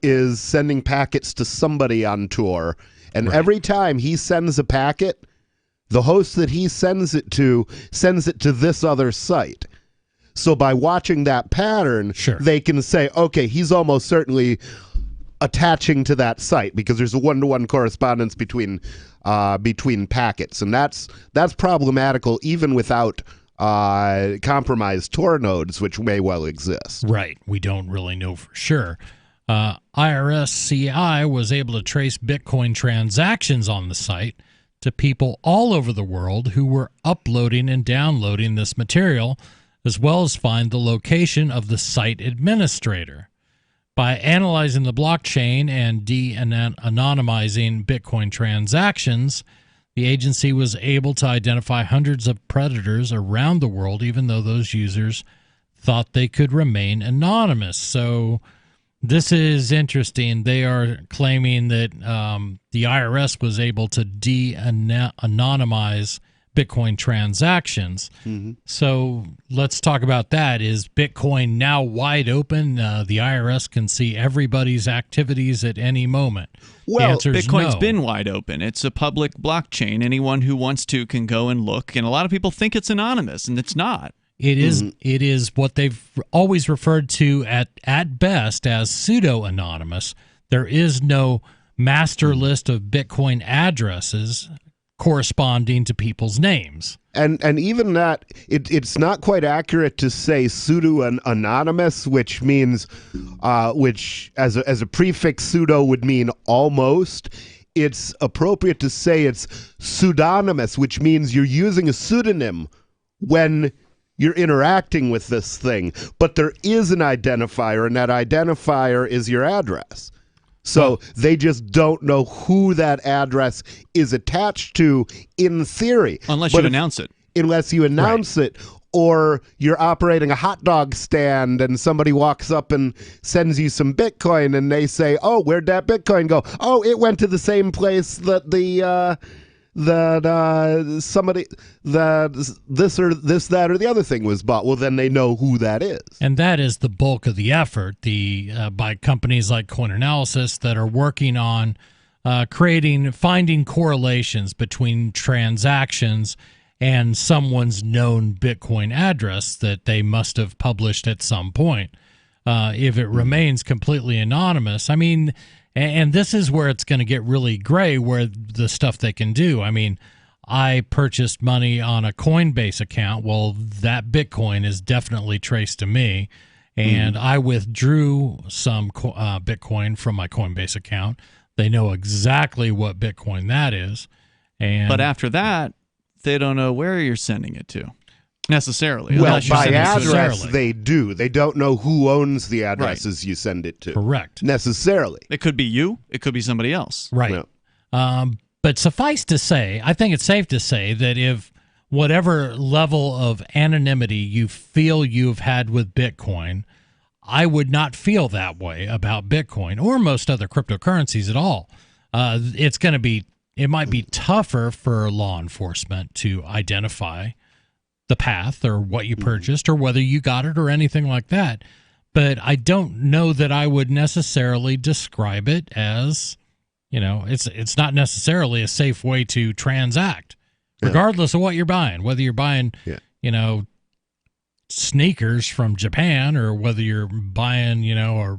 is sending packets to somebody on tour, and every time he sends a packet, the host that he sends it to this other site. So by watching that pattern, they can say, okay, he's almost certainly attaching to that site because there's a one-to-one correspondence between packets, and that's problematical even without compromised Tor nodes, which may well exist. Right. We don't really know for sure. IRSCI was able to trace Bitcoin transactions on the site to people all over the world who were uploading and downloading this material, as well as find the location of the site administrator. By analyzing the blockchain and de-anonymizing Bitcoin transactions, the agency was able to identify hundreds of predators around the world, even though those users thought they could remain anonymous. So this is interesting. They are claiming that the IRS was able to de-anonymize Bitcoin transactions. So let's talk about that. Is Bitcoin now wide open? The IRS can see everybody's activities at any moment. Well, the answer is Bitcoin's no. been wide open. It's a public blockchain. Anyone who wants to can go and look. And a lot of people think it's anonymous, and it's not. It is. It is what they've always referred to at best as pseudo-anonymous. There is no master list of Bitcoin addresses corresponding to people's names. And even that, it's not quite accurate to say pseudo-anonymous, which means, which as a prefix pseudo would mean almost. It's appropriate to say it's pseudonymous, which means you're using a pseudonym when you're interacting with this thing. But there is an identifier, and that identifier is your address. So they just don't know who that address is attached to in theory. Unless you announce it. Unless you announce it, or you're operating a hot dog stand and somebody walks up and sends you some Bitcoin and they say, oh, where'd that Bitcoin go? Oh, it went to the same place that that or the other thing was bought. Well, then they know who that is. And that is the bulk of the effort by companies like CoinAnalysis that are working on finding correlations between transactions and someone's known Bitcoin address that they must have published at some point. If it remains completely anonymous, I mean, and this is where it's going to get really gray, where the stuff they can do. I mean, I purchased money on a Coinbase account. Well, that Bitcoin is definitely traced to me, and I withdrew some Bitcoin from my Coinbase account. They know exactly what Bitcoin that is. But after that, they don't know where you're sending it to necessarily. Well, by address, they do. They don't know who owns the addresses you send it to. Correct. Necessarily. It could be you. It could be somebody else. Right. Yeah. But suffice to say, I think it's safe to say that if whatever level of anonymity you feel you've had with Bitcoin, I would not feel that way about Bitcoin or most other cryptocurrencies at all. It might be tougher for law enforcement to identify the path or what you purchased or whether you got it or anything like that. But I don't know that I would necessarily describe it as, it's not necessarily a safe way to transact, regardless of what you're buying, whether you're buying, sneakers from Japan or whether you're buying, a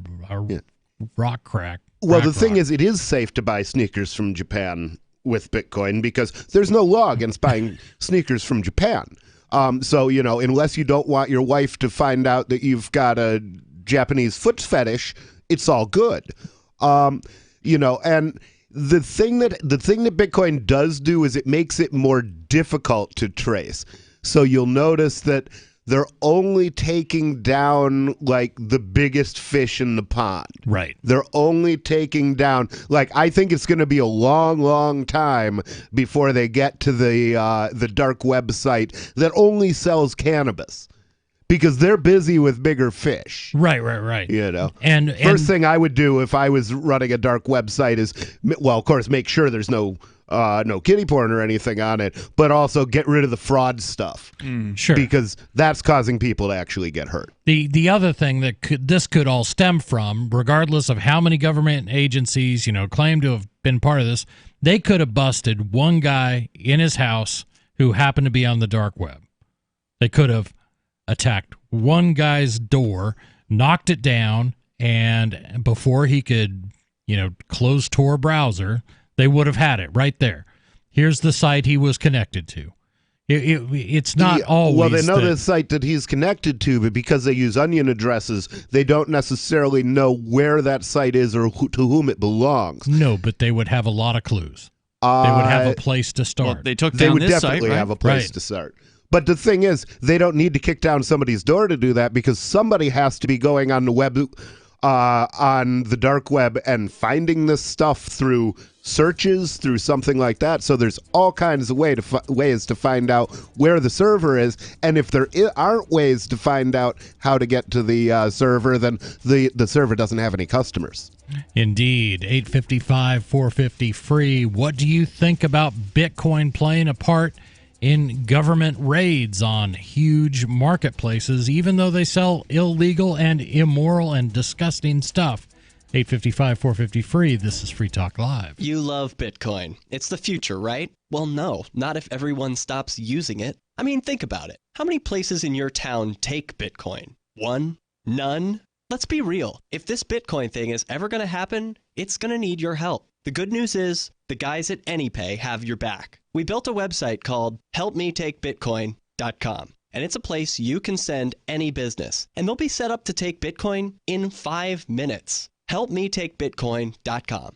rock crack. Well, the thing is, it is safe to buy sneakers from Japan with Bitcoin because there's no law against buying sneakers from Japan. So, unless you don't want your wife to find out that you've got a Japanese foot fetish, it's all good. And the thing that Bitcoin does do is it makes it more difficult to trace. So you'll notice that they're only taking down like the biggest fish in the pond. Right. They're only taking down, I think it's going to be a long, long time before they get to the dark website that only sells cannabis. Because they're busy with bigger fish. Right. And first thing I would do if I was running a dark website is, well, of course, make sure there's no no kitty porn or anything on it, but also get rid of the fraud stuff. Sure. Because that's causing people to actually get hurt. The other thing that this could all stem from, regardless of how many government agencies, claim to have been part of this, they could have busted one guy in his house who happened to be on the dark web. They could have attacked one guy's door, knocked it down, and before he could, close Tor browser, they would have had it right there. Here's the site he was connected to. It's not always. Well, they know the site that he's connected to, but because they use onion addresses, they don't necessarily know where that site is or to whom it belongs. No, but they would have a lot of clues. They would have a place to start. Well, they took down this site, right? They would definitely have a place to start. But the thing is, they don't need to kick down somebody's door to do that, because somebody has to be going on the web, on the dark web, and finding this stuff through searches, through something like that. So there's all kinds of ways to find out where the server is. And if there aren't ways to find out how to get to the server, then the server doesn't have any customers. Indeed. 855-450-FREE. What do you think about Bitcoin playing a part in government raids on huge marketplaces, even though they sell illegal and immoral and disgusting stuff? 855-450-FREE. This is Free Talk Live. You love Bitcoin. It's the future, right? Well, no, not if everyone stops using it. I mean, think about it. How many places in your town take Bitcoin? One? None? Let's be real. If this Bitcoin thing is ever going to happen, it's going to need your help. The good news is the guys at AnyPay have your back. We built a website called helpmetakebitcoin.com, and it's a place you can send any business, and they'll be set up to take Bitcoin in 5 minutes. helpmetakebitcoin.com.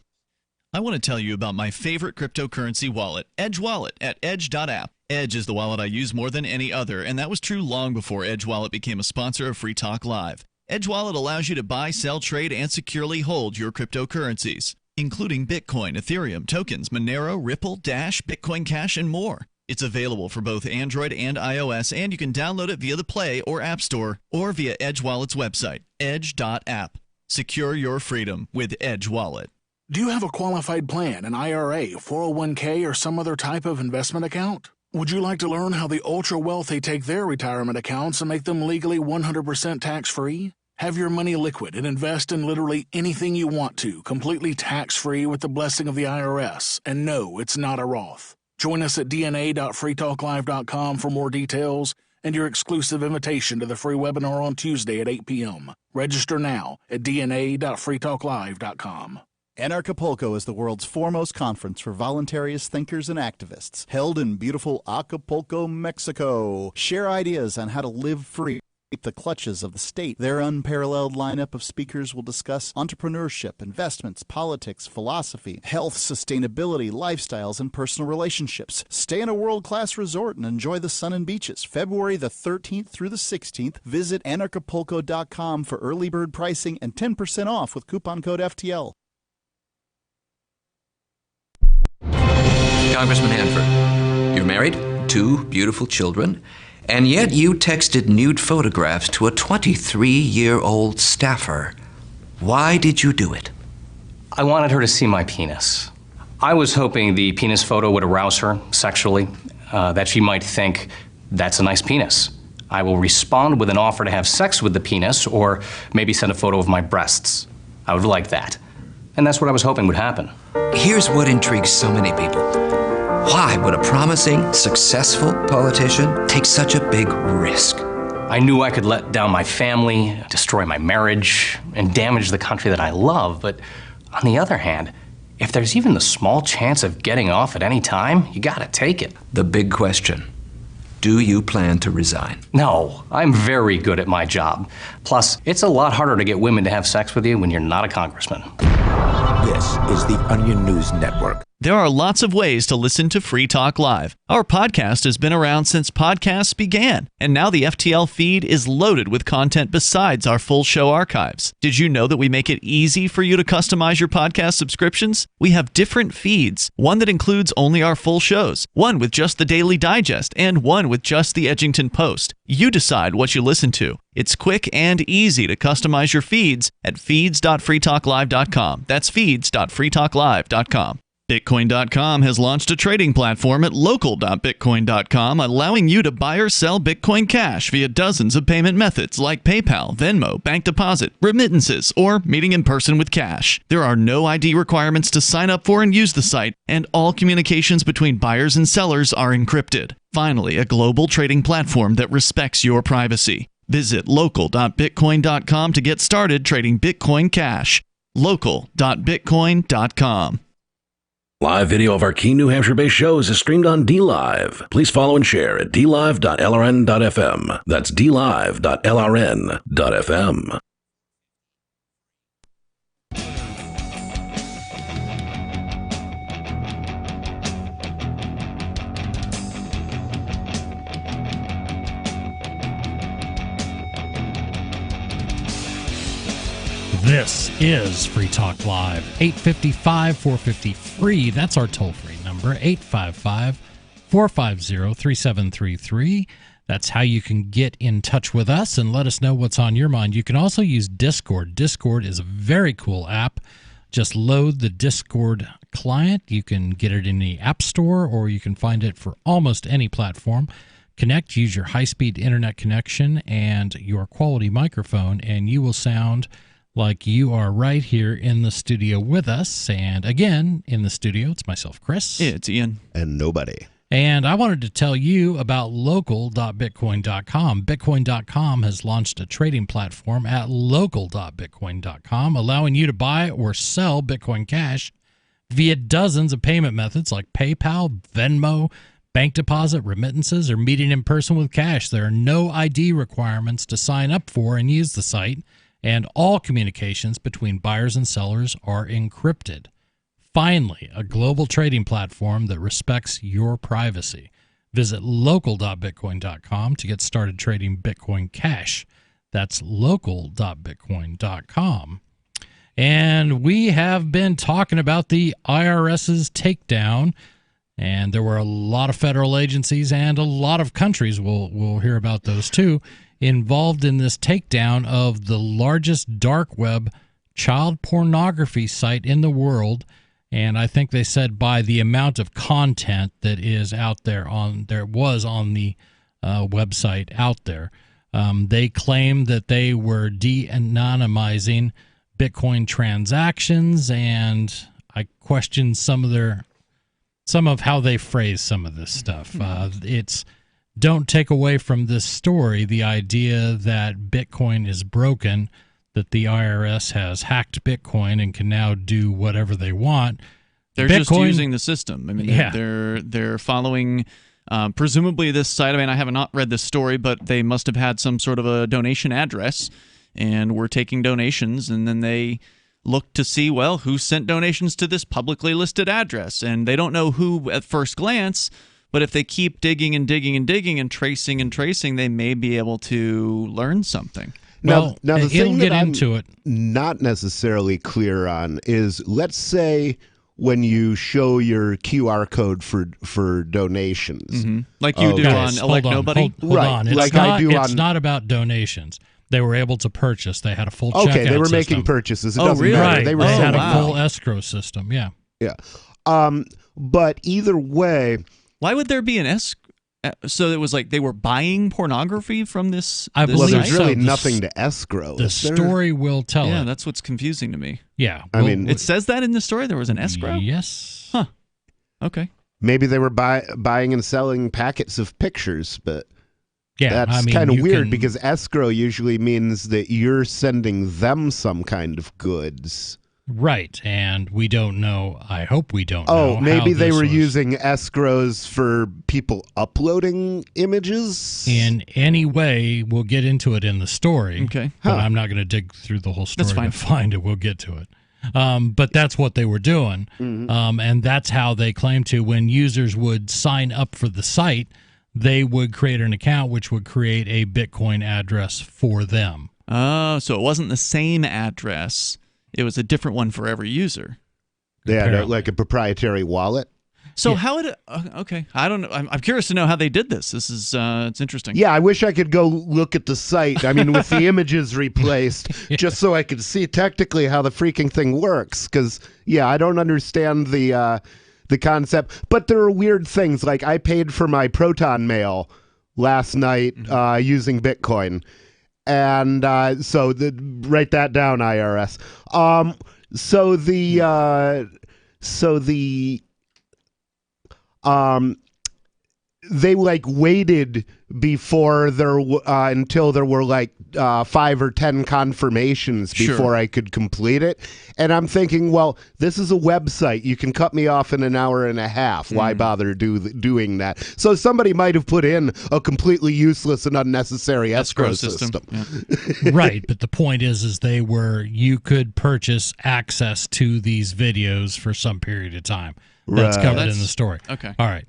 I want to tell you about my favorite cryptocurrency wallet, Edge Wallet, at edge.app. Edge is the wallet I use more than any other, and that was true long before Edge Wallet became a sponsor of Free Talk Live. Edge Wallet allows you to buy, sell, trade, and securely hold your cryptocurrencies, including Bitcoin, Ethereum, tokens, Monero, Ripple, Dash, Bitcoin Cash, and more. It's available for both Android and iOS, and you can download it via the Play or App Store or via Edge Wallet's website, edge.app. Secure your freedom with Edge Wallet. Do you have a qualified plan, an IRA, 401k, or some other type of investment account? Would you like to learn how the ultra-wealthy take their retirement accounts and make them legally 100% tax-free? Have your money liquid and invest in literally anything you want to, completely tax-free with the blessing of the IRS. And no, it's not a Roth. Join us at dna.freetalklive.com for more details and your exclusive invitation to the free webinar on Tuesday at 8 p.m. Register now at dna.freetalklive.com. Anarchapulco is the world's foremost conference for voluntarists, thinkers, and activists, held in beautiful Acapulco, Mexico. Share ideas on how to live free the clutches of the state. Their unparalleled lineup of speakers will discuss entrepreneurship, investments, politics, philosophy, health, sustainability, lifestyles, and personal relationships. Stay in a world-class resort and enjoy the sun and beaches. February the 13th through the 16th. Visit anarchapulco.com for early bird pricing and 10% off with coupon code FTL. Congressman Hanford, you're married, 2 beautiful children, and yet you texted nude photographs to a 23-year-old staffer. Why did you do it? I wanted her to see my penis. I was hoping the penis photo would arouse her sexually, that she might think, that's a nice penis. I will respond with an offer to have sex with the penis, or maybe send a photo of my breasts. I would like that. And that's what I was hoping would happen. Here's what intrigues so many people. Why would a promising, successful politician take such a big risk? I knew I could let down my family, destroy my marriage, and damage the country that I love, but on the other hand, if there's even the small chance of getting off at any time, you gotta take it. The big question. Do you plan to resign? No, I'm very good at my job. Plus, it's a lot harder to get women to have sex with you when you're not a congressman. This is the Onion News Network. There are lots of ways to listen to Free Talk Live. Our podcast has been around since podcasts began, and now the FTL feed is loaded with content besides our full show archives. Did you know that we make it easy for you to customize your podcast subscriptions? We have different feeds, one that includes only our full shows, one with just the Daily Digest, and one with just the Edgington Post. You decide what you listen to. It's quick and easy to customize your feeds at feeds.freetalklive.com. That's feeds.freetalklive.com. Bitcoin.com has launched a trading platform at local.bitcoin.com, allowing you to buy or sell Bitcoin Cash via dozens of payment methods like PayPal, Venmo, bank deposit, remittances, or meeting in person with cash. There are no ID requirements to sign up for and use the site, and all communications between buyers and sellers are encrypted. Finally, a global trading platform that respects your privacy. Visit local.bitcoin.com to get started trading Bitcoin Cash. local.bitcoin.com. Live video of our key New Hampshire-based shows is streamed on DLive. Please follow and share at dlive.lrn.fm. That's dlive.lrn.fm. This is Free Talk Live. 855-450-FREE. That's our toll-free number, 855-450-3733. That's how you can get in touch with us and let us know what's on your mind. You can also use Discord. Discord is a very cool app. Just load the Discord client. You can get it in the App Store, or you can find it for almost any platform. Connect, use your high-speed internet connection and your quality microphone, and you will sound like you are right here in the studio with us. And again, in the studio, it's myself, Chris. It's Ian. And nobody. And I wanted to tell you about local.bitcoin.com. Bitcoin.com has launched a trading platform at local.bitcoin.com, allowing you to buy or sell Bitcoin Cash via dozens of payment methods like PayPal, Venmo, bank deposit, remittances, or meeting in person with cash. There are no ID requirements to sign up for and use the site, and all communications between buyers and sellers are encrypted. Finally, a global trading platform that respects your privacy. Visit local.bitcoin.com to get started trading Bitcoin Cash. That's local.bitcoin.com. And we have been talking about the IRS's takedown, and there were a lot of federal agencies and a lot of countries, we'll hear about those too, involved in this takedown of the largest dark web child pornography site in the world. And I think they said by the amount of content that is out there on the website out there. They claim that they were de-anonymizing Bitcoin transactions, and I question some of how they phrase some of this stuff. Don't take away from this story the idea that Bitcoin is broken, that the IRS has hacked Bitcoin and can now do whatever they want. They're just using the system. I mean, yeah. they're following presumably this site. I mean, I have not read this story, but they must have had some sort of a donation address, and were taking donations, and then they look to see, well, who sent donations to this publicly listed address, and they don't know who at first glance. But if they keep digging and digging and digging and tracing, they may be able to learn something. Now the thing that I'm into it. Not necessarily clear on is, let's say when you show your QR code for donations, like you do on Elect Nobody, hold on. It's on. not about donations. They were able to purchase. They had a full checkout Okay, they were system. making purchases. It Oh, doesn't really? matter. Right. They were They had selling. a full escrow system. Yeah. Yeah. But either way, why would there be an So it was like they were buying pornography from this. I this believe well, there's site? really so. nothing to escrow. The is there? story will tell Yeah, it. that's what's confusing to me. Yeah. I mean, It says that in the story there was an escrow. Yes. Huh. Okay. Maybe they were buying and selling packets of pictures, but Yeah. that's kind of weird because escrow usually means that you're sending them some kind of goods. Right, and we don't know. I hope we don't know. Oh, maybe how they this were was. using escrows for people uploading images? In any way, we'll get into it in the story. Okay. But I'm not going to dig through the whole story That's fine. to find it. We'll get to it. But that's what they were doing. And that's how they claim to. When users would sign up for the site, they would create an account which would create a Bitcoin address for them. Oh, so it wasn't the same address. It was a different one for every user. They had Apparently. like a proprietary wallet? So how would it, okay, I don't know. I'm curious to know how they did this. This is it's interesting. Yeah, I wish I could go look at the site. I mean, with the images replaced, just so I could see technically how the freaking thing works. Because I don't understand the concept. But there are weird things. Like I paid for my Proton Mail last night using Bitcoin, and so write that down, IRS. They like waited before there until there were like 5 or 10 confirmations before I could complete it. And I'm thinking, well, this is a website. You can cut me off in an hour and a half. Why bother doing that? So somebody might have put in a completely useless and unnecessary escrow system. Yeah. Right, but the point is you could purchase access to these videos for some period of time. That's covered in the story. Okay. All right.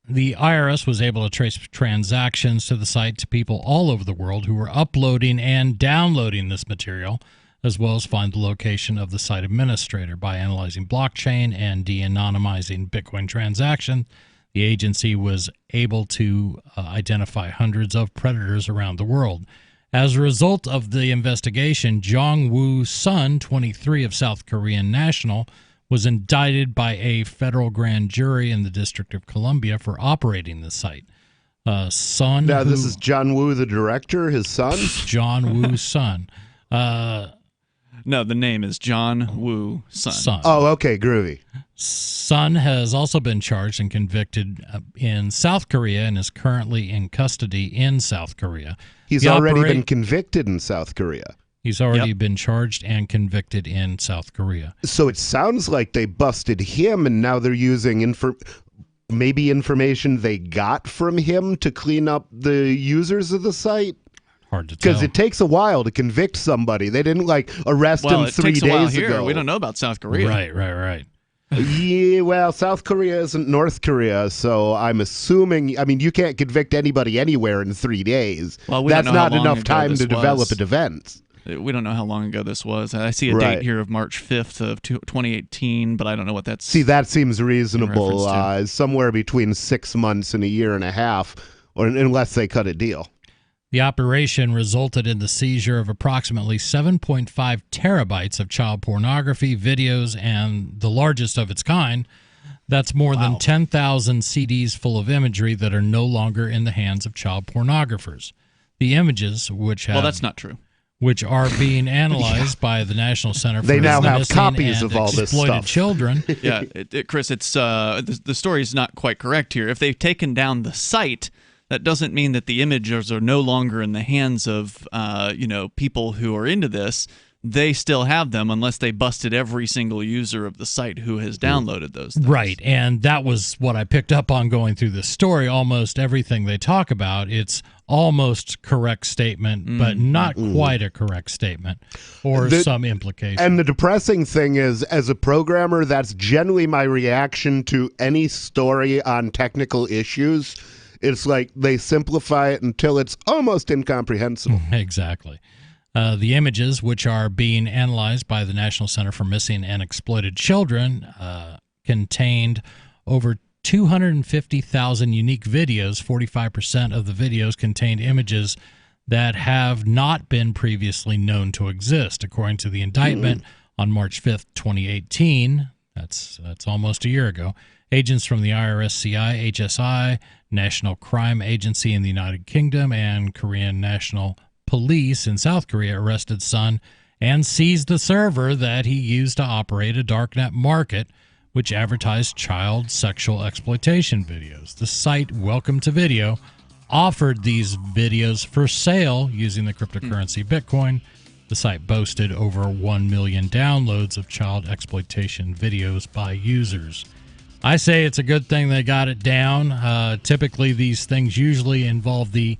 The IRS was able to trace transactions to the site to people all over the world who were uploading and downloading this material, as well as find the location of the site administrator. By analyzing blockchain and de-anonymizing Bitcoin transactions, the agency was able to identify hundreds of predators around the world. As a result of the investigation, Jong-woo Sun, 23, of South Korean national, was indicted by a federal grand jury in the District of Columbia for operating the site. Sun. Now, this is John Woo, the director, his son? John Woo Sun. No, the name is John Woo Sun. Oh, okay, groovy. Sun has also been charged and convicted in South Korea and is currently in custody in South Korea. He's already been convicted in South Korea. He's already been charged and convicted in South Korea. So it sounds like they busted him, and now they're using maybe information they got from him to clean up the users of the site. Hard to tell. Because it takes a while to convict somebody. They didn't arrest him 3 days ago. Well, it takes a while here. We don't know about South Korea. Right. Yeah, well, South Korea isn't North Korea, so I'm assuming. I mean, you can't convict anybody anywhere in 3 days. Well, that's not enough time to develop a defense. We don't know how long ago this was. I see a date here of March 5th of 2018, but I don't know what that's. See, that seems reasonable. Somewhere between 6 months and a year and a half, or unless they cut a deal. The operation resulted in the seizure of approximately 7.5 terabytes of child pornography, videos, and the largest of its kind. That's more than 10,000 CDs full of imagery that are no longer in the hands of child pornographers. The images, which have... Well, that's not true. Which are being analyzed by the National Center for They now have Missing copies and of all this Exploited stuff. Children. Yeah, Chris, it's the story is not quite correct here. If they've taken down the site, that doesn't mean that the images are no longer in the hands of people who are into this. They still have them unless they busted every single user of the site who has downloaded those things. Right, and that was what I picked up on going through this story. Almost everything they talk about, it's almost correct statement, but not quite a correct statement, or some implication. And the depressing thing is, as a programmer, that's generally my reaction to any story on technical issues. It's like they simplify it until it's almost incomprehensible. Exactly. The images, which are being analyzed by the National Center for Missing and Exploited Children, contained over 250,000 unique videos. 45% of the videos contained images that have not been previously known to exist. According to the indictment on March 5th, 2018, that's almost a year ago, agents from the IRS, CI, HSI, National Crime Agency in the United Kingdom, and Korean National Police in South Korea arrested Sun and seized the server that he used to operate a darknet market, which advertised child sexual exploitation videos. The site Welcome to Video offered these videos for sale using the cryptocurrency Bitcoin. The site boasted over 1 million downloads of child exploitation videos by users. I say it's a good thing they got it down. Typically, these things usually involve the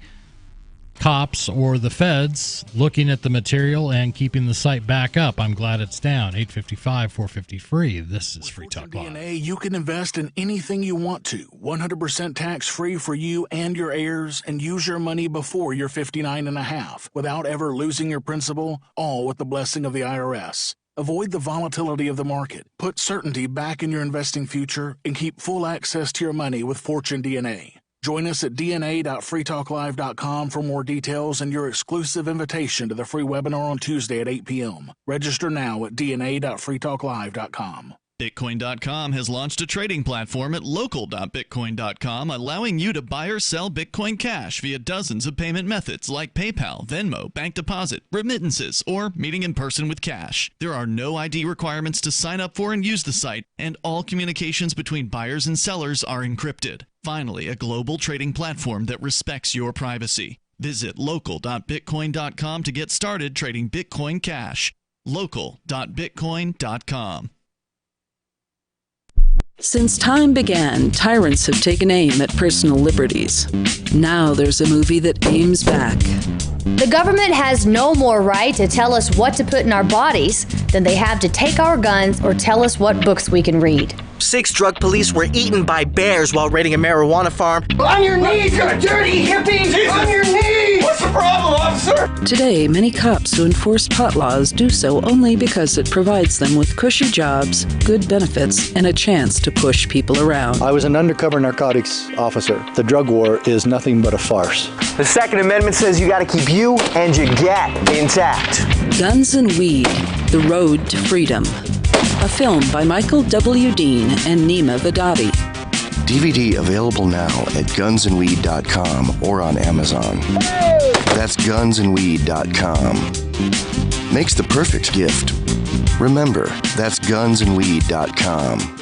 cops or the feds looking at the material and keeping the site back up. I'm glad it's down. 855-450 free. This is Free Talk Live. DNA, you can invest in anything you want to, 100% tax-free for you and your heirs, and use your money before you're 59 and a half without ever losing your principal, all with the blessing of the IRS. Avoid the volatility of the market, put certainty back in your investing future, and keep full access to your money with Fortune DNA. Join us at dna.freetalklive.com for more details and your exclusive invitation to the free webinar on Tuesday at 8 p.m. Register now at dna.freetalklive.com. Bitcoin.com has launched a trading platform at local.bitcoin.com, allowing you to buy or sell Bitcoin Cash via dozens of payment methods like PayPal, Venmo, bank deposit, remittances, or meeting in person with cash. There are no ID requirements to sign up for and use the site, and all communications between buyers and sellers are encrypted. Finally, a global trading platform that respects your privacy. Visit local.bitcoin.com to get started trading Bitcoin Cash. local.bitcoin.com. Since time began, tyrants have taken aim at personal liberties. Now there's a movie that aims back. The government has no more right to tell us what to put in our bodies than they have to take our guns or tell us what books we can read. 6 drug police were eaten by bears while raiding a marijuana farm. On your knees, you dirty hippie! Jesus. On your knees! What's the problem, officer? Today, many cops who enforce pot laws do so only because it provides them with cushy jobs, good benefits, and a chance to push people around. I was an undercover narcotics officer. The drug war is nothing but a farce. The Second Amendment says you gotta keep you and your gat intact. Guns and Weed, The Road to Freedom. A film by Michael W. Dean and Nima Vadadi. DVD available now at gunsandweed.com or on Amazon. That's gunsandweed.com. Makes the perfect gift. Remember, that's gunsandweed.com.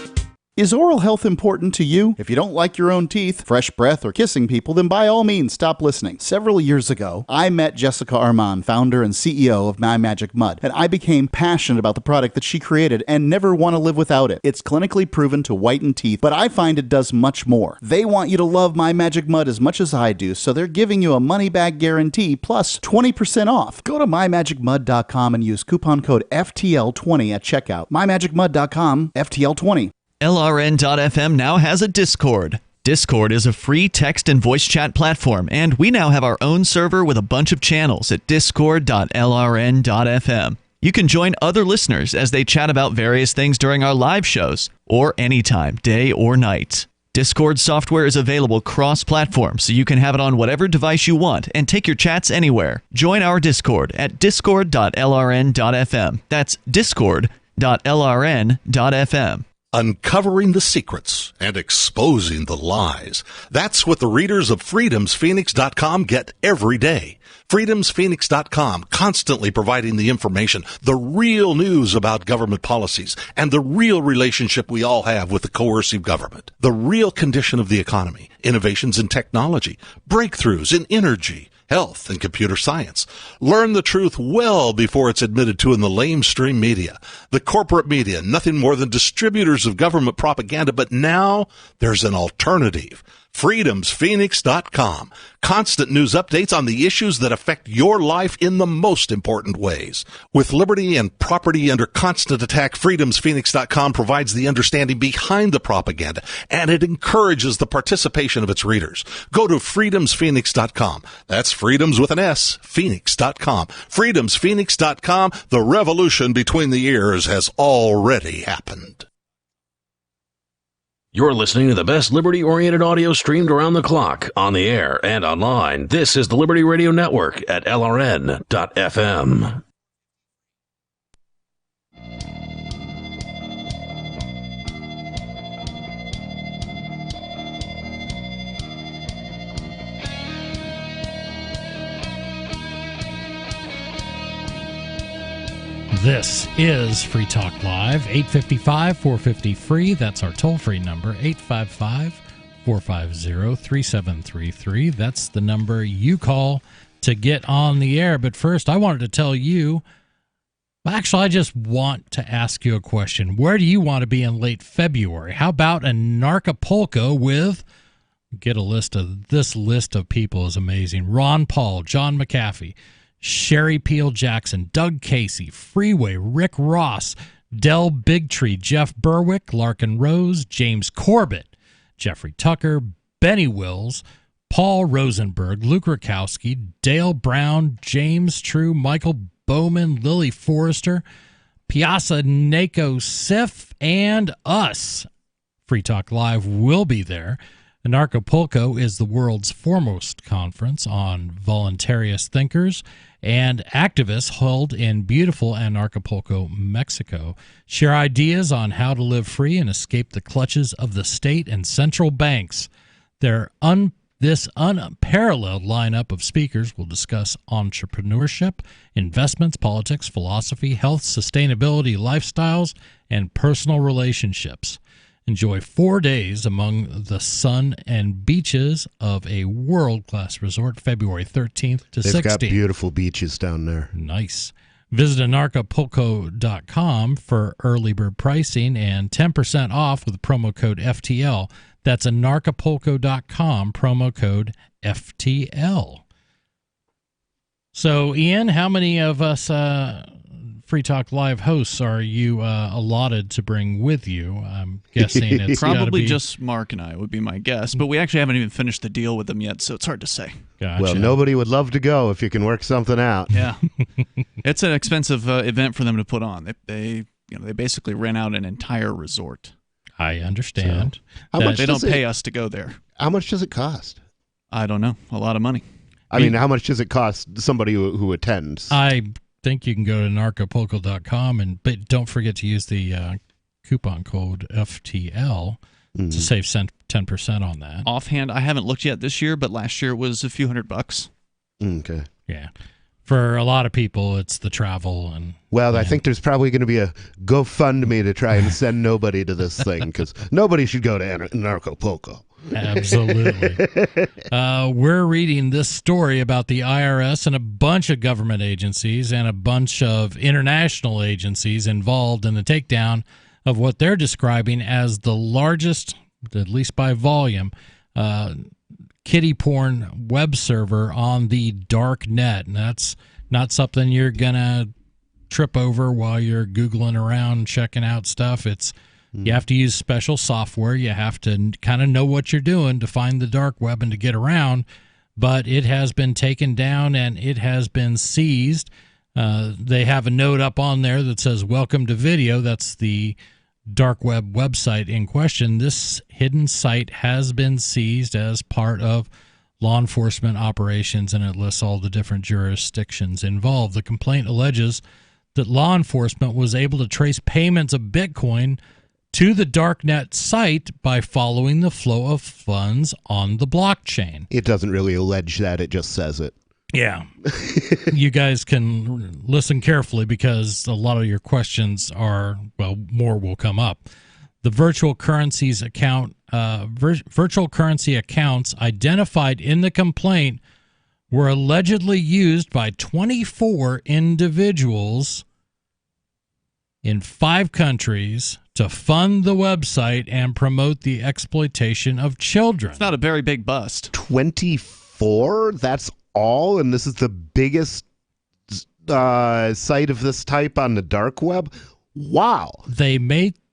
Is oral health important to you? If you don't like your own teeth, fresh breath, or kissing people, then by all means, stop listening. Several years ago, I met Jessica Armand, founder and CEO of My Magic Mud, and I became passionate about the product that she created and never want to live without it. It's clinically proven to whiten teeth, but I find it does much more. They want you to love My Magic Mud as much as I do, so they're giving you a money-back guarantee plus 20% off. Go to mymagicmud.com and use coupon code FTL20 at checkout. mymagicmud.com, FTL20. LRN.FM now has a Discord. Discord is a free text and voice chat platform, and we now have our own server with a bunch of channels at discord.lrn.fm. You can join other listeners as they chat about various things during our live shows, or anytime, day or night. Discord software is available cross-platform, so you can have it on whatever device you want and take your chats anywhere. Join our Discord at discord.lrn.fm. That's discord.lrn.fm. Uncovering the secrets and exposing the lies. That's what the readers of freedomsphoenix.com get every day. freedomsphoenix.com, constantly providing the information, the real news about government policies, and the real relationship we all have with the coercive government. The real condition of the economy, innovations in technology, breakthroughs in energy, health, and computer science. Learn the truth well before it's admitted to in the lamestream media. The corporate media, nothing more than distributors of government propaganda, but now there's an alternative. freedomsphoenix.com. Constant news updates on the issues that affect your life in the most important ways. With liberty and property under constant attack, freedomsphoenix.com provides the understanding behind the propaganda, and it encourages the participation of its readers. Go to freedomsphoenix.com. That's freedoms with an S, phoenix.com. freedomsphoenix.com. The revolution between the ears has already happened. You're listening to the best liberty-oriented audio streamed around the clock, on the air, and online. This is the Liberty Radio Network at LRN.FM. This is Free Talk Live, 855-450-FREE. That's our toll-free number, 855-450-3733. That's the number you call to get on the air. But first, I wanted to tell you, actually, I just want to ask you a question. Where do you want to be in late February? How about a Narcapulco with, get a list of, this list of people is amazing. Ron Paul, John McAfee, Sherry Peel Jackson, Doug Casey, Freeway, Rick Ross, Del Bigtree, Jeff Berwick, Larkin Rose, James Corbett, Jeffrey Tucker, Benny Wills, Paul Rosenberg, Luke Rakowski, Dale Brown, James True, Michael Bowman, Lily Forrester, Piazza NACO SIF, and us. Free Talk Live will be there. Anarchapulco is the world's foremost conference on voluntarious thinkers and activists held in beautiful Anarchapulco, Mexico. Share ideas on how to live free and escape the clutches of the state and central banks. This unparalleled lineup of speakers will discuss entrepreneurship, investments, politics, philosophy, health, sustainability, lifestyles, and personal relationships. Enjoy 4 days among the sun and beaches of a world-class resort, February 13th to 16th. They've got beautiful beaches down there. Nice. Visit anarchapulco.com for early bird pricing and 10% off with promo code FTL. That's anarchapulco.com, promo code FTL. So, Ian, how many of us Free Talk Live hosts are you allotted to bring with you? I'm guessing it's probably just Mark and I would be my guess, but we actually haven't even finished the deal with them yet, so it's hard to say. Gotcha. Well, nobody would love to go if you can work something out. Yeah, it's an expensive event for them to put on. They basically rent out an entire resort. I understand. So, how much they don't pay us to go there. How much does it cost? I don't know. A lot of money. I mean, how much does it cost somebody who attends? I think you can go to anarchapulco.com, but don't forget to use the coupon code FTL to save 10% on that. Offhand, I haven't looked yet this year, but last year it was a few $100. Okay. Yeah. For a lot of people, it's the travel and. Well, I think there's probably going to be a GoFundMe to try and send nobody to this thing, because nobody should go to Anarchapulco. Absolutely. We're reading this story about the IRS and a bunch of government agencies and a bunch of international agencies involved in the takedown of what they're describing as the largest, at least by volume, kiddie porn web server on the Darknet. And that's not something you're going to trip over while you're Googling around checking out stuff. You have to use special software. You have to kind of know what you're doing to find the dark web and to get around. But it has been taken down and it has been seized. They have a note up on there that says, "Welcome to video." That's the dark web website in question. This hidden site has been seized as part of law enforcement operations, and it lists all the different jurisdictions involved. The complaint alleges that law enforcement was able to trace payments of Bitcoin to the Darknet site by following the flow of funds on the blockchain. It doesn't really allege that, it just says it. Yeah. You guys can listen carefully because a lot of your questions are, well, more will come up. The virtual currency accounts identified in the complaint were allegedly used by 24 individuals in 5 countries to fund the website and promote the exploitation of children. It's not a very big bust. 24? That's all? And this is the biggest site of this type on the dark web? Wow.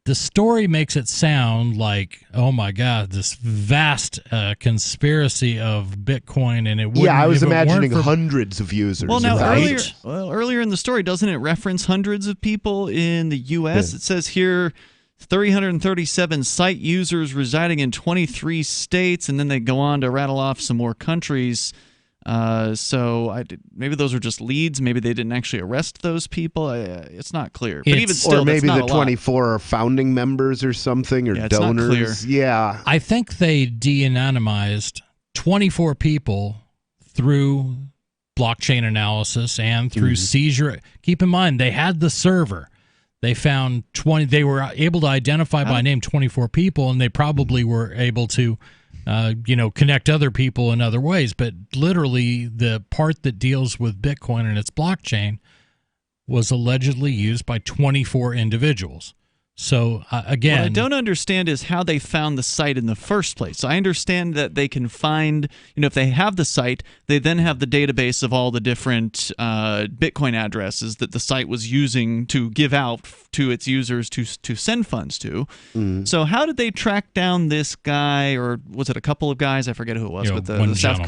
The story makes it sound like, oh my God, this vast conspiracy of Bitcoin, and it wouldn't. Yeah, I was imagining hundreds of users. Well, now right? earlier in the story, doesn't it reference hundreds of people in the U.S.? Yeah. It says here 337 site users residing in 23 states, and then they go on to rattle off some more countries. Maybe those are just leads. Maybe they didn't actually arrest those people. It's not clear. But even still, or maybe that's the not 24 are founding members or something, or it's donors. Not clear. Yeah, I think they de-anonymized 24 people through blockchain analysis and through seizure. Keep in mind, they had the server. They found 20. They were able to identify by name 24 people, and they probably were able to connect other people in other ways. But literally, the part that deals with Bitcoin and its blockchain was allegedly used by 24 individuals. So, again... What I don't understand is how they found the site in the first place. I understand that they can find, if they have the site, they then have the database of all the different Bitcoin addresses that the site was using to give out to its users to send funds to. So how did they track down this guy, or was it a couple of guys? I forget who it was, but the South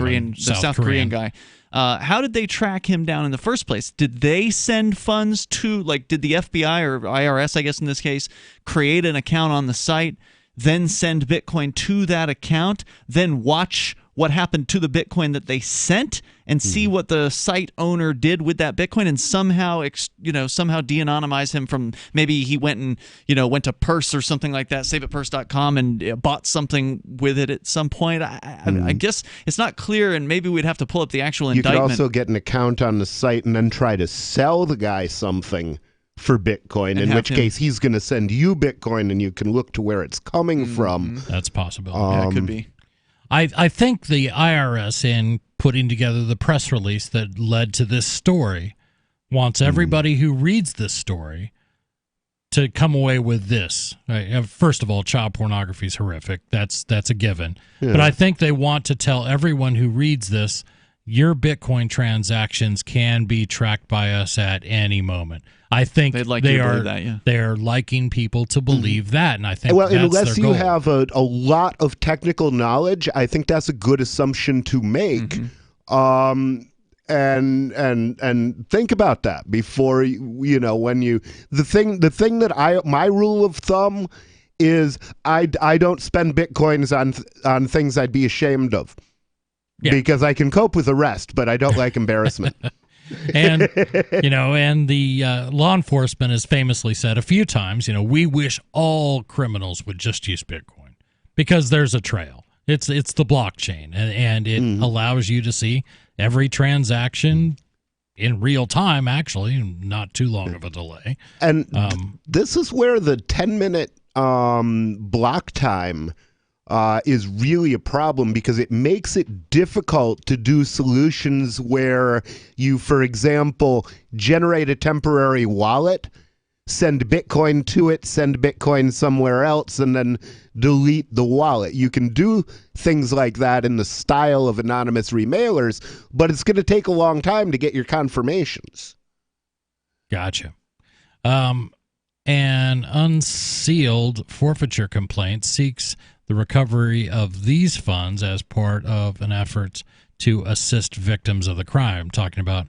Korean guy. How did they track him down in the first place? Did they send funds to, like, did the FBI or IRS, I guess in this case, create an account on the site, then send Bitcoin to that account, then watch what happened to the Bitcoin that they sent and see what the site owner did with that Bitcoin and somehow de-anonymize him from, maybe he went to Purse or something like that, saveatpurse.com, and bought something with it at some point. I guess it's not clear, and maybe we'd have to pull up the actual indictment. You could also get an account on the site and then try to sell the guy something for Bitcoin, in which case he's going to send you Bitcoin and you can look to where it's coming from. That's possible. Yeah, it could be. I think the IRS, in putting together the press release that led to this story, wants everybody who reads this story to come away with this. Right? First of all, child pornography is horrific. That's a given. Yeah. But I think they want to tell everyone who reads this, your Bitcoin transactions can be tracked by us at any moment. I think they are liking people to believe that, and I think that's unless their goal. You have a lot of technical knowledge, I think that's a good assumption to make. And think about that before when you the thing that my rule of thumb is I don't spend Bitcoins on things I'd be ashamed of. Yeah. Because I can cope with arrest, but I don't like embarrassment. And and the law enforcement has famously said a few times, we wish all criminals would just use Bitcoin because there's a trail. It's the blockchain, and it allows you to see every transaction in real time, actually, not too long of a delay. And this is where the 10-minute block time is really a problem, because it makes it difficult to do solutions where you, for example, generate a temporary wallet, send Bitcoin to it, send Bitcoin somewhere else, and then delete the wallet. You can do things like that in the style of anonymous remailers, but it's going to take a long time to get your confirmations. Gotcha. An unsealed forfeiture complaint seeks the recovery of these funds as part of an effort to assist victims of the crime, talking about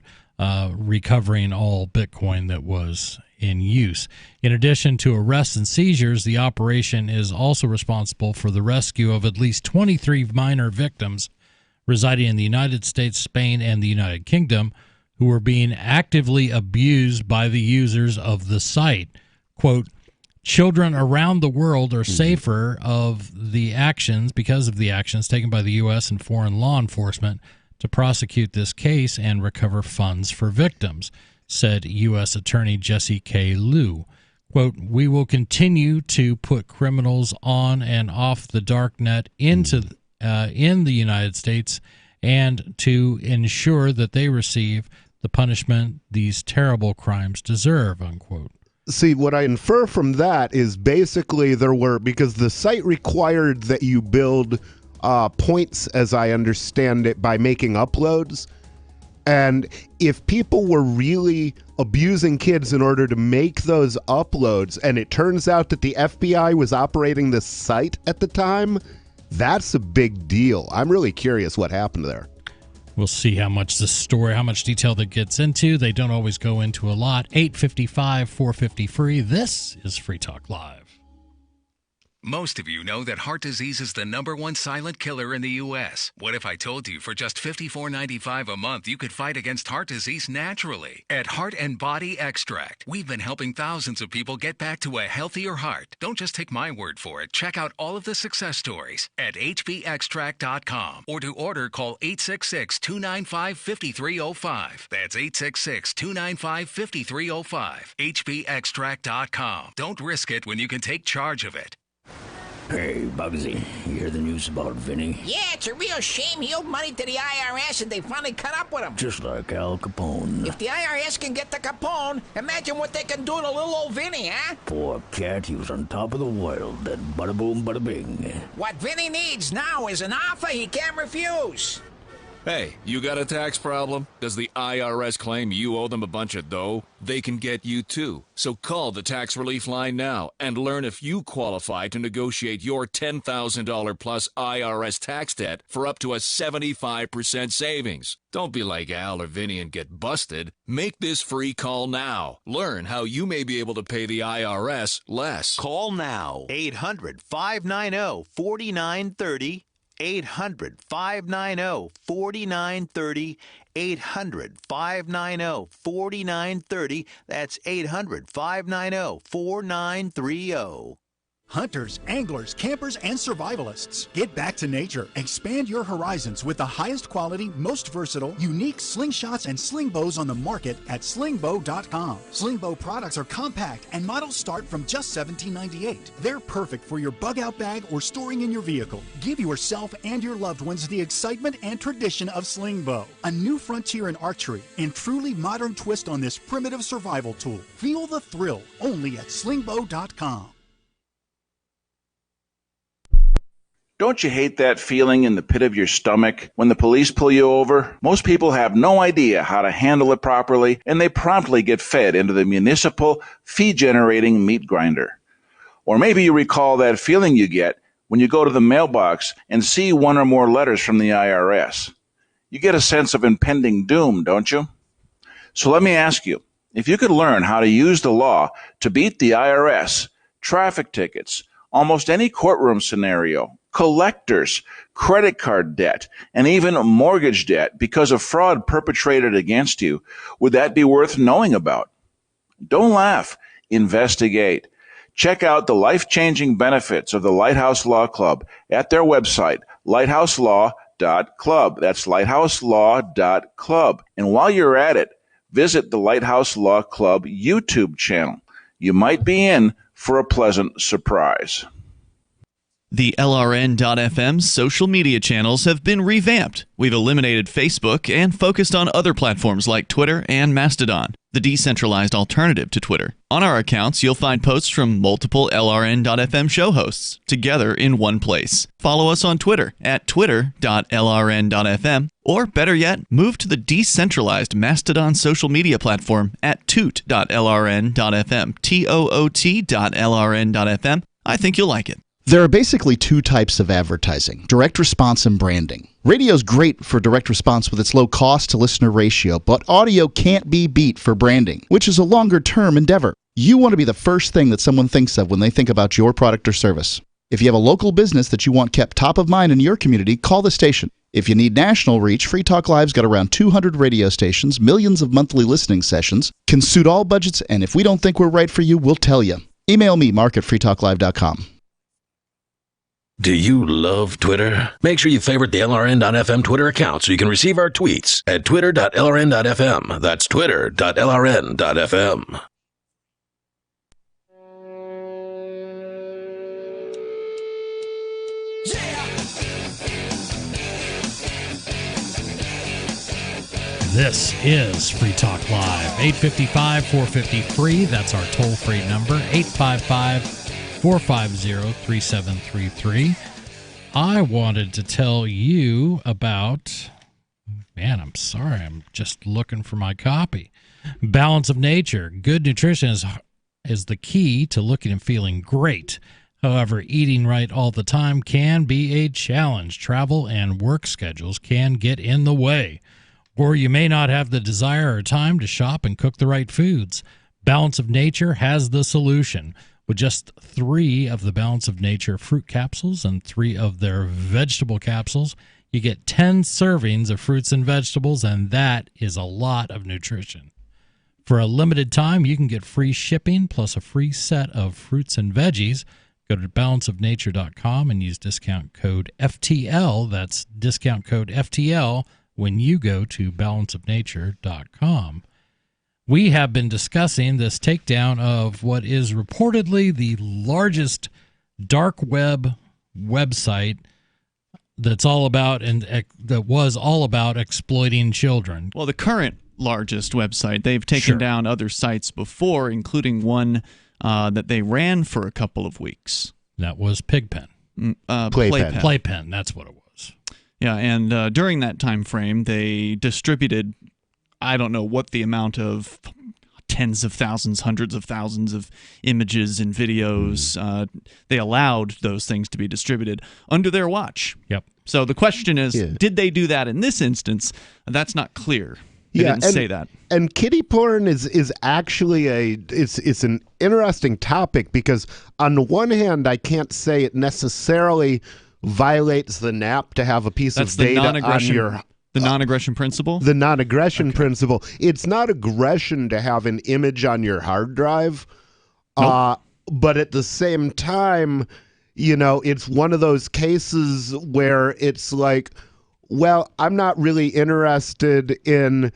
recovering all Bitcoin that was in use. In addition to arrests and seizures, the operation is also responsible for the rescue of at least 23 minor victims residing in the United States, Spain, and the United Kingdom who were being actively abused by the users of the site. Quote, children around the world are safer because of the actions taken by the U.S. and foreign law enforcement to prosecute this case and recover funds for victims, said U.S. Attorney Jesse K. Liu. Quote, we will continue to put criminals on and off the Darknet in the United States and to ensure that they receive the punishment these terrible crimes deserve, unquote. See, what I infer from that is basically because the site required that you build points, as I understand it, by making uploads. And if people were really abusing kids in order to make those uploads, and it turns out that the FBI was operating this site at the time, that's a big deal. I'm really curious what happened there. We'll see how much detail that gets into. They don't always go into a lot. 855 450 free. This is Free Talk Live. Most of you know that heart disease is the #1 silent killer in the U.S. What if I told you for just $54.95 a month you could fight against heart disease naturally? At Heart and Body Extract, we've been helping thousands of people get back to a healthier heart. Don't just take my word for it. Check out all of the success stories at hbextract.com, or to order, call 866-295-5305. That's 866-295-5305. hbextract.com. Don't risk it when you can take charge of it. Hey, Bugsy, you hear the news about Vinny? Yeah, it's a real shame. He owed money to the IRS and they finally caught up with him. Just like Al Capone. If the IRS can get to Capone, imagine what they can do to little old Vinny, huh? Poor cat, he was on top of the world. Then bada boom, bada bing. What Vinny needs now is an offer he can't refuse. Hey, you got a tax problem? Does the IRS claim you owe them a bunch of dough? They can get you too. So call the tax relief line now and learn if you qualify to negotiate your $10,000 plus IRS tax debt for up to a 75% savings. Don't be like Al or Vinny and get busted. Make this free call now. Learn how you may be able to pay the IRS less. Call now. 800-590-4930. 800-590-4930. 800-590-4930. That's 800-590-4930. Hunters, anglers, campers, and survivalists. Get back to nature. Expand your horizons with the highest quality, most versatile, unique slingshots and sling bows on the market at slingbow.com. Slingbow products are compact and models start from just $17.98. They're perfect for your bug out bag or storing in your vehicle. Give yourself and your loved ones the excitement and tradition of slingbow. A new frontier in archery and truly modern twist on this primitive survival tool. Feel the thrill only at slingbow.com. Don't you hate that feeling in the pit of your stomach when the police pull you over? Most people have no idea how to handle it properly, and they promptly get fed into the municipal fee-generating meat grinder. Or maybe you recall that feeling you get when you go to the mailbox and see one or more letters from the IRS. You get a sense of impending doom, don't you? So let me ask you, if you could learn how to use the law to beat the IRS, traffic tickets, almost any courtroom scenario, collectors, credit card debt, and even mortgage debt because of fraud perpetrated against you, would that be worth knowing about? Don't laugh. Investigate. Check out the life-changing benefits of the Lighthouse Law Club at their website, lighthouselaw.club. That's lighthouselaw.club. And while you're at it, visit the Lighthouse Law Club YouTube channel. You might be in for a pleasant surprise. The LRN.FM social media channels have been revamped. We've eliminated Facebook and focused on other platforms like Twitter and Mastodon, the decentralized alternative to Twitter. On our accounts, you'll find posts from multiple LRN.FM show hosts together in one place. Follow us on Twitter at twitter.lrn.fm, or better yet, move to the decentralized Mastodon social media platform at toot.lrn.fm, toot.lrn.fm. I think you'll like it. There are basically two types of advertising, direct response and branding. Radio's great for direct response with its low cost to listener ratio, but audio can't be beat for branding, which is a longer term endeavor. You want to be the first thing that someone thinks of when they think about your product or service. If you have a local business that you want kept top of mind in your community, call the station. If you need national reach, Free Talk Live's got around 200 radio stations, millions of monthly listening sessions, can suit all budgets, and if we don't think we're right for you, we'll tell you. Email me, mark@freetalklive.com. Do you love Twitter? Make sure you favorite the LRN.FM Twitter account so you can receive our tweets at twitter.lrn.fm. That's twitter.lrn.fm. This is Free Talk Live. 855-450-FREE. That's our toll-free number. 855-450-3733. I wanted to tell you about... Man, I'm sorry. I'm just looking for my copy. Balance of Nature. Good nutrition is the key to looking and feeling great. However, eating right all the time can be a challenge. Travel and work schedules can get in the way. Or you may not have the desire or time to shop and cook the right foods. Balance of Nature has the solution. With just 3 of the Balance of Nature fruit capsules and 3 of their vegetable capsules, you get 10 servings of fruits and vegetables, and that is a lot of nutrition. For a limited time, you can get free shipping plus a free set of fruits and veggies. Go to balanceofnature.com and use discount code FTL. That's discount code FTL when you go to balanceofnature.com. We have been discussing this takedown of what is reportedly the largest dark web website that's all about and that was all about exploiting children. Well, the current largest website, they've taken down other sites before, including one that they ran for a couple of weeks. That was Pigpen. Playpen. Playpen, that's what it was. Yeah, and during that time frame, they distributed, I don't know what the amount of tens of thousands, hundreds of thousands of images and videos. They allowed those things to be distributed under their watch. Yep. So the question is, did they do that in this instance? That's not clear. They didn't say that. And kiddie porn is actually it's an interesting topic because on the one hand, I can't say it necessarily violates the NAP to have a piece of data on your... The non-aggression principle? The non-aggression principle. It's not aggression to have an image on your hard drive. Nope. But at the same time, it's one of those cases where it's like, well, I'm not really interested in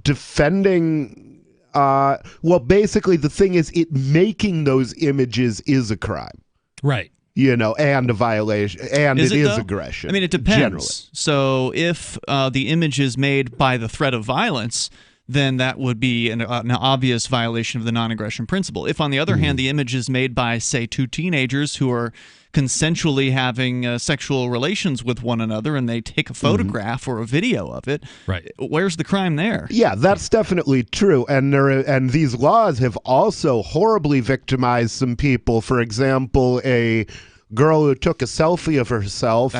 defending. Basically, the thing is, making those images is a crime. Right. And a violation, and it is though? aggression. I mean, it depends. Generally. So if the image is made by the threat of violence, then that would be an obvious violation of the non-aggression principle. If, on the other hand, the image is made by, say, two teenagers who are consensually having sexual relations with one another and they take a photograph or a video of it, right? Where's the crime there? Yeah, that's definitely true. And these laws have also horribly victimized some people. For example, a girl who took a selfie of herself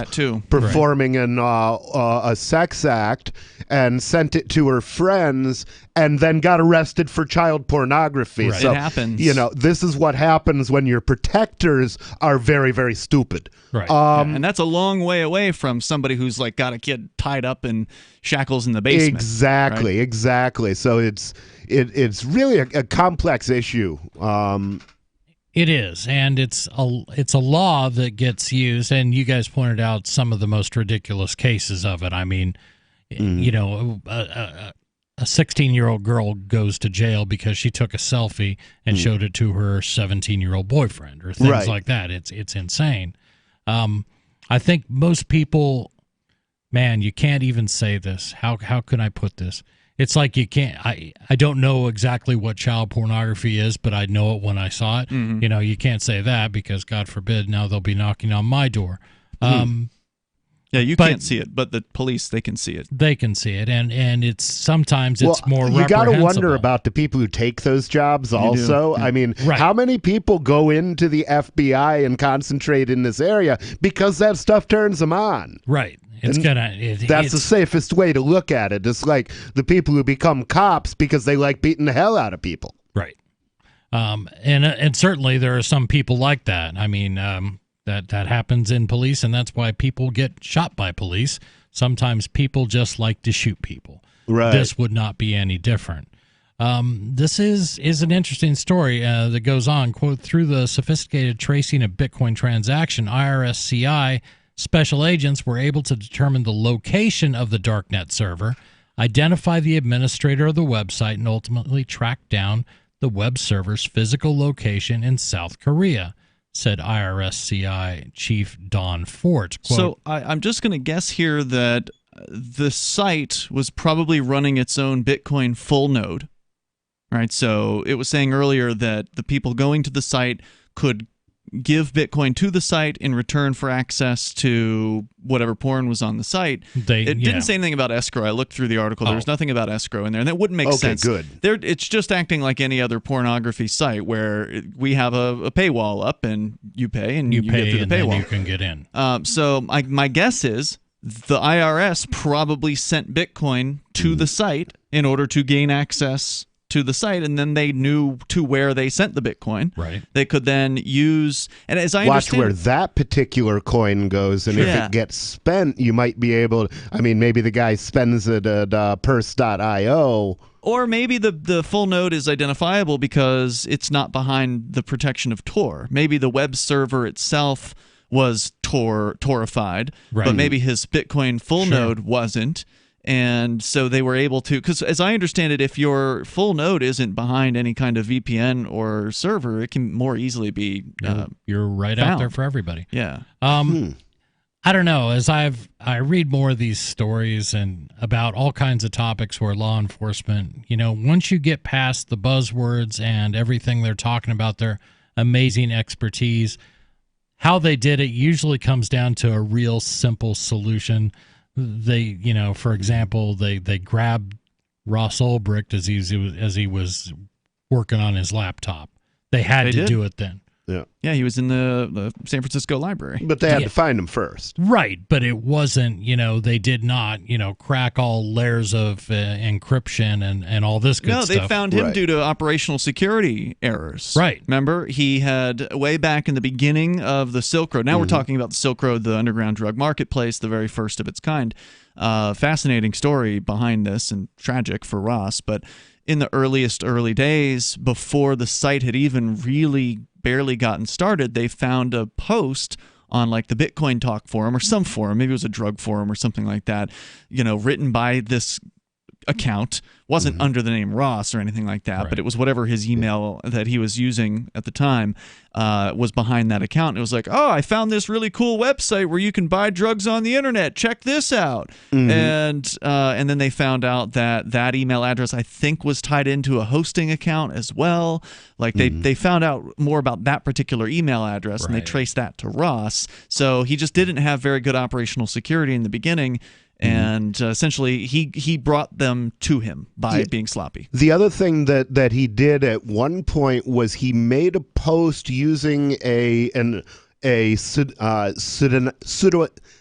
performing a sex act and sent it to her friends and then got arrested for child pornography. Right. So, it happens. This is what happens when your protectors are very, very stupid. Right. And that's a long way away from somebody who's like got a kid tied up in shackles in the basement. Exactly. So it's really a complex issue. It is, and it's a law that gets used, and you guys pointed out some of the most ridiculous cases of it. I mean, a 16-year-old girl goes to jail because she took a selfie and showed it to her 17-year-old boyfriend, or things like that. It's insane. I think most people, man, you can't even say this. How can I put this? It's like you can't. I don't know exactly what child pornography is, but I know it when I saw it. You can't say that because, God forbid, now they'll be knocking on my door. Yeah, you can't see it, but the police, they can see it. They can see it, and it's sometimes it's more you got to reprehensible. wonder about the people who take those jobs also. Yeah. I mean, how many people go into the FBI and concentrate in this area because that stuff turns them on? Right. That's the safest way to look at it. It's like the people who become cops because they like beating the hell out of people. Right. And certainly there are some people like that. I mean, that happens in police, and that's why people get shot by police. Sometimes people just like to shoot people. Right. This would not be any different. This is an interesting story that goes on. Quote, through the sophisticated tracing of Bitcoin transaction, IRS CI special agents were able to determine the location of the Darknet server, identify the administrator of the website, and ultimately track down the web server's physical location in South Korea, said IRS-CI Chief Don Fort. Quote, so I'm just going to guess here that the site was probably running its own Bitcoin full node, right? So it was saying earlier that the people going to the site could give Bitcoin to the site in return for access to whatever porn was on the site. It didn't say anything about escrow. I looked through the article. There was nothing about escrow in there, and that wouldn't make sense. Okay, good. It's just acting like any other pornography site where we have a paywall up, and you pay, and you get through the paywall. Then you can get in. So my guess is the IRS probably sent Bitcoin to the site in order to gain access to the site, and then they knew to where they sent the Bitcoin. Right. They could then use, and as I watch understand, where that particular coin goes, and if it gets spent, you might be able to, I mean, maybe the guy spends it at purse.io. Or maybe the full node is identifiable because it's not behind the protection of Tor. Maybe the web server itself was Torified, but maybe his Bitcoin full node wasn't. And so they were able to, because as I understand it, if your full node isn't behind any kind of VPN or server, it can more easily be you're right found out there for everybody. Yeah. I don't know. As I read more of these stories and about all kinds of topics where law enforcement, once you get past the buzzwords and everything they're talking about, their amazing expertise, how they did it usually comes down to a real simple solution they, for example, they grabbed Ross Ulbricht as he was working on his laptop. They had to do it then. Yeah, he was in the San Francisco library. But they had to find him first. Right, but it wasn't, they did not, crack all layers of encryption and all this good stuff. No, they found him due to operational security errors. Right. Remember, he had, way back in the beginning of the Silk Road, now we're talking about the Silk Road, the underground drug marketplace, the very first of its kind. Fascinating story behind this and tragic for Ross, but in the early days, before the site had even really barely gotten started, they found a post on like the Bitcoin Talk forum or some forum, maybe it was a drug forum or something like that, written by this account. Wasn't under the name Ross or anything like that, but it was whatever his email that he was using at the time was behind that account. And it was like, oh, I found this really cool website where you can buy drugs on the internet. Check this out. And then they found out that email address, I think, was tied into a hosting account as well. Like they found out more about that particular email address and they traced that to Ross. So he just didn't have very good operational security in the beginning. And essentially, he brought them to him by being sloppy. The other thing that he did at one point was he made a post using a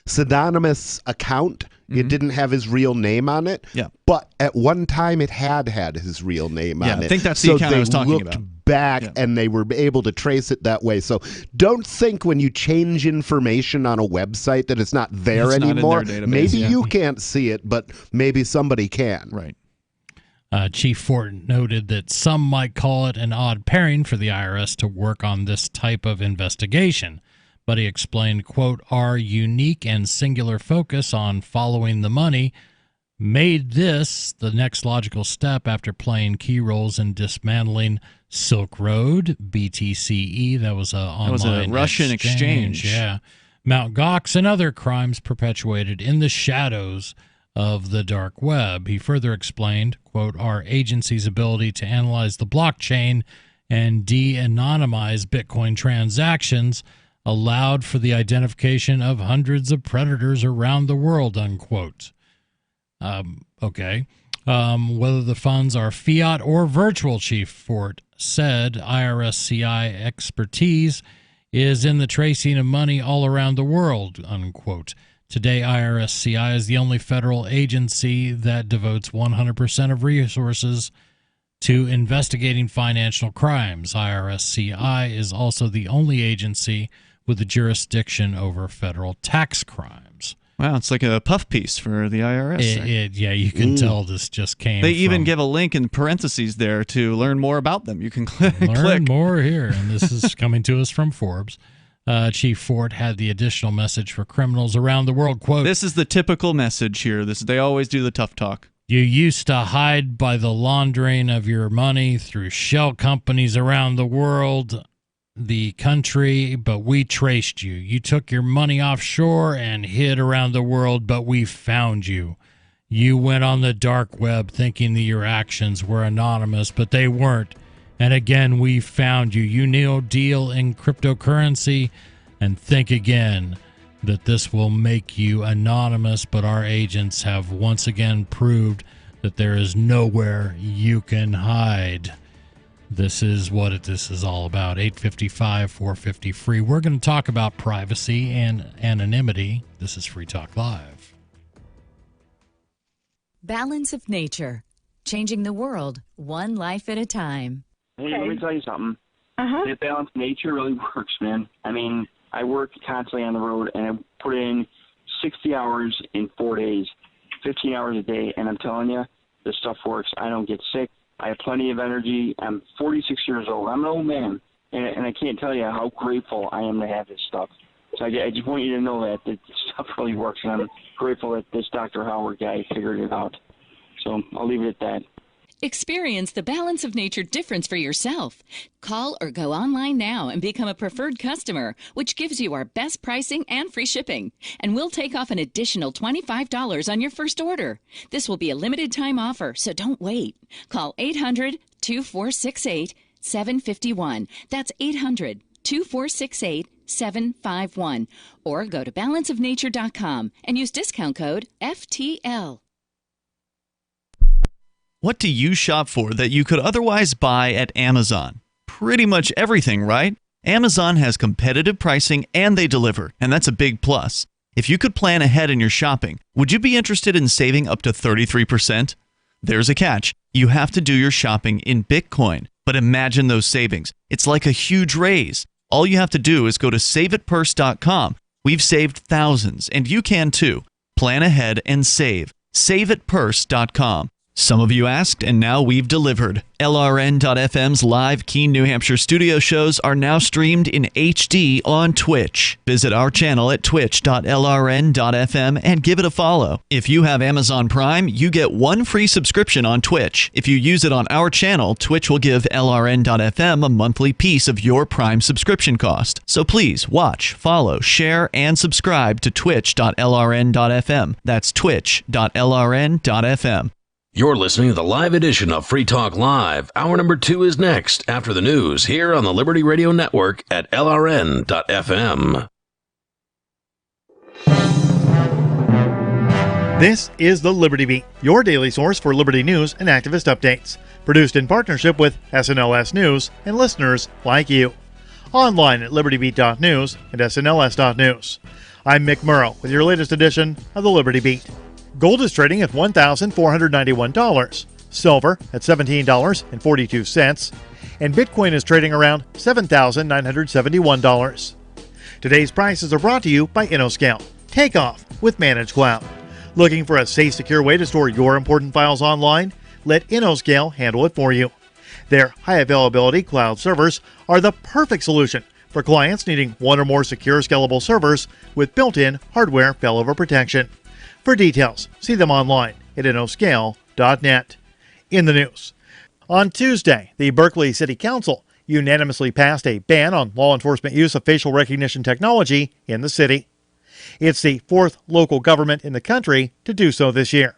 pseudonymous account. It didn't have his real name on it. Yeah. But at one time, it had his real name on it. I think that's the account I was talking about. So they looked back and they were able to trace it that way. So don't think when you change information on a website that it's not there anymore. Not in their database, maybe you can't see it, but maybe somebody can. Right. Chief Fort noted that some might call it an odd pairing for the IRS to work on this type of investigation. But he explained, quote, our unique and singular focus on following the money made this the next logical step after playing key roles in dismantling Silk Road, BTCE, that was an online Russian exchange. Yeah. Mt. Gox and other crimes perpetuated in the shadows of the dark web. He further explained, quote, our agency's ability to analyze the blockchain and de-anonymize Bitcoin transactions allowed for the identification of hundreds of predators around the world, unquote. Whether the funds are fiat or virtual, Chief Fort said, IRS-CI expertise is in the tracing of money all around the world, unquote. Today, IRS-CI is the only federal agency that devotes 100% of resources to investigating financial crimes. IRS-CI is also the only agency with the jurisdiction over federal tax crimes. Wow, it's like a puff piece for the IRS. You can tell this just came They even give a link in parentheses there to learn more about them. You can learn more here, and this is coming to us from Forbes. Chief Fort had the additional message for criminals around the world, quote, this is the typical message here. They always do the tough talk. You used to hide by the laundering of your money through shell companies around the world, the country, but we traced you. You took your money offshore and hid around the world, but we found you. You went on the dark web thinking that your actions were anonymous, but they weren't. And again, we found you. You now deal in cryptocurrency, and think again that this will make you anonymous, but our agents have once again proved that there is nowhere you can hide. This is what this is all about. 855-450-FREE. We're going to talk about privacy and anonymity. This is Free Talk Live. Balance of nature. Changing the world, one life at a time. Hey, let me tell you something. That balance of nature really works, man. I mean, I work constantly on the road, and I put in 60 hours in 4 days, 15 hours a day, and I'm telling you, this stuff works. I don't get sick. I have plenty of energy. I'm 46 years old. I'm an old man, and I can't tell you how grateful I am to have this stuff. So I just want you to know that this stuff really works, and I'm grateful that this Dr. Howard guy figured it out. So I'll leave it at that. Experience the balance of nature difference for yourself. Call or go online now and become a preferred customer, which gives you our best pricing and free shipping. And we'll take off an additional $25 on your first order. This will be a limited time offer, so don't wait. Call 800-2468-751. That's 800-2468-751. 751 or go to balanceofnature.com and use discount code FTL. What do you shop for that you could otherwise buy at Amazon? Pretty much everything, right? Amazon has competitive pricing and they deliver, and that's a big plus. If you could plan ahead in your shopping, would you be interested in saving up to 33%? There's a catch. You have to do your shopping in Bitcoin. But imagine those savings. It's like a huge raise. All you have to do is go to saveitpurse.com. We've saved thousands, and you can too. Plan ahead and save. Saveitpurse.com. Some of you asked, and now we've delivered. LRN.FM's live Keene, New Hampshire studio shows are now streamed in HD on Twitch. Visit our channel at twitch.lrn.fm and give it a follow. If you have Amazon Prime, you get one free subscription on Twitch. If you use it on our channel, Twitch will give LRN.FM a monthly piece of your Prime subscription cost. So please watch, follow, share, and subscribe to twitch.lrn.fm. That's twitch.lrn.fm. You're listening to the live edition of Free Talk Live. Hour number 2 is next after the news here on the Liberty Radio Network at LRN.FM. This is the Liberty Beat, your daily source for Liberty news and activist updates. Produced in partnership with SNLS News and listeners like you. Online at libertybeat.news and snls.news. I'm Mick Murrow with your latest edition of the Liberty Beat. Gold is trading at $1,491, silver at $17.42, and Bitcoin is trading around $7,971. Today's prices are brought to you by InnoScale. Take off with Managed Cloud. Looking for a safe, secure way to store your important files online? Let InnoScale handle it for you. Their high availability cloud servers are the perfect solution for clients needing one or more secure, scalable servers with built-in hardware failover protection. For details, see them online at innoscale.net. In the news, on Tuesday, the Berkeley City Council unanimously passed a ban on law enforcement use of facial recognition technology in the city. It's the fourth local government in the country to do so this year.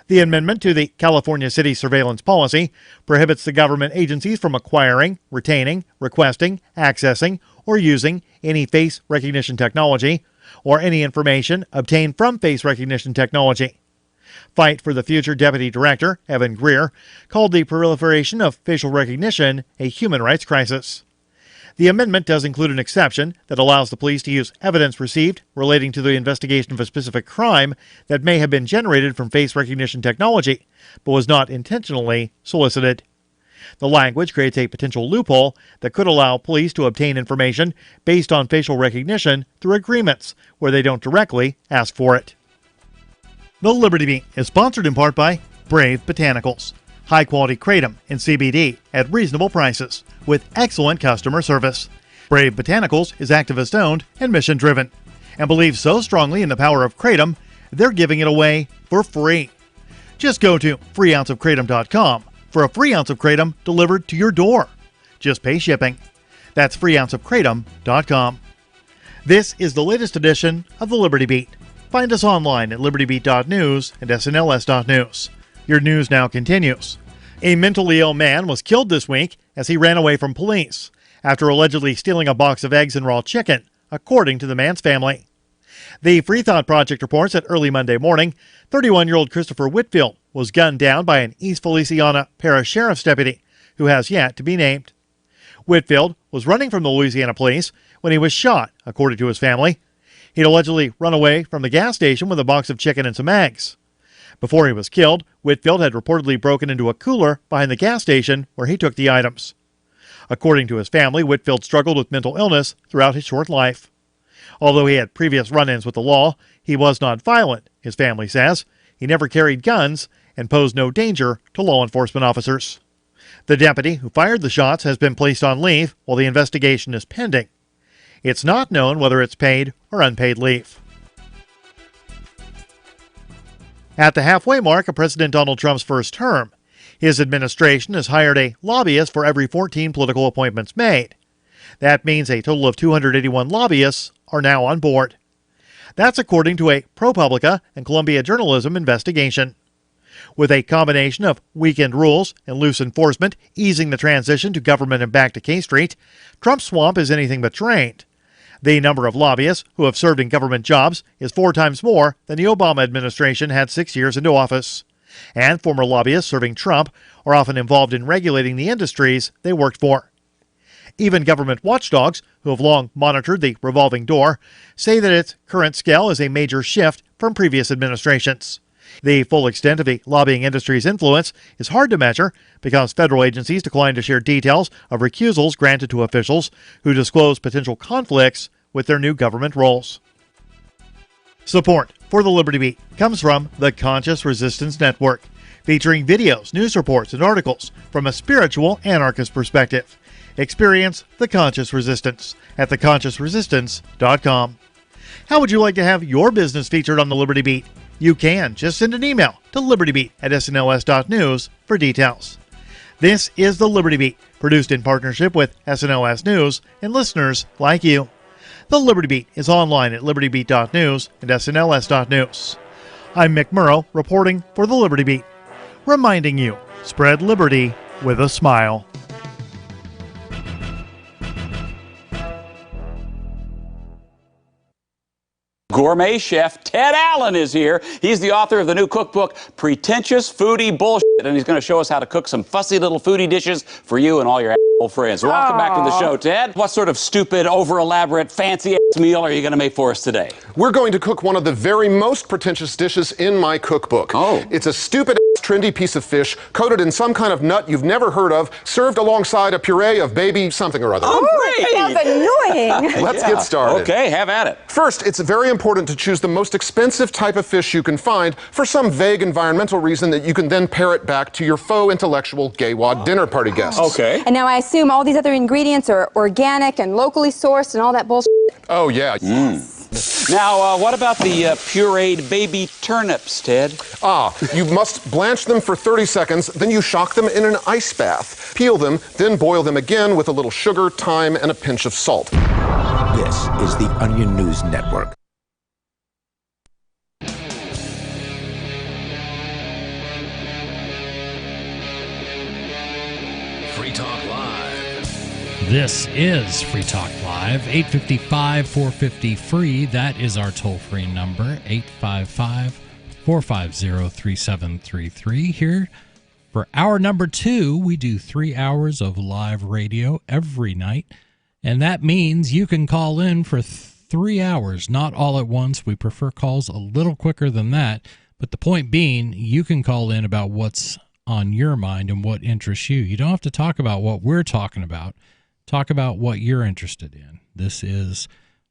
The amendment to the California City Surveillance Policy prohibits the government agencies from acquiring, retaining, requesting, accessing, or using any face recognition technology or any information obtained from face recognition technology. Fight for the Future Deputy Director, Evan Greer, called the proliferation of facial recognition a human rights crisis. The amendment does include an exception that allows the police to use evidence received relating to the investigation of a specific crime that may have been generated from face recognition technology, but was not intentionally solicited. The language creates a potential loophole that could allow police to obtain information based on facial recognition through agreements where they don't directly ask for it. The Liberty Beat is sponsored in part by Brave Botanicals. High-quality kratom and CBD at reasonable prices with excellent customer service. Brave Botanicals is activist-owned and mission-driven and believes so strongly in the power of kratom, they're giving it away for free. Just go to freeounceofkratom.com for a free ounce of kratom delivered to your door. Just pay shipping. That's freeounceofkratom.com. This is the latest edition of the Liberty Beat. Find us online at libertybeat.news and snls.news. Your news now continues. A mentally ill man was killed this week as he ran away from police after allegedly stealing a box of eggs and raw chicken, according to the man's family. The Free Thought Project reports that early Monday morning, 31-year-old Christopher Whitfield was gunned down by an East Feliciana Parish Sheriff's deputy who has yet to be named. Whitfield was running from the Louisiana police when he was shot, according to his family. He'd allegedly run away from the gas station with a box of chicken and some eggs. Before he was killed, Whitfield had reportedly broken into a cooler behind the gas station where he took the items. According to his family, Whitfield struggled with mental illness throughout his short life. Although he had previous run-ins with the law, he was not violent, his family says. He never carried guns and posed no danger to law enforcement officers. The deputy who fired the shots has been placed on leave while the investigation is pending. It's not known whether it's paid or unpaid leave. At the halfway mark of President Donald Trump's first term, his administration has hired a lobbyist for every 14 political appointments made. That means a total of 281 lobbyists are now on board. That's according to a ProPublica and Columbia Journalism investigation. With a combination of weakened rules and loose enforcement easing the transition to government and back to K Street, Trump's swamp is anything but drained. The number of lobbyists who have served in government jobs is 4 times more than the Obama administration had 6 years into office. And former lobbyists serving Trump are often involved in regulating the industries they worked for. Even government watchdogs, who have long monitored the revolving door, say that its current scale is a major shift from previous administrations. The full extent of the lobbying industry's influence is hard to measure because federal agencies decline to share details of recusals granted to officials who disclose potential conflicts with their new government roles. Support for the Liberty Beat comes from the Conscious Resistance Network, featuring videos, news reports, and articles from a spiritual anarchist perspective. Experience the Conscious Resistance at theconsciousresistance.com. How would you like to have your business featured on the Liberty Beat? You can. Just send an email to libertybeat@snls.news for details. This is the Liberty Beat, produced in partnership with SNLS News and listeners like you. The Liberty Beat is online at libertybeat.news and snls.news. I'm Mick Murrow, reporting for the Liberty Beat, reminding you, spread liberty with a smile. Gourmet chef Ted Allen is here. He's the author of the new cookbook, Pretentious Foodie Bullshit, and he's going to show us how to cook some fussy little foodie dishes for you and all your asshole friends. Welcome back to the show, Ted. What sort of stupid, over-elaborate, fancy-ass meal are you going to make for us today? We're going to cook one of the very most pretentious dishes in my cookbook. Oh. It's a stupid, trendy piece of fish coated in some kind of nut you've never heard of, served alongside a puree of baby something or other. Oh, great! Sounds annoying. Let's get started. Okay, have at it. First, it's very important to choose the most expensive type of fish you can find for some vague environmental reason that you can then pair it back to your faux intellectual gay wad dinner party guests. Okay. And now I assume all these other ingredients are organic and locally sourced and all that bullshit. Oh, yeah. Now, what about the pureed baby turnips, Ted? You must blanch them for 30 seconds, then you shock them in an ice bath. Peel them, then boil them again with a little sugar, thyme, and a pinch of salt. This is the Onion News Network. Free Talk Live. This is Free Talk Live, 855-450-FREE. That is our toll-free number, 855-450-3733. Here for hour number 2, we do 3 hours of live radio every night, and that means you can call in for 3 hours, not all at once. We prefer calls a little quicker than that, but the point being, you can call in about what's on your mind and what interests you. You don't have to talk about what we're talking about. Talk about what you're interested in. This is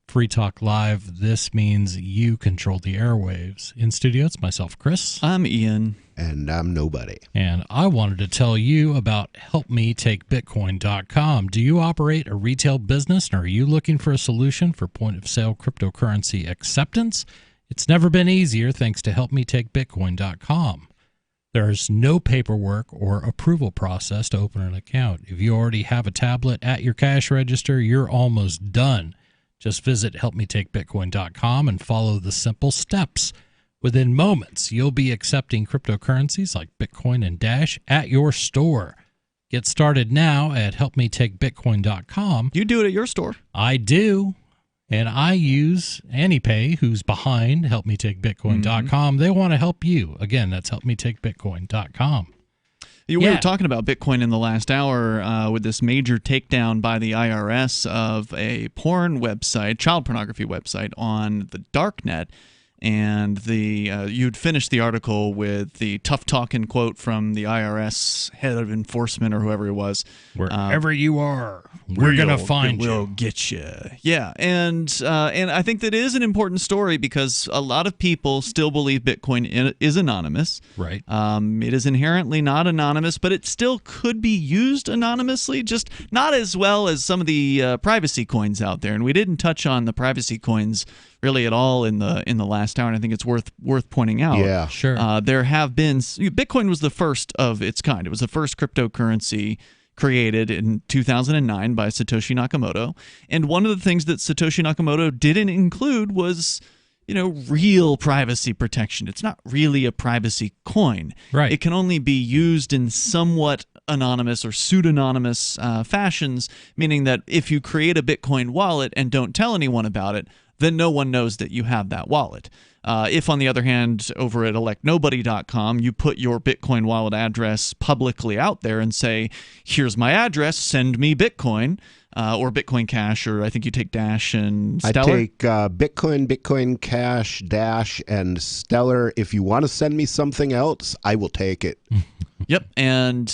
Free Talk Live. This means you control the airwaves. In studio, it's myself, Chris. I'm Ian. And I'm nobody. And I wanted to tell you about HelpMeTakeBitcoin.com. Do you operate a retail business and are you looking for a solution for point-of-sale cryptocurrency acceptance? It's never been easier thanks to HelpMeTakeBitcoin.com. There's no paperwork or approval process to open an account. If you already have a tablet at your cash register, you're almost done. Just visit helpmetakebitcoin.com and follow the simple steps. Within moments, you'll be accepting cryptocurrencies like Bitcoin and Dash at your store. Get started now at helpmetakebitcoin.com. You do it at your store. I do. And I use AnyPay, who's behind HelpMeTakeBitcoin.com. They want to help you. Again, that's HelpMeTakeBitcoin.com. We were talking about Bitcoin in the last hour with this major takedown by the IRS of a porn website, child pornography website on the Darknet. And you'd finished the article with the tough talking quote from the IRS head of enforcement or whoever it was. Wherever you are, we're going to find you. We'll get you. Yeah, and I think that is an important story because a lot of people still believe Bitcoin is anonymous. Right. It is inherently not anonymous, but it still could be used anonymously, just not as well as some of the privacy coins out there. And we didn't touch on the privacy coins really at all in the last hour, and I think it's worth pointing out. Yeah, sure. There have been Bitcoin was the first of its kind. It was the first cryptocurrency created in 2009 by Satoshi Nakamoto, and one of the things that Satoshi Nakamoto didn't include was real privacy protection. It's not really a privacy coin. Right. It can only be used in somewhat anonymous or pseudonymous fashions, meaning that if you create a Bitcoin wallet and don't tell anyone about it, then no one knows that you have that wallet. If, on the other hand, over at electnobody.com, you put your Bitcoin wallet address publicly out there and say, here's my address, send me Bitcoin, or Bitcoin Cash, or I think you take Dash and Stellar. I take Bitcoin Cash, Dash, and Stellar. If you want to send me something else, I will take it. Yep, and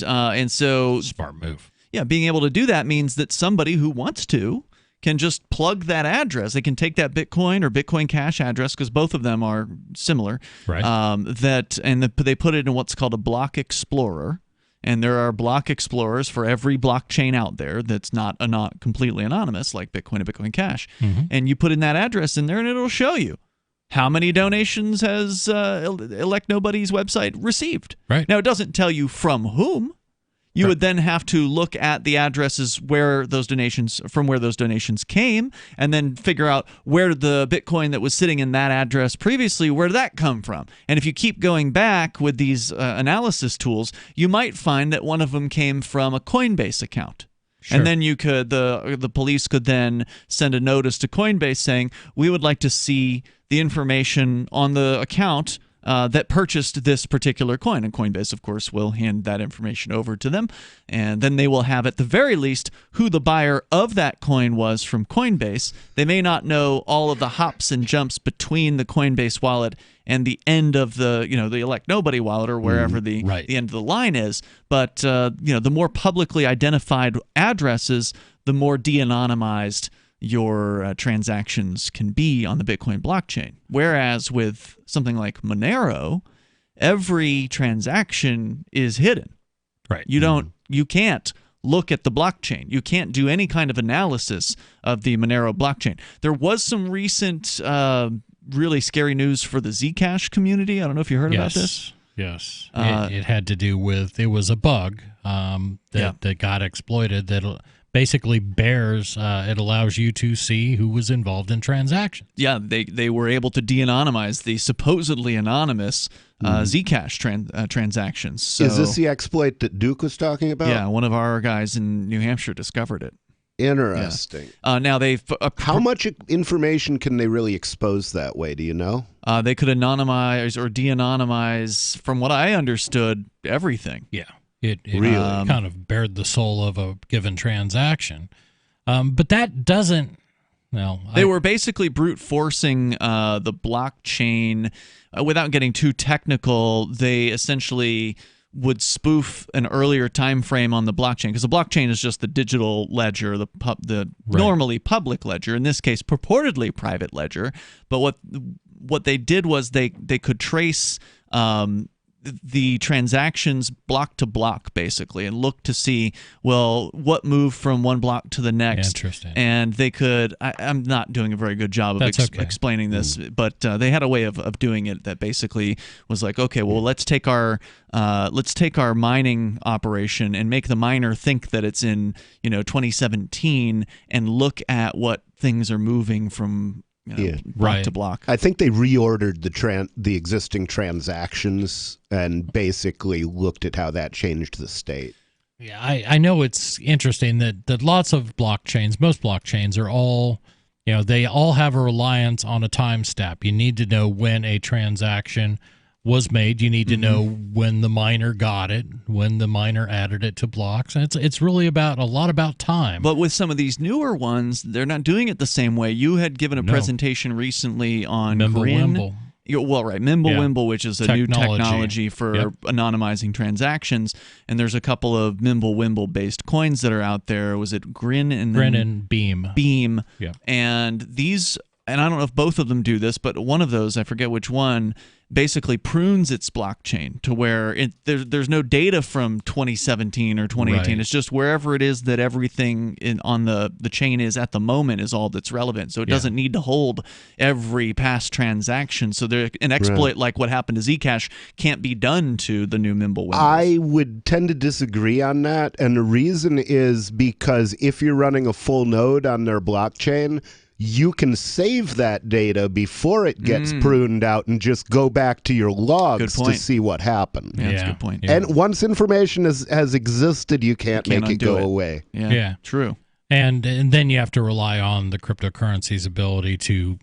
so smart move. Yeah, being able to do that means that somebody who wants to can just plug that address. They can take that Bitcoin or Bitcoin Cash address, because both of them are similar. Right. They put it in what's called a block explorer. And there are block explorers for every blockchain out there that's not completely anonymous, like Bitcoin and Bitcoin Cash. Mm-hmm. And you put in that address in there, and it'll show you how many donations has Elect Nobody's website received. Right. Now, it doesn't tell you from whom. You would then have to look at the addresses from where those donations came, and then figure out where the Bitcoin that was sitting in that address previously, where did that come from? And if you keep going back with these analysis tools, you might find that one of them came from a Coinbase account. Sure. And then you could the police could then send a notice to Coinbase saying, we would like to see the information on the account that purchased this particular coin. And Coinbase, of course, will hand that information over to them. And then they will have, at the very least, who the buyer of that coin was from Coinbase. They may not know all of the hops and jumps between the Coinbase wallet and the end of the Elect Nobody wallet, or wherever the end of the line is. But the more publicly identified addresses, the more de-anonymized your transactions can be on the Bitcoin blockchain. Whereas with something like Monero, every transaction is hidden. Right. You can't look at the blockchain. You can't do any kind of analysis of the Monero blockchain. There was some recent really scary news for the Zcash community. I don't know if you heard about this. Yes. It had to do with, it was a bug that got exploited that basically it allows you to see who was involved in transactions. Yeah, they were able to de-anonymize the supposedly anonymous Zcash transactions. So, is this the exploit that Duke was talking about? Yeah, one of our guys in New Hampshire discovered it. Interesting. Yeah. Now they've how much information can they really expose that way? Do you know? They could anonymize or de-anonymize, from what I understood, everything. Yeah. It really kind of bared the soul of a given transaction. But that doesn't... They were basically brute forcing the blockchain. Without getting too technical, they essentially would spoof an earlier time frame on the blockchain, because the blockchain is just the digital ledger, the normally public ledger, in this case purportedly private ledger. But what they did was they could trace the transactions block to block, basically, and look to see, well, what moved from one block to the next. Interesting. And they could, I'm not doing a very good job of explaining this, but they had a way of doing it that basically was like, okay, well, let's take our mining operation and make the miner think that it's in 2017 and look at what things are moving from block to block. I think they reordered the existing transactions and basically looked at how that changed the state. Yeah, I know it's interesting that lots of blockchains, most blockchains are all, they all have a reliance on a time stamp. You need to know when a transaction was made. You need to know when the miner got it, when the miner added it to blocks. And it's really a lot about time. But with some of these newer ones, they're not doing it the same way. You had given a presentation recently on Mimblewimble. Mimblewimble, which is a new technology for anonymizing transactions. And there's a couple of Mimblewimble-based coins that are out there. Was it Grin and Beam? Beam. Yeah. And these, and I don't know if both of them do this, but one of those, I forget which one, basically prunes its blockchain to where there's no data from 2017 or 2018. Right. It's just wherever it is that everything on the chain is at the moment is all that's relevant. So it doesn't need to hold every past transaction. So an exploit like what happened to Zcash can't be done to the new Mimblewimble. I would tend to disagree on that. And the reason is because if you're running a full node on their blockchain, you can save that data before it gets pruned out and just go back to your logs to see what happened. Yeah, that's a good point. And once information has existed, you can't make it go away. Yeah, true. And then you have to rely on the cryptocurrency's ability to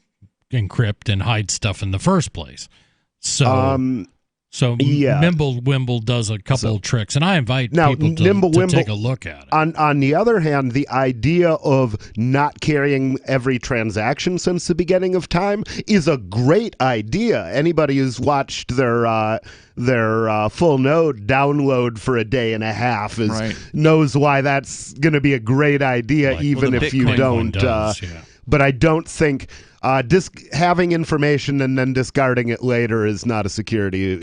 encrypt and hide stuff in the first place. So Mimblewimble does a couple tricks, and I invite people to take a look at it. On the other hand, the idea of not carrying every transaction since the beginning of time is a great idea. Anybody who's watched their full node download for a day and a half knows why that's going to be a great idea, even if you don't. But I don't think having information and then discarding it later is not a security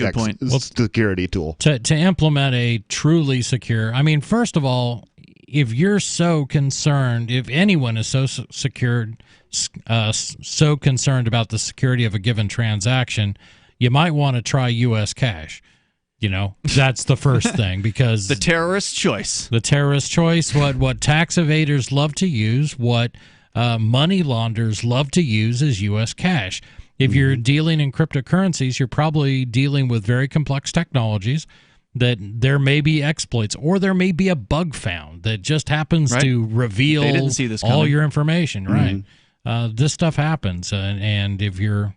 security tool. To implement a truly secure, I mean, first of all, if you're so concerned, if anyone is so concerned about the security of a given transaction, you might want to try U.S. cash. That's the first thing, because the terrorist choice. What tax evaders love to use, what money launderers love to use is U.S. cash. If you're dealing in cryptocurrencies, you're probably dealing with very complex technologies that there may be exploits, or there may be a bug found that just happens to reveal they didn't see this all coming. your information. Right. This stuff happens. And if you're,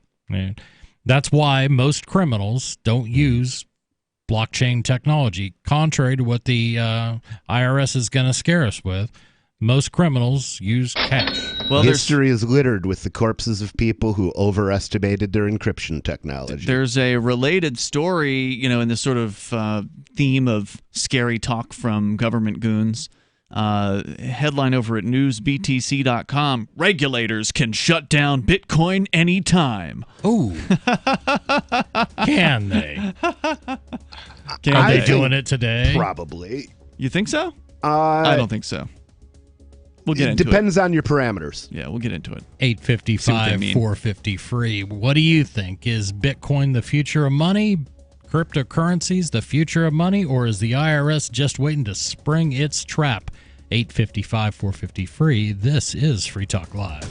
that's why most criminals don't use blockchain technology, contrary to what the IRS is going to scare us with. Most criminals use cash. Well, history is littered with the corpses of people who overestimated their encryption technology. There's a related story, in this sort of theme of scary talk from government goons. Headline over at newsbtc.com: regulators can shut down Bitcoin anytime. Ooh. Can they? Are they doing it today? Probably. You think so? I don't think so. We'll get into it. Depends on your parameters. Yeah, we'll get into it. 855-450 free. What do you think? Is Bitcoin the future of money? Cryptocurrencies the future of money? Or is the IRS just waiting to spring its trap? 855-450 free. This is Free Talk Live.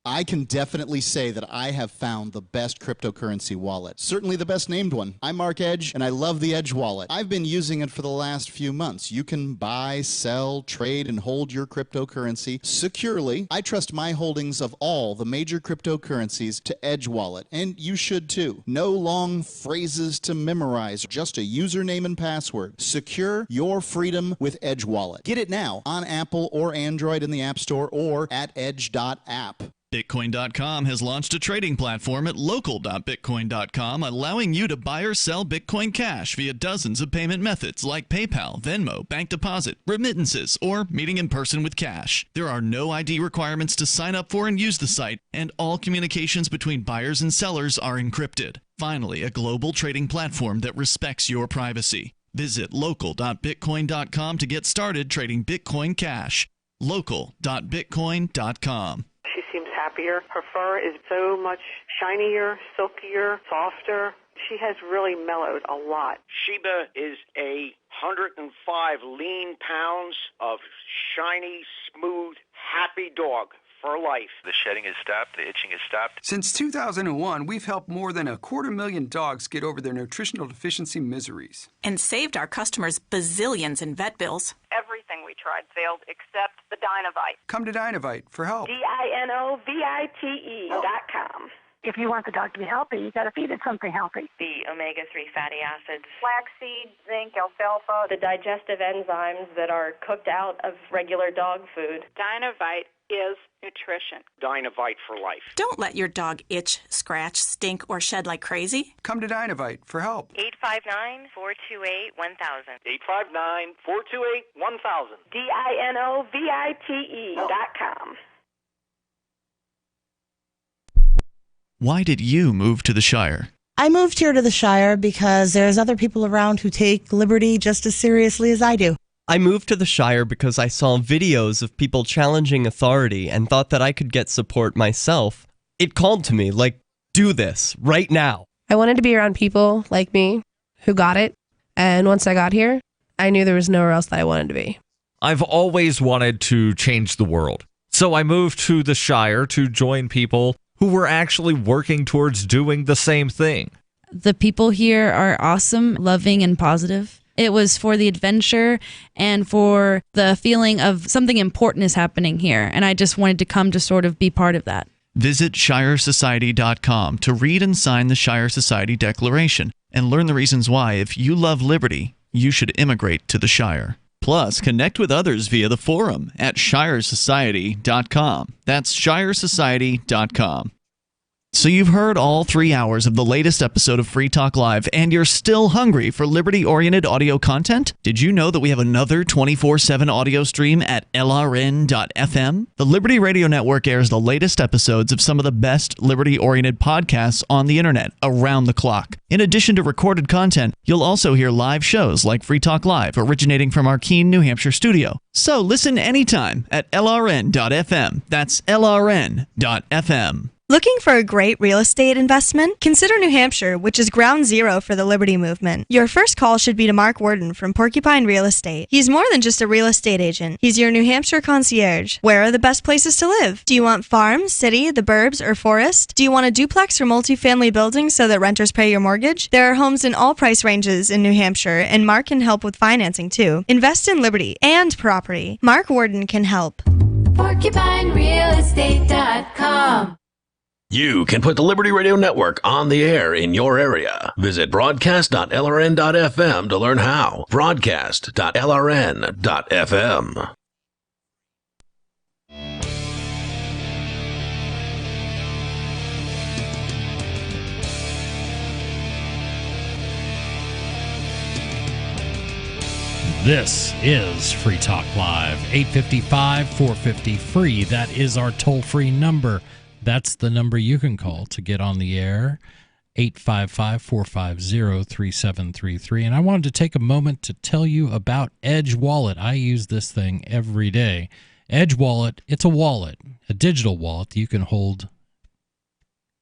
I can definitely say that I have found the best cryptocurrency wallet. Certainly the best named one. I'm Mark Edge, and I love the Edge wallet. I've been using it for the last few months. You can buy, sell, trade, and hold your cryptocurrency securely. I trust my holdings of all the major cryptocurrencies to Edge wallet, and you should too. No long phrases to memorize, just a username and password. Secure your freedom with Edge wallet. Get it now on Apple or Android in the App Store or at edge.app. Bitcoin.com has launched a trading platform at local.bitcoin.com, allowing you to buy or sell Bitcoin Cash via dozens of payment methods like PayPal, Venmo, bank deposit, remittances, or meeting in person with cash. There are no ID requirements to sign up for and use the site, and all communications between buyers and sellers are encrypted. Finally, a global trading platform that respects your privacy. Visit local.bitcoin.com to get started trading Bitcoin Cash. local.bitcoin.com. She seems happier. Her fur is so much shinier, silkier, softer. She has really mellowed a lot. Sheba is 105 lean pounds of shiny, smooth, happy dog for life. The shedding has stopped. The itching has stopped. Since 2001, we've helped more than 250,000 dogs get over their nutritional deficiency miseries. And saved our customers bazillions in vet bills. Everything we tried failed except the Dynovite. Come to Dynovite for help. DINOVITE.com. If you want the dog to be healthy, you got to feed it something healthy. The omega-3 fatty acids, flaxseed, zinc, alfalfa, the digestive enzymes that are cooked out of regular dog food. Dynovite is nutrition. Dynovite for life. Don't let your dog itch, scratch, stink, or shed like crazy. Come to Dynovite for help. 859-428-1000. 859-428-1000. DINOVITE.com. Why did you move to the Shire? I moved here to the Shire because there's other people around who take liberty just as seriously as I do. I moved to the Shire because I saw videos of people challenging authority and thought that I could get support myself. It called to me, like, do this, right now. I wanted to be around people like me who got it, and once I got here, I knew there was nowhere else that I wanted to be. I've always wanted to change the world. So I moved to the Shire to join people who were actually working towards doing the same thing. The people here are awesome, loving, and positive. It was for the adventure and for the feeling of something important is happening here. And I just wanted to come to sort of be part of that. Visit ShireSociety.com to read and sign the Shire Society Declaration and learn the reasons why, if you love liberty, you should immigrate to the Shire. Plus, connect with others via the forum at ShireSociety.com. That's ShireSociety.com. So you've heard all 3 hours of the latest episode of Free Talk Live, and you're still hungry for liberty-oriented audio content? Did you know that we have another 24/7 audio stream at LRN.FM? The Liberty Radio Network airs the latest episodes of some of the best liberty-oriented podcasts on the internet around the clock. In addition to recorded content, you'll also hear live shows like Free Talk Live, originating from our Keene, New Hampshire studio. So listen anytime at LRN.FM. That's LRN.FM. Looking for a great real estate investment? Consider New Hampshire, which is ground zero for the Liberty Movement. Your first call should be to Mark Worden from Porcupine Real Estate. He's more than just a real estate agent. He's your New Hampshire concierge. Where are the best places to live? Do you want farm, city, the burbs, or forest? Do you want a duplex or multifamily building so that renters pay your mortgage? There are homes in all price ranges in New Hampshire, and Mark can help with financing too. Invest in liberty and property. Mark Worden can help. PorcupineRealEstate.com. You can put the Liberty Radio Network on the air in your area. Visit broadcast.lrn.fm to learn how. Broadcast.lrn.fm. This is Free Talk Live, 855-450-FREE. That is our toll-free number. That's the number you can call to get on the air, 855-450-3733. And I wanted to take a moment to tell you about Edge Wallet. I use this thing every day. Edge Wallet, it's a wallet, a digital wallet that you can hold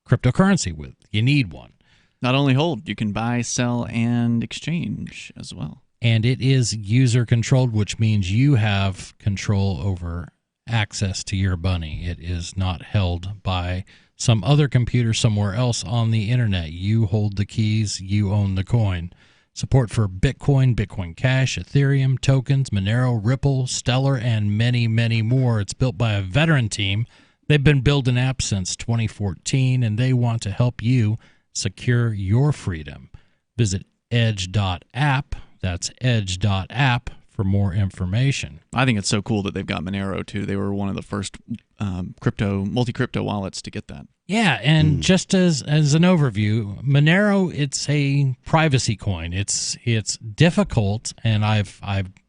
cryptocurrency with. You need one. Not only hold, you can buy, sell, and exchange as well. And it is user-controlled, which means you have control over access to your money. It is not held by some other computer somewhere else on the internet. You hold the keys, you own the coin. Support for Bitcoin, Bitcoin Cash, Ethereum, tokens, Monero, Ripple, Stellar, and many, many more. It's built by a veteran team. They've been building apps since 2014, and they want to help you secure your freedom. Visit edge.app. That's edge.app for more information. I think it's so cool that they've got Monero too. They were one of the first multi-crypto wallets to get that. Yeah, and just as an overview, Monero, it's a privacy coin. It's difficult, and I've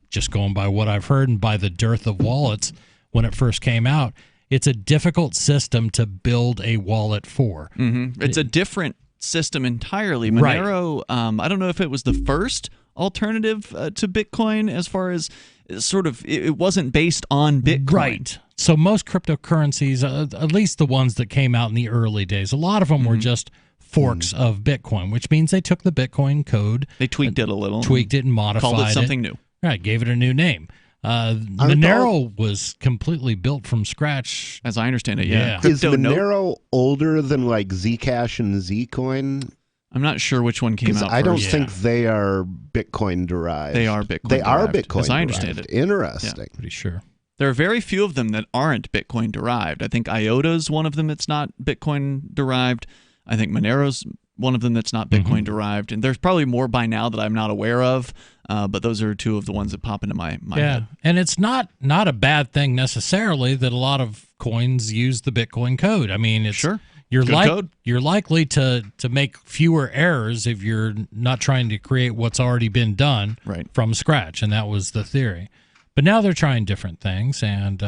just going by what I've heard and by the dearth of wallets when it first came out, it's a difficult system to build a wallet for. Mm-hmm. It's a different system entirely. Monero, I don't know if it was the first alternative to Bitcoin as far as sort of it wasn't based on Bitcoin. Right. So most cryptocurrencies, at least the ones that came out in the early days, a lot of them were just forks of Bitcoin, which means they took the Bitcoin code. They tweaked it a little. Tweaked it and modified it. Called it something new. Right, gave it a new name. Monero was completely built from scratch. As I understand it, yeah. Is Monero older than like Zcash and Zcoin? I'm not sure which one came out first. I don't think they are Bitcoin derived. They are Bitcoin They derived, are Bitcoin as I understand derived. it. Interesting. Pretty sure. There are very few of them that aren't Bitcoin derived. I think IOTA's one of them that's not Bitcoin derived. I think Monero's one of them that's not Bitcoin derived. And there's probably more by now that I'm not aware of, but those are two of the ones that pop into my head. And it's not a bad thing necessarily that a lot of coins use the Bitcoin code. I mean, it's sure. You're likely to make fewer errors if you're not trying to create what's already been done from scratch, and that was the theory. But now they're trying different things, and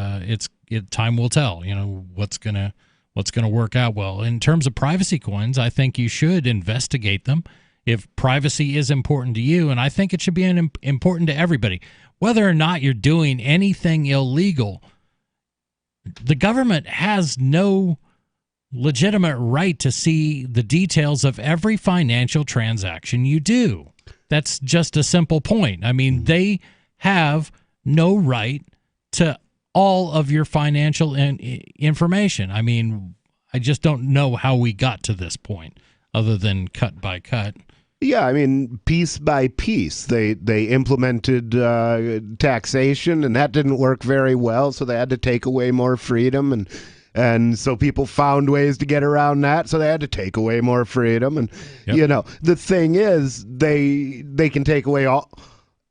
time will tell. You know what's gonna work out well in terms of privacy coins. I think you should investigate them if privacy is important to you, and I think it should be important to everybody, whether or not you're doing anything illegal. The government has no legitimate right to see the details of every financial transaction you do. That's just a simple point. I mean, they have no right to all of your financial information. I mean, I just don't know how we got to this point other than cut by cut. Yeah, I mean, piece by piece, they implemented taxation, and that didn't work very well, so they had to take away more freedom, and so people found ways to get around that, so they had to take away more freedom, and you know, the thing is, they can take away all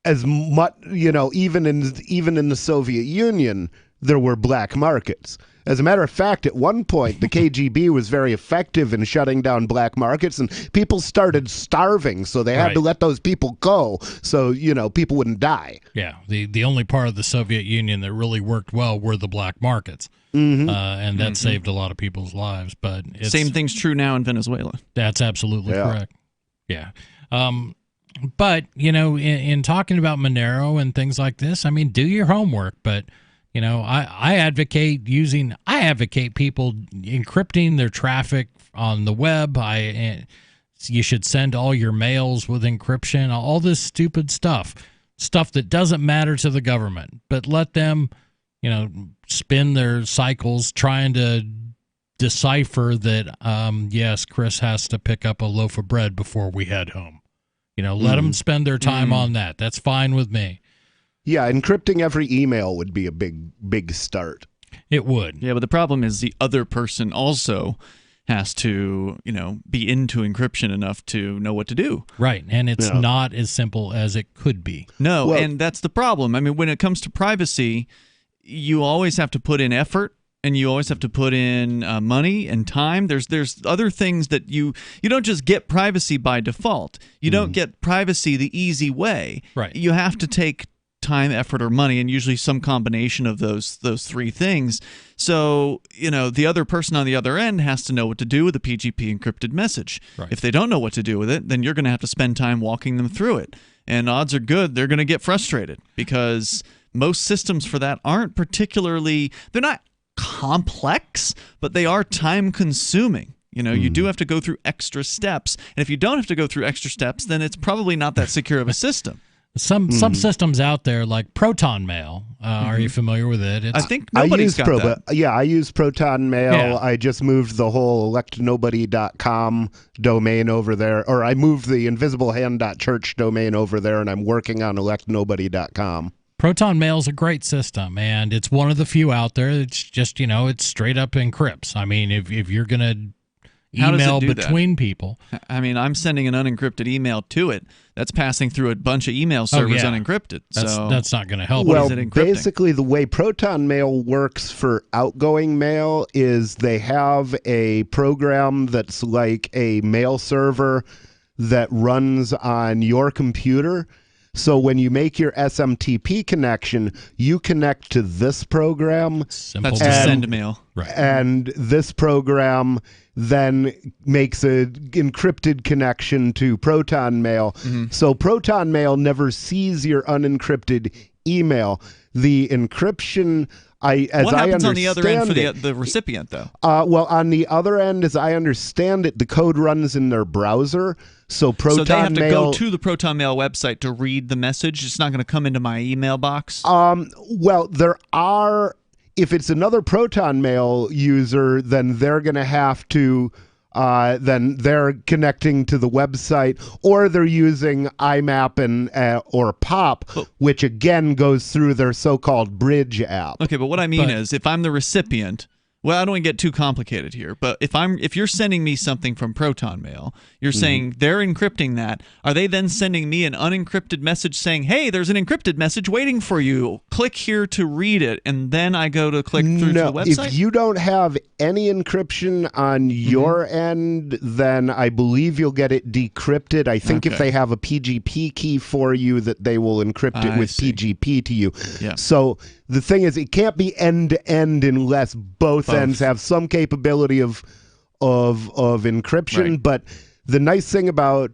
as much, you know, even in the Soviet Union, there were black markets. As a matter of fact, at one point, the KGB was very effective in shutting down black markets, and people started starving, so they had to let those people go so, you know, people wouldn't die. Yeah, the only part of the Soviet Union that really worked well were the black markets, Mm-hmm. and that saved a lot of people's lives. But same thing's true now in Venezuela. That's absolutely correct. Yeah. But, you know, in talking about Monero and things like this, I mean, do your homework, but... You know, I advocate people encrypting their traffic on the web. You should send all your mails with encryption, all this stupid stuff that doesn't matter to the government, but let them, you know, spin their cycles trying to decipher that, yes, Chris has to pick up a loaf of bread before we head home. You know, let them spend their time on that. That's fine with me. Yeah, encrypting every email would be a big start. It would. Yeah, but the problem is the other person also has to, you know, be into encryption enough to know what to do. Right, and it's not as simple as it could be. No, and that's the problem. I mean, when it comes to privacy, you always have to put in effort, and you always have to put in money and time. There's other things that you don't just get privacy by default. You don't get privacy the easy way. Right. You have to take time, effort, or money, and usually some combination of those three things. So, you know, the other person on the other end has to know what to do with a PGP encrypted message. Right. If they don't know what to do with it, then you're going to have to spend time walking them through it. And odds are good they're going to get frustrated because most systems for that aren't particularly, they're not complex, but they are time consuming. You know, you do have to go through extra steps. And if you don't have to go through extra steps, then it's probably not that secure of a system. Some systems out there like Proton Mail. Are you familiar with it? I think nobody's got that. Yeah, I use Proton Mail. Yeah. I just moved the whole electnobody.com domain over there, or I moved the invisiblehand.church domain over there, and I'm working on electnobody.com. Proton Mail is a great system, and it's one of the few out there that's just, you know, it's straight up encrypts. I mean, if you're going to email between people. I mean, I'm sending an unencrypted email to it. That's passing through a bunch of email servers unencrypted. That's not going to help. Well, What is it encrypting? basically the way Proton Mail works for outgoing mail is they have a program that's like a mail server that runs on your computer. So when you make your SMTP connection, you connect to this program. Simple. That's to send mail. Right. And this program then makes an encrypted connection to Proton Mail. So Proton Mail never sees your unencrypted email. The encryption, what happens on the other end for the recipient, though? Well, on the other end, as I understand it, the code runs in their browser. So Proton they have to Mail, go to the Proton Mail website to read the message. It's not going to come into my email box. Well, there are. If it's another Proton Mail user, then they're going to have to. Then they're connecting to the website, or they're using IMAP and or POP, which again goes through their so-called bridge app. Okay, but what I mean is, if I'm the recipient, well, I don't want to get too complicated here, but if you're sending me something from Proton Mail, you're saying they're encrypting that. Are they then sending me an unencrypted message saying, "Hey, there's an encrypted message waiting for you. Click here to read it," and then I go to click through to the website? If you don't have any encryption on your end, then I believe you'll get it decrypted. I think if they have a PGP key for you, that they will encrypt it with PGP to you. Yeah. So the thing is, it can't be end to end unless both ends have some capability of encryption. Right. But the nice thing about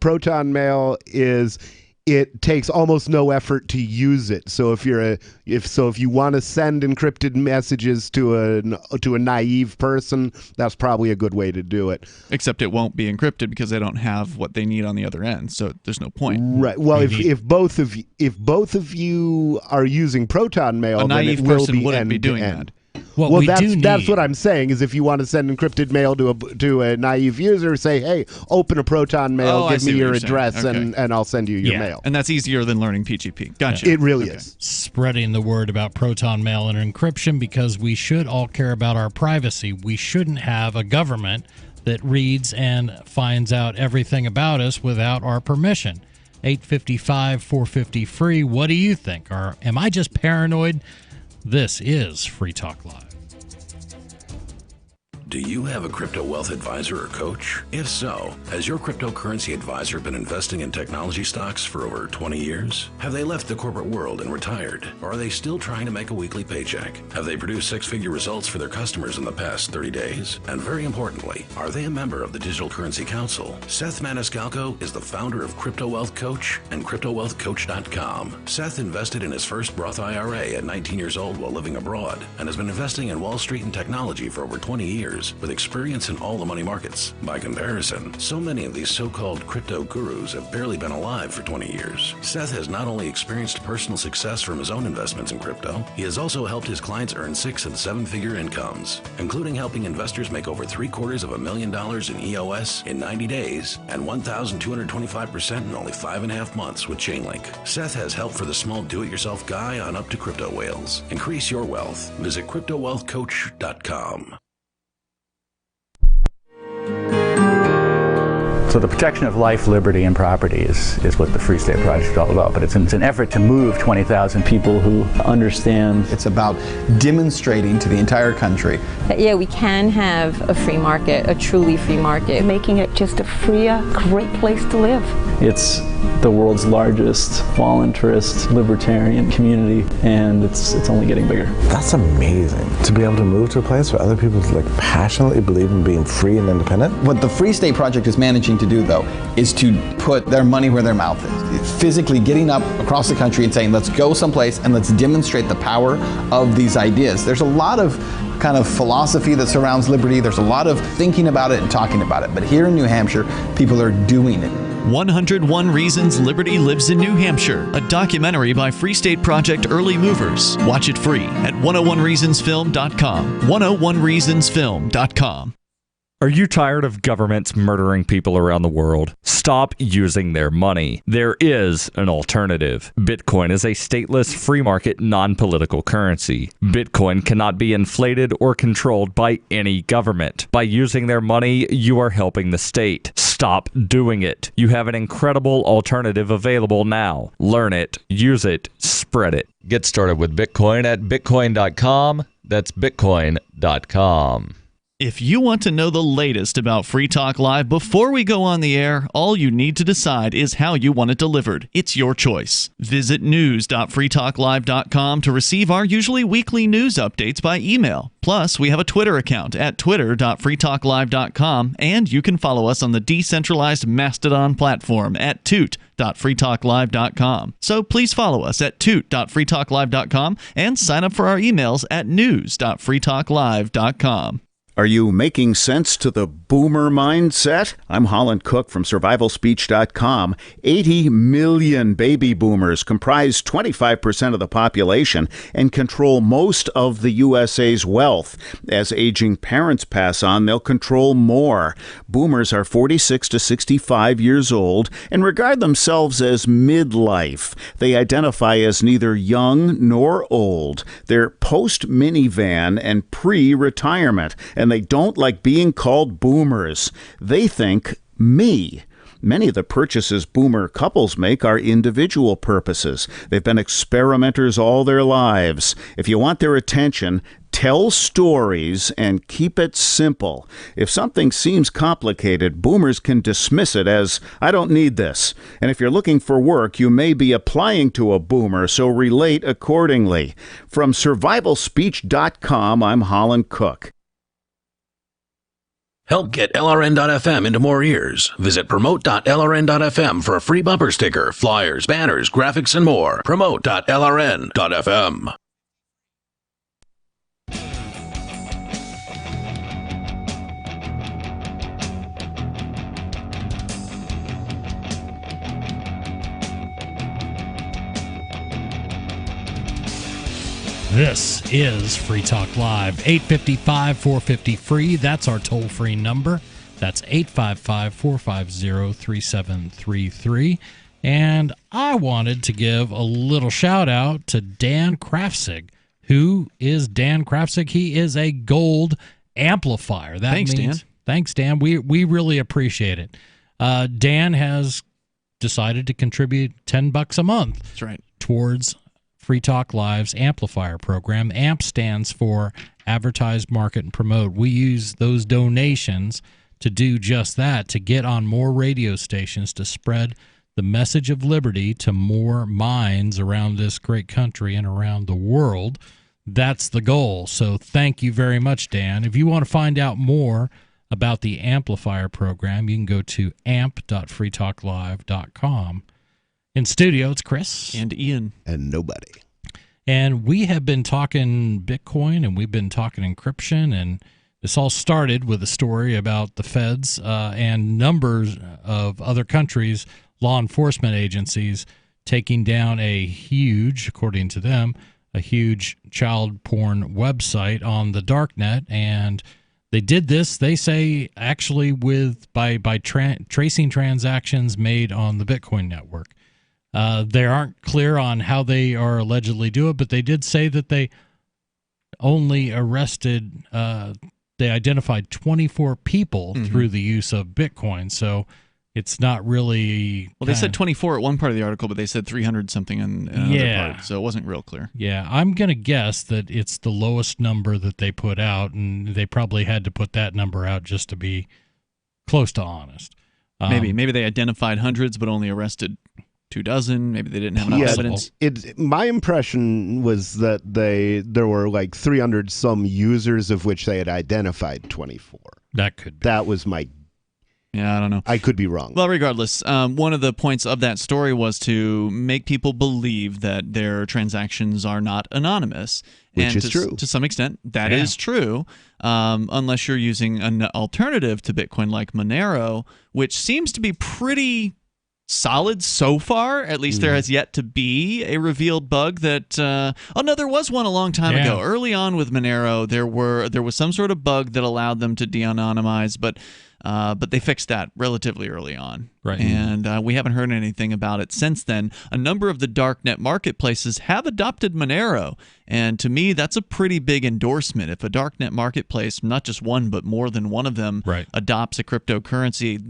Proton Mail is it takes almost no effort to use it. So if you want to send encrypted messages to a naive person, that's probably a good way to do it. Except it won't be encrypted because they don't have what they need on the other end, so there's no point. Right. Well, if both of you are using Proton Mail, a naive then it will person be wouldn't end be doing to end. that. Well, that's what I'm saying. Is if you want to send encrypted mail to a naive user, say, "Hey, open a Proton Mail, give me your address, and I'll send you your mail." And that's easier than learning PGP. Gotcha. It really is. Spreading the word about Proton Mail and encryption, because we should all care about our privacy. We shouldn't have a government that reads and finds out everything about us without our permission. 855-450-FREE. What do you think? Or am I just paranoid? This is Free Talk Live. Do you have a crypto wealth advisor or coach? If so, has your cryptocurrency advisor been investing in technology stocks for over 20 years? Have they left the corporate world and retired? Or are they still trying to make a weekly paycheck? Have they produced six-figure results for their customers in the past 30 days? And very importantly, are they a member of the Digital Currency Council? Seth Maniscalco is the founder of Crypto Wealth Coach and CryptoWealthCoach.com. Seth invested in his first Roth IRA at 19 years old while living abroad and has been investing in Wall Street and technology for over 20 years. With experience in all the money markets. By comparison, so many of these so-called crypto gurus have barely been alive for 20 years. Seth has not only experienced personal success from his own investments in crypto, he has also helped his clients earn 6- and 7-figure incomes, including helping investors make over $750,000 in EOS in 90 days and 1,225% in only 5.5 months with Chainlink. Seth has help for the small do-it-yourself guy on up to crypto whales. Increase your wealth. Visit CryptoWealthCoach.com. So the protection of life, liberty, and property is what the Free State Project is all about. But it's an effort to move 20,000 people who understand. It's about demonstrating to the entire country that, yeah, we can have a free market, a truly free market. Making it just a freer, great place to live. It's the world's largest voluntarist libertarian community, and it's only getting bigger. That's amazing, to be able to move to a place where other people passionately believe in being free and independent. What the Free State Project is managing to do, though, is to put their money where their mouth is. It's physically getting up across the country and saying, let's go someplace and let's demonstrate the power of these ideas. There's a lot of kind of philosophy that surrounds liberty. There's a lot of thinking about it and talking about it. But here in New Hampshire, people are doing it. 101 Reasons Liberty Lives in New Hampshire, a documentary by Free State Project early movers. Watch it free at 101reasonsfilm.com. 101reasonsfilm.com. Are you tired of governments murdering people around the world? Stop using their money. There is an alternative. Bitcoin is a stateless, free market, non-political currency. Bitcoin cannot be inflated or controlled by any government. By using their money, you are helping the state. Stop doing it. You have an incredible alternative available now. Learn it, use it, spread it. Get started with Bitcoin at bitcoin.com. That's bitcoin.com. If you want to know the latest about Free Talk Live before we go on the air, all you need to decide is how you want it delivered. It's your choice. Visit news.freetalklive.com to receive our usually weekly news updates by email. Plus, we have a Twitter account at twitter.freetalklive.com, and you can follow us on the decentralized Mastodon platform at toot.freetalklive.com. So please follow us at toot.freetalklive.com and sign up for our emails at news.freetalklive.com. Are you making sense to the boomer mindset? I'm Holland Cook from survivalspeech.com. 80 million baby boomers comprise 25% of the population and control most of the USA's wealth. As aging parents pass on, they'll control more. Boomers are 46 to 65 years old and regard themselves as midlife. They identify as neither young nor old. They're post-minivan and pre-retirement, and they don't like being called boomers. They think me. Many of the purchases boomer couples make are individual purposes. They've been experimenters all their lives. If you want their attention, tell stories and keep it simple. If something seems complicated, boomers can dismiss it as, I don't need this. And if you're looking for work, you may be applying to a boomer, so relate accordingly. From survivalspeech.com, I'm Holland Cook. Help get LRN.FM into more ears. Visit promote.lrn.fm for a free bumper sticker, flyers, banners, graphics, and more. Promote.lrn.fm. This is Free Talk Live, 855-450-FREE. That's our toll-free number. That's 855-450-3733. And I wanted to give a little shout-out to Dan Krafzig. Who is Dan Krafzig? He is a gold amplifier. Thanks, Dan. Thanks, Dan. We really appreciate it. Dan has decided to contribute $10 a month. That's right. Towards Free Talk Live's amplifier program. AMP stands for Advertise, Market, and Promote. We use those donations to do just that, to get on more radio stations, to spread the message of liberty to more minds around this great country and around the world. That's the goal. So thank you very much, Dan. If you want to find out more about the amplifier program, you can go to amp.freetalklive.com. In studio, it's Chris. And Ian. And nobody. And we have been talking Bitcoin, and we've been talking encryption, and this all started with a story about the feds and numbers of other countries' law enforcement agencies taking down a huge, according to them, a huge child porn website on the Darknet. And they did this, they say, actually by tracing transactions made on the Bitcoin network. They aren't clear on how they are allegedly do it, but they did say that they only arrested, they identified 24 people through the use of Bitcoin. So it's not really... Well, they said 24 at one part of the article, but they said 300 something in another part, so it wasn't real clear. Yeah, I'm going to guess that it's the lowest number that they put out, and they probably had to put that number out just to be close to honest. Maybe they identified hundreds, but only arrested 24. Maybe they didn't have enough evidence. My impression was that there were like 300 some users, of which they had identified 24. That could be. That was my... Yeah, I don't know. I could be wrong. Well, regardless, one of the points of that story was to make people believe that their transactions are not anonymous. Which is true. To some extent, that is true, unless you're using an alternative to Bitcoin like Monero, which seems to be pretty solid so far. At least there has yet to be a revealed bug that there was one a long time ago. Early on with Monero, there was some sort of bug that allowed them to de-anonymize, but they fixed that relatively early on. Right. And we haven't heard anything about it since then. A number of the Darknet marketplaces have adopted Monero, and to me, that's a pretty big endorsement. If a Darknet marketplace, not just one, but more than one of them, adopts a cryptocurrency,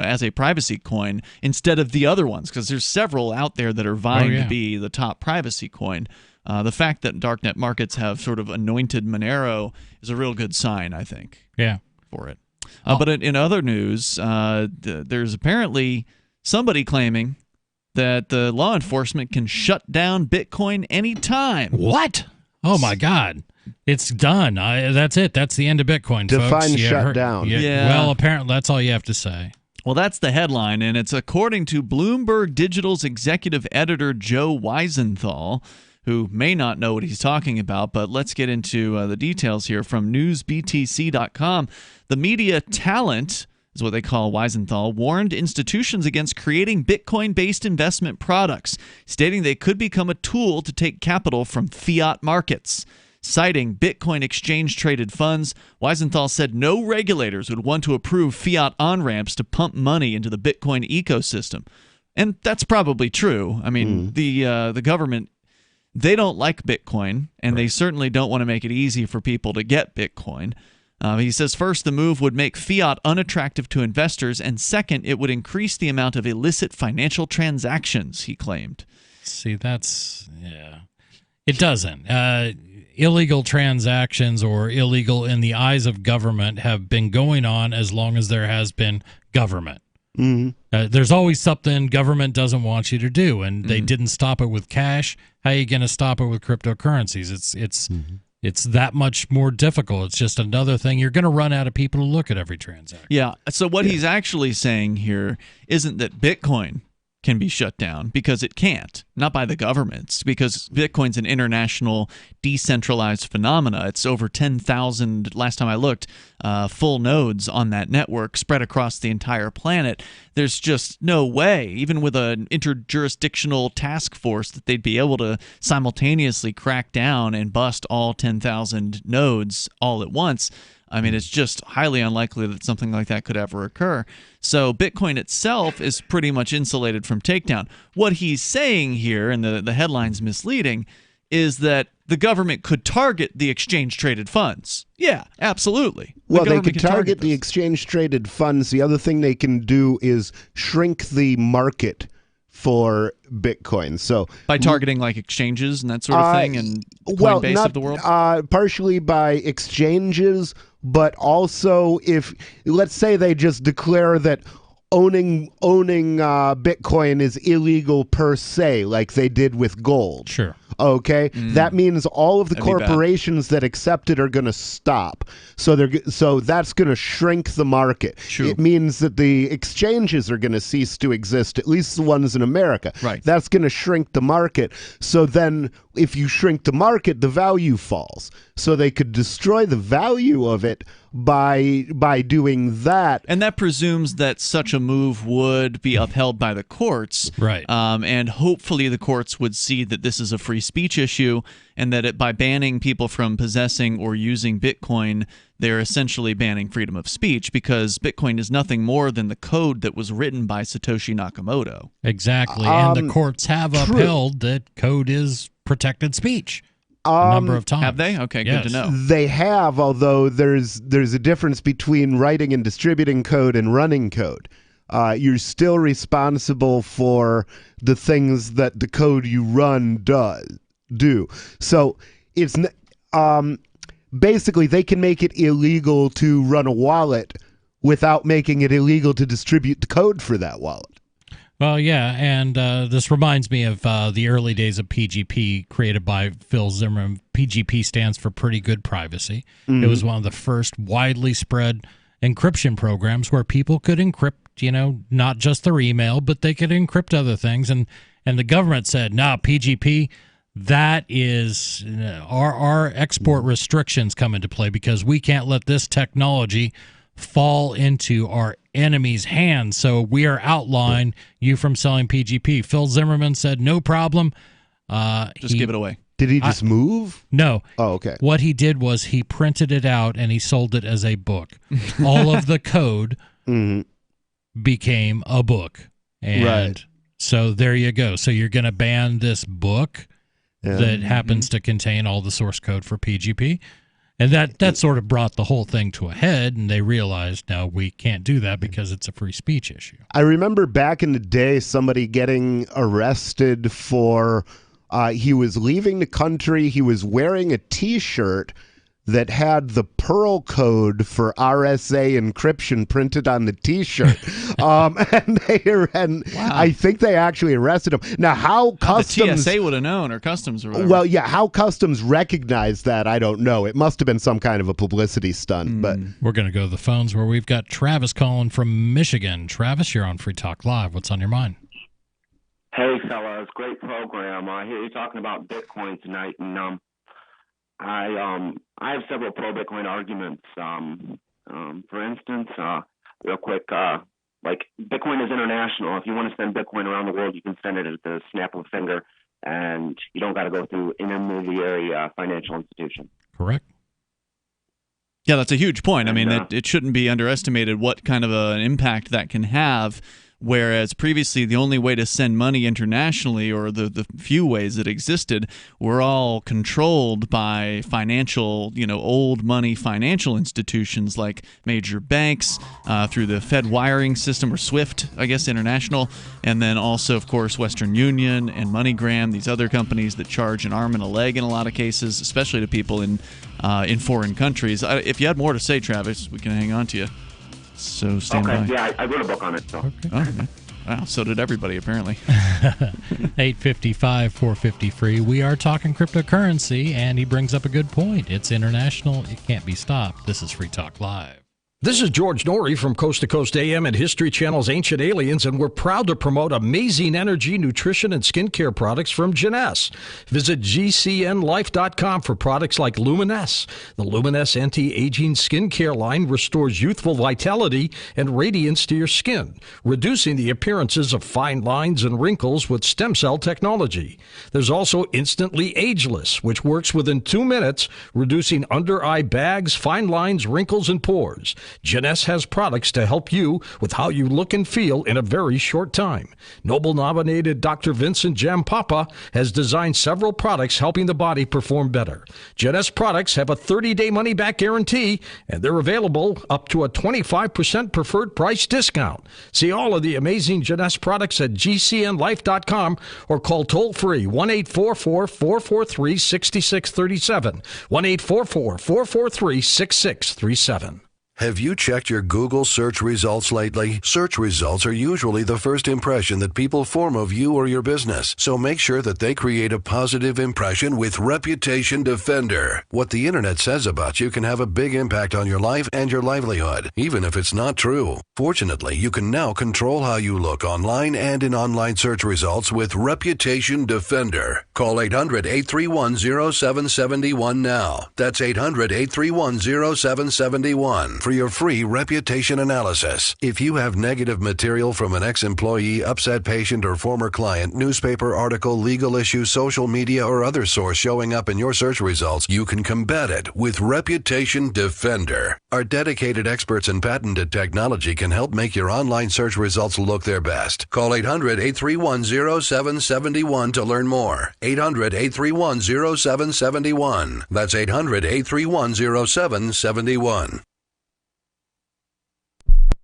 as a privacy coin instead of the other ones, because there's several out there that are vying to be the top privacy coin. The fact that Darknet markets have sort of anointed Monero is a real good sign, I think. Yeah. For it. But in other news, there's apparently somebody claiming that the law enforcement can shut down Bitcoin anytime. What? Oh, my God. It's done. That's it. That's the end of Bitcoin, folks. Define shut down. Yeah. Well, apparently that's all you have to say. Well, that's the headline, and it's according to Bloomberg Digital's executive editor, Joe Weisenthal, who may not know what he's talking about, but let's get into the details here from newsbtc.com. The media talent, is what they call Weisenthal, warned institutions against creating Bitcoin-based investment products, stating they could become a tool to take capital from fiat markets. Citing Bitcoin exchange-traded funds, Weisenthal said no regulators would want to approve fiat on-ramps to pump money into the Bitcoin ecosystem. And that's probably true. I mean, the government, they don't like Bitcoin, and they certainly don't want to make it easy for people to get Bitcoin. He says, first, the move would make fiat unattractive to investors, and second, it would increase the amount of illicit financial transactions, he claimed. See, it doesn't. Illegal transactions, or illegal in the eyes of government, have been going on as long as there has been government. There's always something government doesn't want you to do, and they didn't stop it with cash. How are you going to stop it with cryptocurrencies? It's It's that much more difficult. It's just another thing. You're going to run out of people to look at every transaction. Yeah. So what he's actually saying here isn't that Bitcoin can be shut down, because it can't, not by the governments, because Bitcoin's an international decentralized phenomena. It's over 10,000, last time I looked, full nodes on that network spread across the entire planet. There's just no way, even with an interjurisdictional task force, that they'd be able to simultaneously crack down and bust all 10,000 nodes all at once. I mean, it's just highly unlikely that something like that could ever occur. So Bitcoin itself is pretty much insulated from takedown. What he's saying here, and the headline's misleading, is that the government could target the exchange-traded funds. Yeah, absolutely. Well, they could target the exchange-traded funds. The other thing they can do is shrink the market for Bitcoin. So by targeting like exchanges and that sort of thing, and Coinbase of the world? Partially by exchanges, but also if, let's say they just declare that owning Bitcoin is illegal per se, like they did with gold. Sure. Okay, that means all of the corporations that accept it are going to stop. So that's going to shrink the market. True. It means that the exchanges are going to cease to exist, at least the ones in America. Right. That's going to shrink the market. So then, if you shrink the market, the value falls. So they could destroy the value of it by doing that. And that presumes that such a move would be upheld by the courts. Right. And hopefully the courts would see that this is a free speech issue, and that by banning people from possessing or using Bitcoin, they're essentially banning freedom of speech, because Bitcoin is nothing more than the code that was written by Satoshi Nakamoto. Exactly. And the courts have upheld that code is protected speech. A number of times. Have they? Okay, yes. Good to know. They have, although there's a difference between writing and distributing code and running code. You're still responsible for the things that the code you run do. So it's basically they can make it illegal to run a wallet without making it illegal to distribute the code for that wallet. Well, yeah, and this reminds me of the early days of PGP created by Phil Zimmermann. PGP stands for Pretty Good Privacy. Mm-hmm. It was one of the first widely spread encryption programs where people could encrypt, not just their email, but they could encrypt other things. And the government said, no, PGP, that is our export restrictions come into play, because we can't let this technology fall into our enemy's hands. So we are outlawing you from selling PGP. Phil Zimmermann said, no problem. Just give it away. Did he just move? No. Oh, okay. What he did was he printed it out and he sold it as a book. All of the code became a book. And so there you go. So you're going to ban this book that happens to contain all the source code for PGP. And that sort of brought the whole thing to a head, and they realized, no, we can't do that because it's a free speech issue. I remember back in the day somebody getting arrested for he was leaving the country. He was wearing a T-shirt that had the Perl code for RSA encryption printed on the T-shirt. And I think they actually arrested him. Now, how customs... The TSA would have known, or customs or whatever. Well, yeah, how customs recognized that, I don't know. It must have been some kind of a publicity stunt. But we're going to go to the phones where we've got Travis calling from Michigan. Travis, you're on Free Talk Live. What's on your mind? Hey, fellas, great program. I hear you talking about Bitcoin tonight, and I have several pro-Bitcoin arguments. For instance, real quick, like Bitcoin is international. If you want to send Bitcoin around the world, you can send it at the snap of a finger, and you don't got to go through intermediary financial institution. Correct. Yeah, that's a huge point. I mean, it shouldn't be underestimated what kind of an impact that can have. Whereas previously, the only way to send money internationally, or the few ways that existed, were all controlled by financial, old money financial institutions like major banks through the Fed wiring system, or SWIFT, I guess, international, and then also, of course, Western Union and MoneyGram, these other companies that charge an arm and a leg in a lot of cases, especially to people in foreign countries. If you had more to say, Travis, we can hang on to you. So stand by. Yeah, I wrote a book on it. So. Okay. Wow, so did everybody, apparently. 855 450 free. We are talking cryptocurrency, and he brings up a good point. It's international. It can't be stopped. This is Free Talk Live. This is George Norrie from Coast to Coast AM and History Channel's Ancient Aliens, and we're proud to promote amazing energy, nutrition, and skincare products from Jeunesse. Visit gcnlife.com for products like Luminesce. The Luminesce anti-aging skincare line restores youthful vitality and radiance to your skin, reducing the appearances of fine lines and wrinkles with stem cell technology. There's also Instantly Ageless, which works within 2 minutes, reducing under-eye bags, fine lines, wrinkles, and pores. Jeunesse has products to help you with how you look and feel in a very short time. Nobel-nominated Dr. Vincent Jampapa has designed several products helping the body perform better. Jeunesse products have a 30-day money-back guarantee, and they're available up to a 25% preferred price discount. See all of the amazing Jeunesse products at gcnlife.com or call toll-free 1-844-443-6637, 1-844-443-6637. Have you checked your Google search results lately? Search results are usually the first impression that people form of you or your business, so make sure that they create a positive impression with Reputation Defender. What the internet says about you can have a big impact on your life and your livelihood, even if it's not true. Fortunately, you can now control how you look online and in online search results with Reputation Defender. Call 800-831-0771 now. That's 800-831-0771. For your free reputation analysis. If you have negative material from an ex-employee, upset patient, or former client, newspaper article, legal issue, social media, or other source showing up in your search results, you can combat it with Reputation Defender. Our dedicated experts in patented technology can help make your online search results look their best. Call 800-831-0771 to learn more. 800-831-0771. That's 800-831-0771.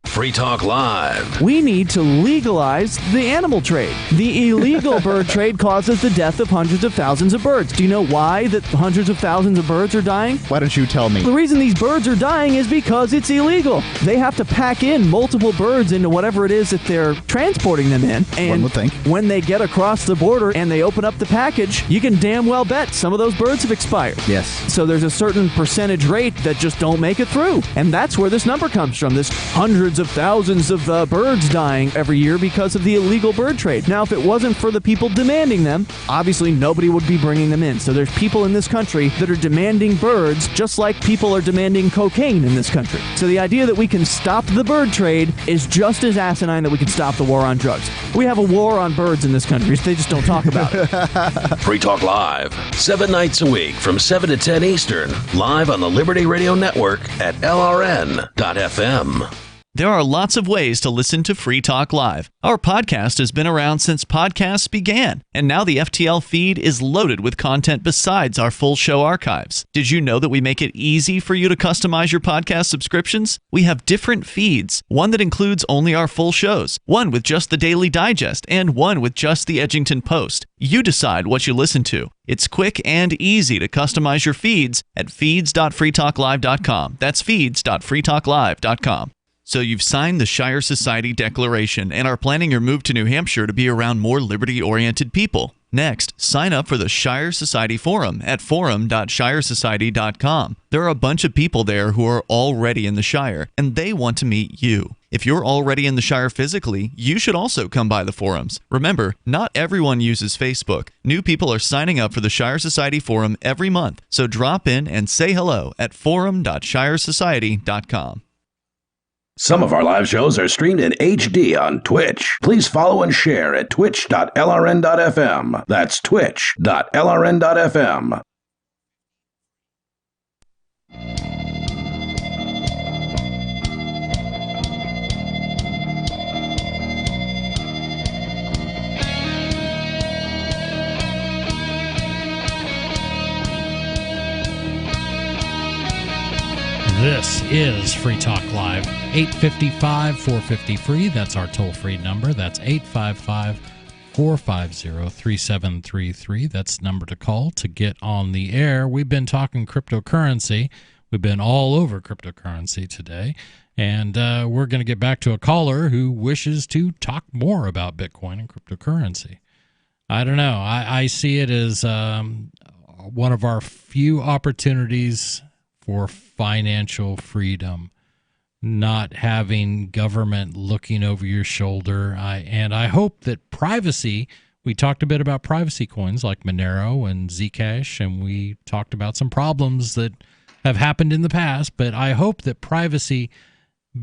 Free Talk Live. We need to legalize the animal trade. The illegal bird trade causes the death of hundreds of thousands of birds. Do you know why that hundreds of thousands of birds are dying? Why don't you tell me? The reason these birds are dying is because it's illegal. They have to pack in multiple birds into whatever it is that they're transporting them in. And one would think. When they get across the border and they open up the package, you can damn well bet some of those birds have expired. Yes. So there's a certain percentage rate that just don't make it through. And that's where this number comes from. This hundreds of thousands of birds dying every year because of the illegal bird trade. Now, if it wasn't for the people demanding them, obviously nobody would be bringing them in. So there's people in this country that are demanding birds just like people are demanding cocaine in this country. So the idea that we can stop the bird trade is just as asinine that we can stop the war on drugs. We have a war on birds in this country. They just don't talk about it. Free Talk Live, 7 nights a week from 7 to 10 Eastern, live on the Liberty Radio Network at LRN.FM. There are lots of ways to listen to Free Talk Live. Our podcast has been around since podcasts began, and now the FTL feed is loaded with content besides our full show archives. Did you know that we make it easy for you to customize your podcast subscriptions? We have different feeds, one that includes only our full shows, one with just the Daily Digest, and one with just the Edgington Post. You decide what you listen to. It's quick and easy to customize your feeds at feeds.freetalklive.com. That's feeds.freetalklive.com. So you've signed the Shire Society Declaration and are planning your move to New Hampshire to be around more liberty-oriented people. Next, sign up for the Shire Society Forum at forum.shiresociety.com. There are a bunch of people there who are already in the Shire, and they want to meet you. If you're already in the Shire physically, you should also come by the forums. Remember, not everyone uses Facebook. New people are signing up for the Shire Society Forum every month, so drop in and say hello at forum.shiresociety.com. Some of our live shows are streamed in HD on Twitch. Please follow and share at twitch.lrn.fm. That's twitch.lrn.fm. This is Free Talk Live. 855-450-FREE. That's our toll-free number. That's 855-450-3733. That's the number to call to get on the air. We've been talking cryptocurrency We've been all over cryptocurrency today, and we're going to get back to a caller who wishes to talk more about Bitcoin and cryptocurrency. I don't know. I see it as one of our few opportunities for financial freedom, not having government looking over your shoulder. And I hope that privacy, we talked a bit about privacy coins like Monero and Zcash, and we talked about some problems that have happened in the past, but I hope that privacy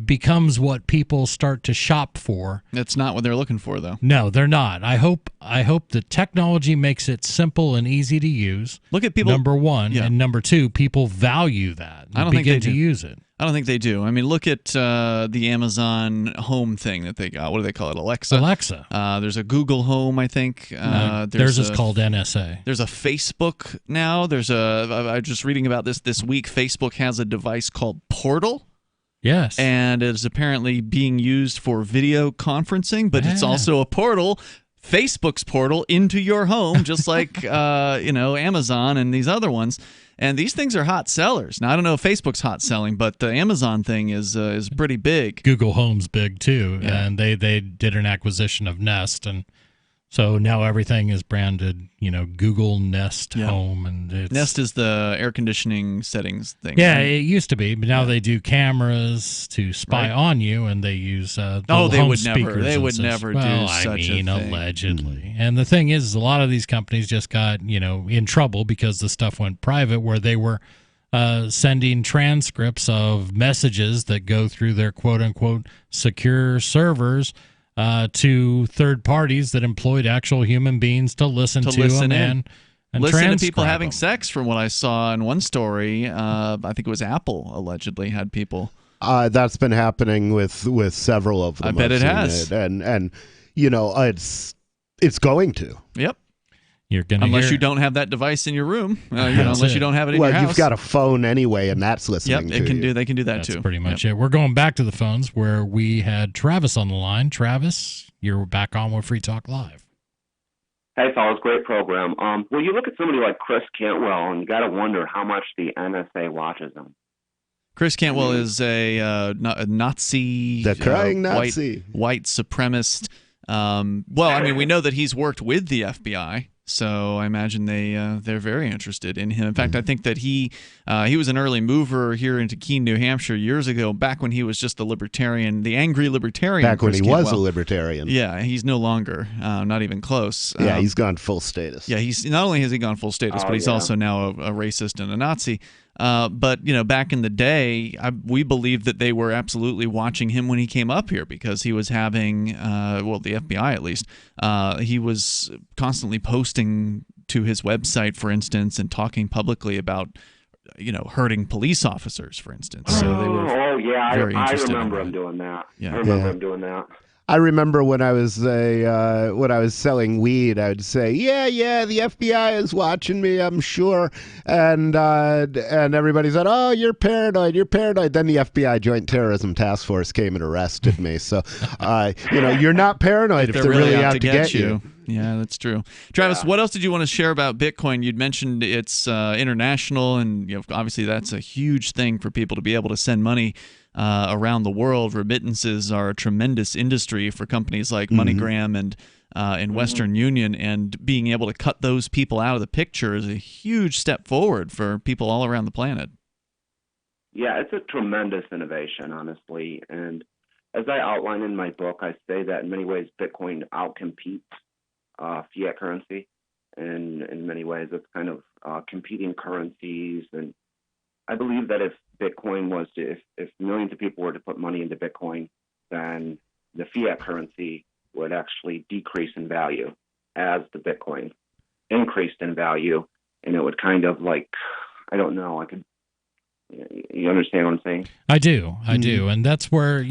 becomes what people start to shop for. That's not what they're looking for, though. No, they're not. I hope the technology makes it simple and easy to use. Look at people. Number one, Yeah. and number two, people value that. I don't think they begin to do. use it. I don't think they do. I mean, look at the Amazon Home thing that they got. What do they call it? Alexa. Alexa. There's a Google Home, I think. Theirs is called NSA. There's a Facebook now. I was just reading about this week. Facebook has a device called Portal. Yes. And it is apparently being used for video conferencing, but it's also a portal, Facebook's portal, into your home, just like Amazon and these other ones. And these things are hot sellers. Now, I don't know if Facebook's hot selling, but the Amazon thing is pretty big. Google Home's big too, and they did an acquisition of Nest, and so now everything is branded, Google Nest Home, and Nest is the air conditioning settings thing. Yeah, right? it used to be, but now they do cameras to spy on you, and they use they home would speakers. never. They and would such. never well, do such a thing. Allegedly. And the thing is, a lot of these companies just got in trouble because the stuff went private, where they were sending transcripts of messages that go through their quote unquote secure servers to third parties that employed actual human beings to listen to them and listen to people transcribe having them. sex. From what I saw in one story, I think it was Apple allegedly had people. That's been happening with several of them. I bet I've it seen has. and it's going to. Yep. You're gonna unless you don't have that device in your room, unless you don't have it in your house. You've got a phone anyway, and that's listening. Yep, they can do that That's too. pretty much it. We're going back to the phones where we had Travis on the line. Travis, you're back on with Free Talk Live. Hey, fellas, great program. Well, you look at somebody like Chris Cantwell, and you got to wonder how much the NSA watches him. Chris Cantwell is a Nazi, the crying Nazi, white supremacist. We know that he's worked with the FBI. So I imagine they're very interested in him. In fact, I think that he was an early mover here into Keene, New Hampshire years ago, back when he was just the angry libertarian. Back when Chris he Cantwell. was a libertarian. Yeah, he's no longer, not even close. Yeah, he's gone full status. Yeah, he's not only has he gone full status, but he's also now a racist and a Nazi. But back in the day, we believed that they were absolutely watching him when he came up here because he was having, the FBI at least, he was constantly posting to his website, for instance, and talking publicly about, hurting police officers, for instance. So they were very interested. I remember him doing that. Yeah. I remember him doing that. I remember when I was selling weed, I would say, "Yeah, the FBI is watching me, I'm sure," and everybody said, "Oh, you're paranoid. Then the FBI Joint Terrorism Task Force came and arrested me. So, you're not paranoid if they're really out to get you. Yeah, that's true. Travis, what else did you want to share about Bitcoin? You'd mentioned it's international, and obviously that's a huge thing for people to be able to send money around the world. Remittances are a tremendous industry for companies like MoneyGram and Western Union, and being able to cut those people out of the picture is a huge step forward for people all around the planet. Yeah, it's a tremendous innovation, honestly. And as I outline in my book, I say that in many ways Bitcoin outcompetes fiat currency. And in many ways, it's kind of competing currencies. And I believe that if Bitcoin was to, if millions of people were to put money into Bitcoin, then the fiat currency would actually decrease in value as the Bitcoin increased in value. And it would kind of you understand what I'm saying? I do. And that's where,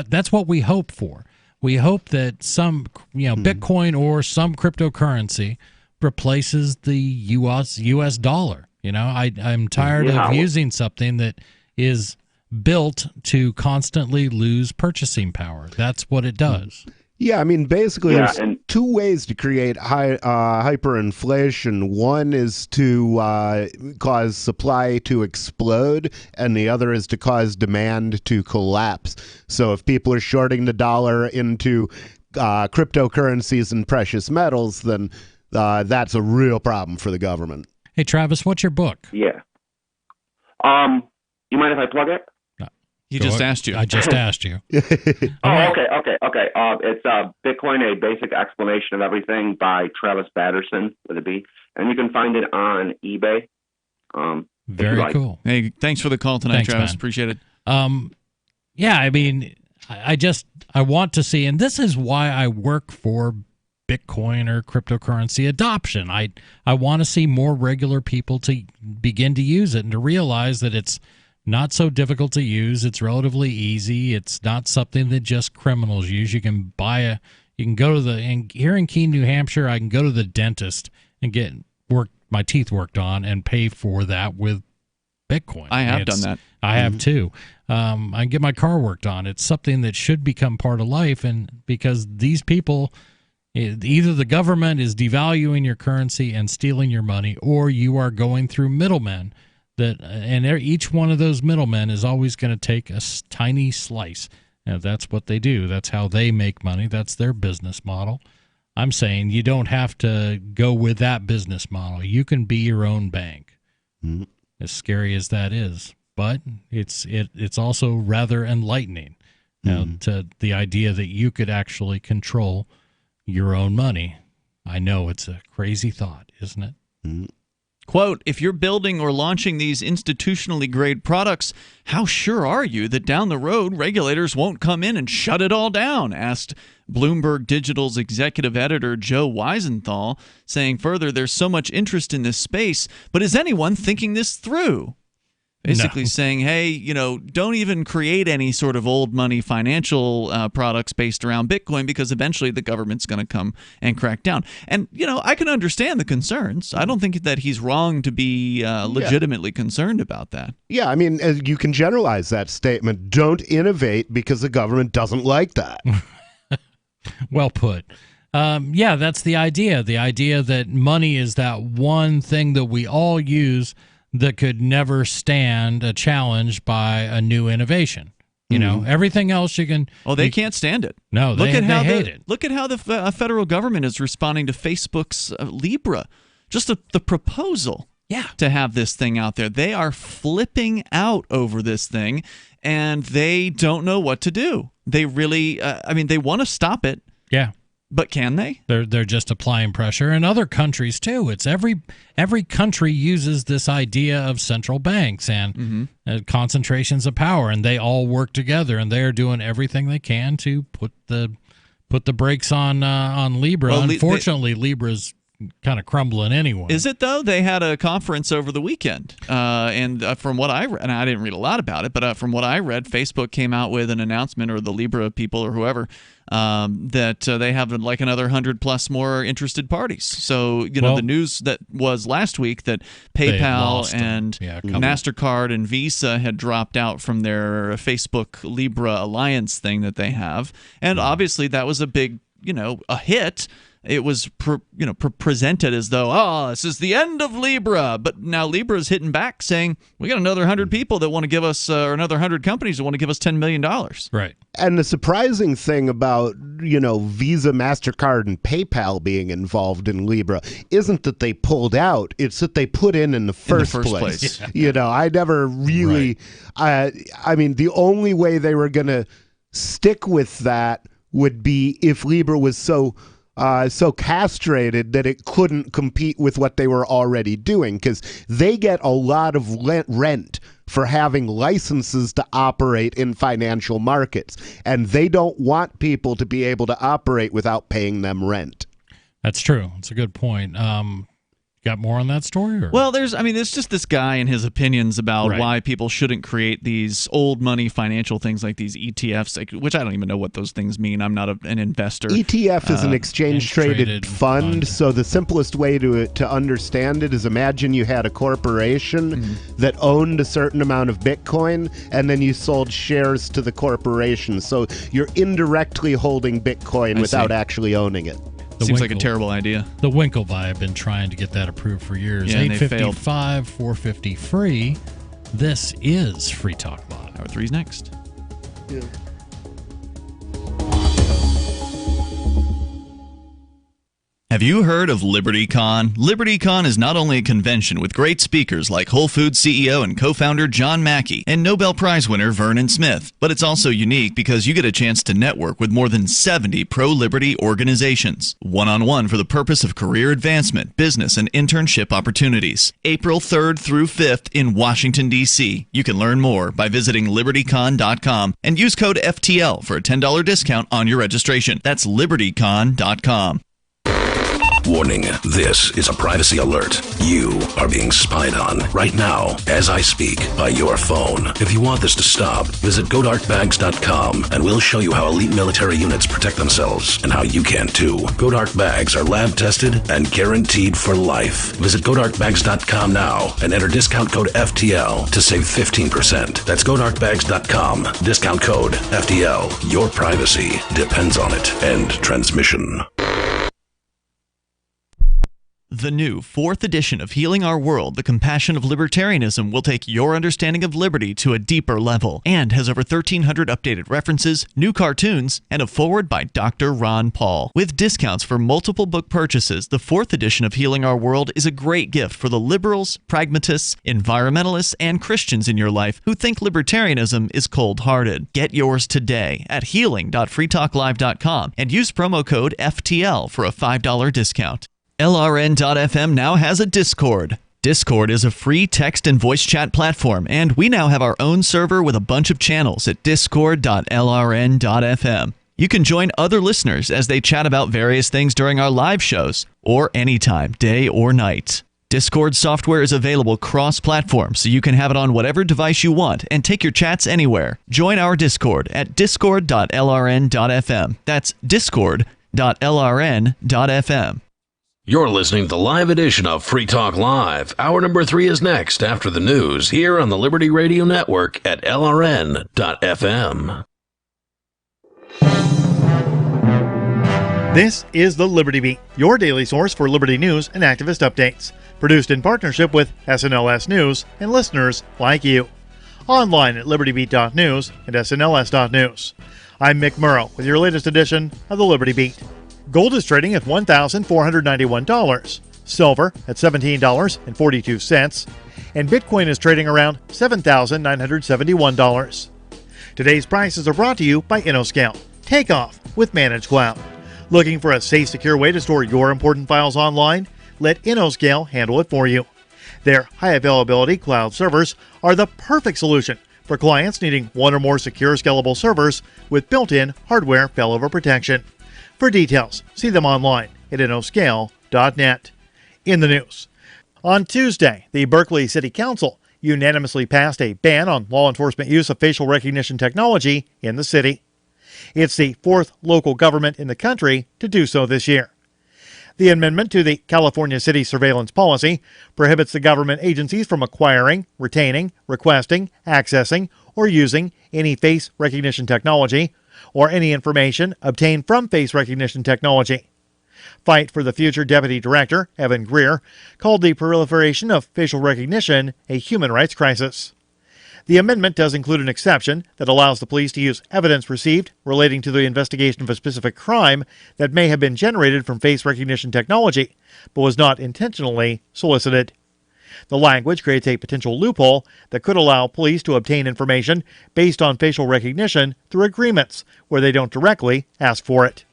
that's what we hope for. We hope that some, Bitcoin or some cryptocurrency replaces the U.S. dollar. I'm tired of using something that is built to constantly lose purchasing power. That's what it does. Yeah, I mean, basically, Yeah, there's and- two ways to create hyperinflation. One is to cause supply to explode, and the other is to cause demand to collapse. So if people are shorting the dollar into cryptocurrencies and precious metals, then that's a real problem for the government. Hey, Travis, what's your book? Yeah. You mind if I plug it? He just asked you. I just asked you. Okay. It's Bitcoin, A Basic Explanation of Everything by Travis Batterson with a B. And you can find it on eBay. Very cool. Hey, thanks for the call tonight, Thanks, Travis. man. Appreciate it. Yeah, I mean, I want to see, and this is why I work for Bitcoin or cryptocurrency adoption. I want to see more regular people to begin to use it and to realize that it's not so difficult to use. It's relatively easy. It's not something that just criminals use. You can go to and here in Keene, New Hampshire, I can go to the dentist and get my teeth worked on and pay for that with Bitcoin. I have done that. I have too. I can get my car worked on. It's something that should become part of life, and because these people, either the government is devaluing your currency and stealing your money, or you are going through middlemen. And each one of those middlemen is always going to take a tiny slice. Now, that's what they do. That's how they make money. That's their business model. I'm saying you don't have to go with that business model. You can be your own bank. Mm-hmm. As scary as that is, but it's also rather enlightening. To the idea that you could actually control your own money. I know it's a crazy thought, isn't it? Mm-hmm. Quote, if you're building or launching these institutionally grade products, how sure are you that down the road regulators won't come in and shut it all down? Asked Bloomberg Digital's executive editor Joe Weisenthal, saying further, there's so much interest in this space, but is anyone thinking this through? Basically saying, hey, don't even create any sort of old money financial products based around Bitcoin because eventually the government's going to come and crack down. And, I can understand the concerns. I don't think that he's wrong to be legitimately concerned about that. Yeah, I mean, you can generalize that statement. Don't innovate because the government doesn't like that. Well put. Yeah, that's the idea. The idea that money is that one thing that we all use that could never stand a challenge by a new innovation. Everything else you can. Oh, they can't stand it. No, they hate it. Look at how the federal government is responding to Facebook's Libra. Just the proposal to have this thing out there. They are flipping out over this thing, and they don't know what to do. They really, they want to stop it. Yeah. But can they? They're just applying pressure, and other countries too. It's every country uses this idea of central banks and concentrations of power, and they all work together, and they are doing everything they can to put the brakes on Libra. Well, unfortunately, Libra's kind of crumbling anyway. Is it though? They had a conference over the weekend, and from what I read, and I didn't read a lot about it, but from what I read, Facebook came out with an announcement, or the Libra people or whoever, that they have like another 100+ more interested parties. So the news that was last week that PayPal and MasterCard and Visa had dropped out from their Facebook Libra alliance thing that they have, and obviously that was a big a hit. It was presented as though, this is the end of Libra. But now Libra is hitting back saying, we got another 100 people that want to give us, or another 100 companies that want to give us $10 million. Right. And the surprising thing about, Visa, MasterCard, and PayPal being involved in Libra isn't that they pulled out. It's that they put in the first place. Yeah. I never really, the only way they were going to stick with that would be if Libra was so castrated that it couldn't compete with what they were already doing, because they get a lot of rent for having licenses to operate in financial markets, and they don't want people to be able to operate without paying them rent. That's true. It's a good point. Got more on that story? Or? Well, there's just this guy and his opinions about Right. why people shouldn't create these old money financial things like these ETFs, which I don't even know what those things mean. I'm not an investor. ETF is an exchange-traded fund, so the simplest way to understand it is imagine you had a corporation that owned a certain amount of Bitcoin, and then you sold shares to the corporation. So you're indirectly holding Bitcoin without actually owning it. Seems like a terrible idea. The Winklevi have been trying to get that approved for years. Yeah, and they failed. 855 450 free. This is Free Talk Live. Hour 3's next. Yeah. Have you heard of LibertyCon? LibertyCon is not only a convention with great speakers like Whole Foods CEO and co-founder John Mackey and Nobel Prize winner Vernon Smith, but it's also unique because you get a chance to network with more than 70 pro-liberty organizations, one-on-one for the purpose of career advancement, business, and internship opportunities. April 3rd through 5th in Washington, D.C. You can learn more by visiting libertycon.com and use code FTL for a $10 discount on your registration. That's libertycon.com. Warning, this is a privacy alert. You are being spied on right now as I speak by your phone. If you want this to stop, visit GoDarkBags.com and we'll show you how elite military units protect themselves and how you can too. GoDark Bags are lab tested and guaranteed for life. Visit GoDarkBags.com now and enter discount code FTL to save 15%. That's GoDarkBags.com. Discount code FTL. Your privacy depends on it. End transmission. The new 4th edition of Healing Our World, The Compassion of Libertarianism, will take your understanding of liberty to a deeper level and has over 1,300 updated references, new cartoons, and a foreword by Dr. Ron Paul. With discounts for multiple book purchases, the 4th edition of Healing Our World is a great gift for the liberals, pragmatists, environmentalists, and Christians in your life who think libertarianism is cold-hearted. Get yours today at healing.freetalklive.com and use promo code FTL for a $5 discount. LRN.FM now has a Discord. Discord is a free text and voice chat platform, and we now have our own server with a bunch of channels at discord.lrn.fm. You can join other listeners as they chat about various things during our live shows, or anytime, day or night. Discord software is available cross-platform, so you can have it on whatever device you want and take your chats anywhere. Join our Discord at discord.lrn.fm. That's discord.lrn.fm. You're listening to the live edition of Free Talk Live. Hour number 3 is next after the news here on the Liberty Radio Network at LRN.FM. This is the Liberty Beat, your daily source for liberty news and activist updates. Produced in partnership with SNLS News and listeners like you. Online at libertybeat.news and snls.news. I'm Mick Murrow with your latest edition of the Liberty Beat. Gold is trading at $1,491, silver at $17.42, and Bitcoin is trading around $7,971. Today's prices are brought to you by InnoScale. Take off with Managed Cloud. Looking for a safe, secure way to store your important files online? Let InnoScale handle it for you. Their high-availability cloud servers are the perfect solution for clients needing one or more secure, scalable servers with built-in hardware failover protection. For details, see them online at innoscale.net. In the news, on Tuesday, the Berkeley City Council unanimously passed a ban on law enforcement use of facial recognition technology in the city. It's the 4th local government in the country to do so this year. The amendment to the California City Surveillance Policy prohibits the government agencies from acquiring, retaining, requesting, accessing, or using any face recognition technology or any information obtained from face recognition technology. Fight for the Future Deputy Director, Evan Greer, called the proliferation of facial recognition a human rights crisis. The amendment does include an exception that allows the police to use evidence received relating to the investigation of a specific crime that may have been generated from face recognition technology, but was not intentionally solicited. The language creates a potential loophole that could allow police to obtain information based on facial recognition through agreements where they don't directly ask for it.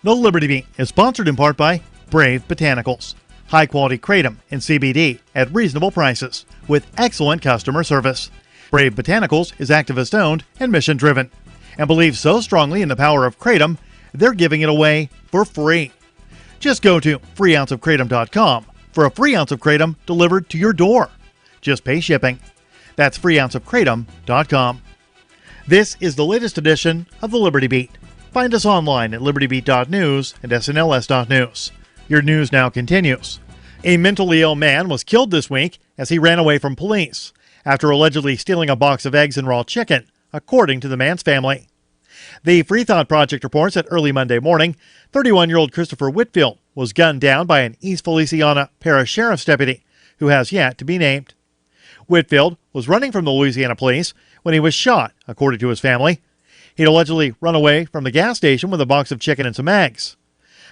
The Liberty Beat is sponsored in part by Brave Botanicals. High-quality kratom and CBD at reasonable prices with excellent customer service. Brave Botanicals is activist-owned and mission-driven and believes so strongly in the power of kratom, they're giving it away for free. Just go to freeounceofkratom.com for a free ounce of Kratom delivered to your door. Just pay shipping. That's freeounceofkratom.com. This is the latest edition of the Liberty Beat. Find us online at libertybeat.news and snls.news. Your news now continues. A mentally ill man was killed this week as he ran away from police after allegedly stealing a box of eggs and raw chicken, according to the man's family. The Free Thought Project reports that early Monday morning, 31-year-old Christopher Whitfield was gunned down by an East Feliciana Parish Sheriff's deputy who has yet to be named. Whitfield was running from the Louisiana police when he was shot, according to his family. He'd allegedly run away from the gas station with a box of chicken and some eggs.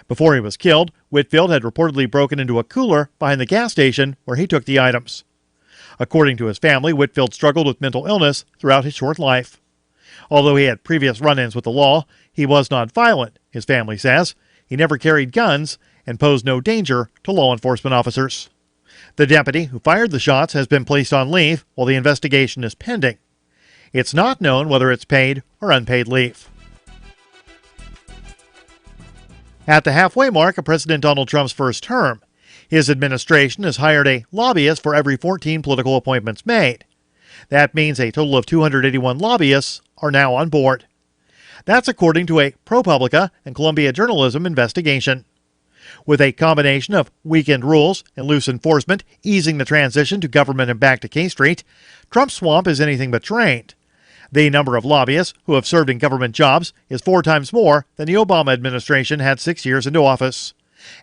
Before he was killed, Whitfield had reportedly broken into a cooler behind the gas station where he took the items. According to his family, Whitfield struggled with mental illness throughout his short life. Although he had previous run-ins with the law, he was not violent, his family says. He never carried guns and posed no danger to law enforcement officers. The deputy who fired the shots has been placed on leave while the investigation is pending. It's not known whether it's paid or unpaid leave. At the halfway mark of President Donald Trump's first term, his administration has hired a lobbyist for every 14 political appointments made. That means a total of 281 lobbyists are now on board. That's according to a ProPublica and Columbia Journalism investigation. With a combination of weakened rules and loose enforcement easing the transition to government and back to K Street, Trump's swamp is anything but drained. The number of lobbyists who have served in government jobs is 4 times more than the Obama administration had 6 years into office.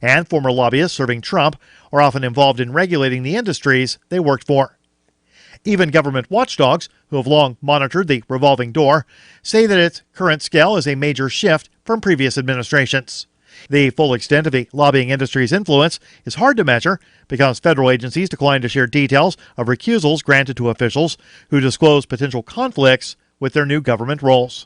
And former lobbyists serving Trump are often involved in regulating the industries they worked for. Even government watchdogs, who have long monitored the revolving door, say that its current scale is a major shift from previous administrations. The full extent of the lobbying industry's influence is hard to measure because federal agencies decline to share details of recusals granted to officials who disclose potential conflicts with their new government roles.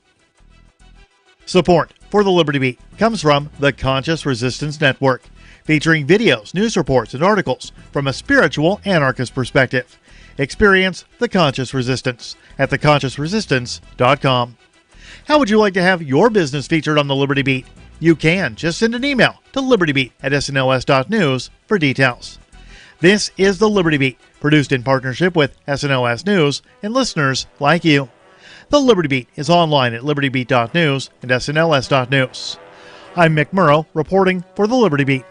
Support for the Liberty Beat comes from the Conscious Resistance Network, featuring videos, news reports, and articles from a spiritual anarchist perspective. Experience the Conscious Resistance at theconsciousresistance.com. How would you like to have your business featured on the Liberty Beat? You can. Just send an email to libertybeat@snls.news for details. This is the Liberty Beat, produced in partnership with SNLS News and listeners like you. The Liberty Beat is online at libertybeat.news and snls.news. I'm Mick Murrow, reporting for the Liberty Beat,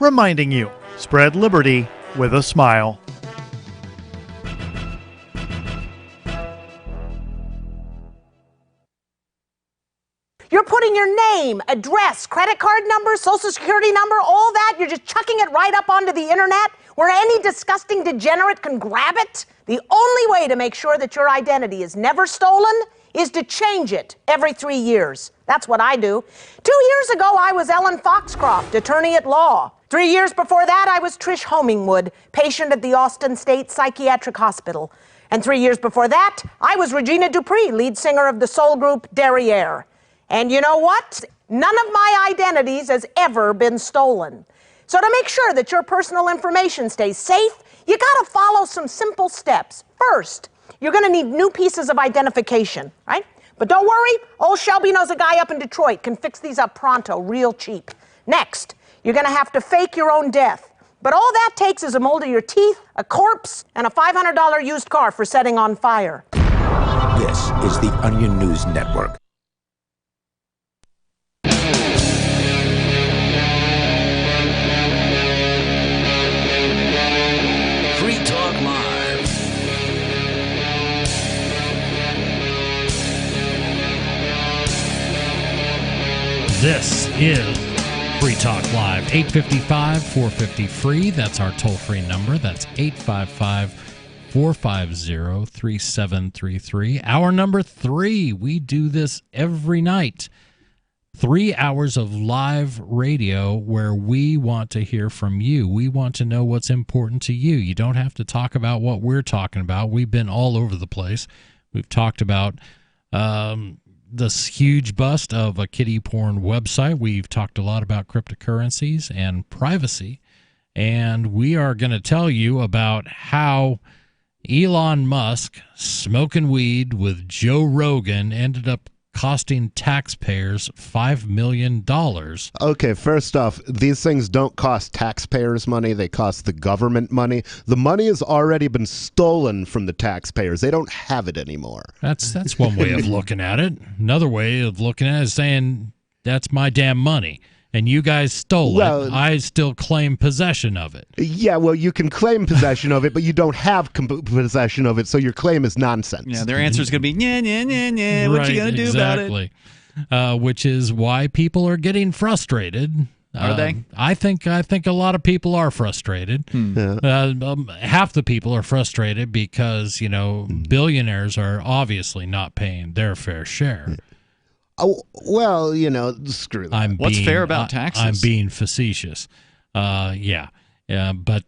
reminding you, spread liberty with a smile. You're putting your name, address, credit card number, social security number, all that, you're just chucking it right up onto the internet where any disgusting degenerate can grab it? The only way to make sure that your identity is never stolen is to change it every 3 years. That's what I do. 2 years ago, I was Ellen Foxcroft, attorney at law. 3 years before that, I was Trish Homingwood, patient at the Austin State Psychiatric Hospital. And 3 years before that, I was Regina Dupree, lead singer of the soul group Derriere. And you know what? None of my identities has ever been stolen. So to make sure that your personal information stays safe, you gotta follow some simple steps. First, you're gonna need new pieces of identification, right? But don't worry, old Shelby knows a guy up in Detroit, can fix these up pronto, real cheap. Next, you're gonna have to fake your own death. But all that takes is a mold of your teeth, a corpse, and a $500 used car for setting on fire. This is the Onion News Network. Free Talk Live. This is Free Talk Live. 855-450-FREE. That's our toll-free number. That's 855-450-3733. Hour number 3. We do this every night. 3 hours of live radio where we want to hear from you. We want to know what's important to you. You don't have to talk about what we're talking about. We've been all over the place. We've talked about this huge bust of a kiddie porn website. We've talked a lot about cryptocurrencies and privacy. And we are going to tell you about how Elon Musk, smoking weed with Joe Rogan, ended up costing taxpayers $5 million. Okay, first off, these things don't cost taxpayers money. They cost the government money. The money has already been stolen from the taxpayers. They don't have it anymore. That's one way of looking at it. Another way of looking at it is saying, that's my damn money. And you guys stole it. I still claim possession of it. Yeah, well, you can claim possession of it, but you don't have possession of it, so your claim is nonsense. Yeah, their answer is going to be, yeah. What you going to do about it? Which is why people are getting frustrated. Are they? I think a lot of people are frustrated. Half the people are frustrated because, billionaires are obviously not paying their fair share. Oh, well, screw that. What's fair about taxes? I'm being facetious. But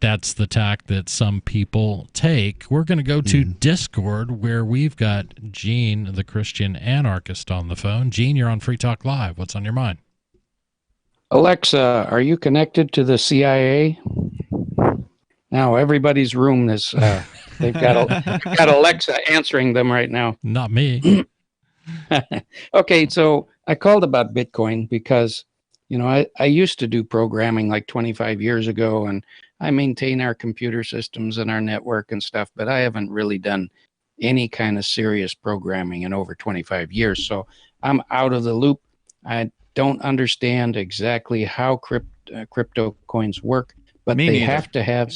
that's the tack that some people take. We're going to go to Discord, where we've got Gene, the Christian anarchist, on the phone. Gene, you're on Free Talk Live. What's on your mind? Alexa, are you connected to the CIA? Now everybody's room is, they've got Alexa answering them right now. Not me. Okay, so I called about Bitcoin because, I used to do programming like 25 years ago, and I maintain our computer systems and our network and stuff, but I haven't really done any kind of serious programming in over 25 years. So I'm out of the loop. I don't understand exactly how crypto coins work, but they have to have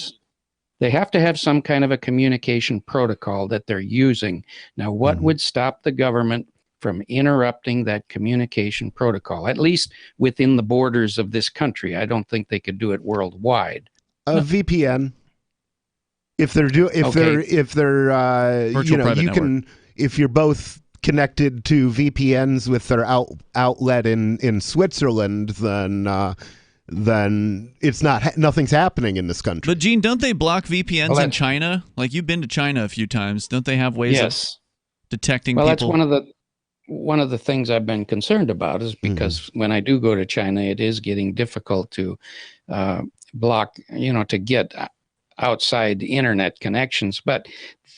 some kind of a communication protocol that they're using. Now, what would stop the government from interrupting that communication protocol, at least within the borders of this country? I don't think they could do it worldwide. A VPN. If you're both connected to VPNs with their outlet in Switzerland, then it's nothing's happening in this country. But Gene, don't they block VPNs in China? Like, you've been to China a few times. Don't they have ways of detecting people? That's one of the things I've been concerned about, is because when I do go to China, it is getting difficult to block, to get outside internet connections. But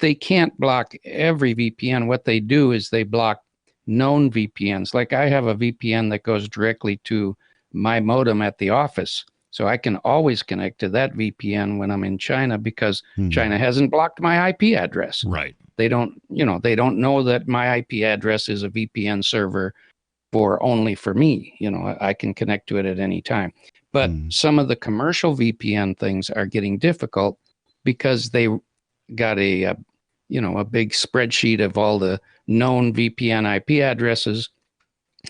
they can't block every VPN. What they do is they block known VPNs. Like, I have a VPN that goes directly to my modem at the office. So I can always connect to that VPN when I'm in China, because China hasn't blocked my IP address. Right. They don't know that my IP address is a VPN server only for me. I can connect to it at any time. But some of the commercial VPN things are getting difficult because they got a big spreadsheet of all the known VPN IP addresses,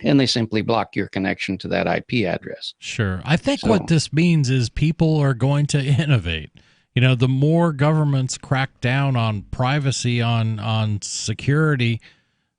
and they simply block your connection to that IP address. Sure. I think what this means is people are going to innovate. The more governments crack down on privacy, on security,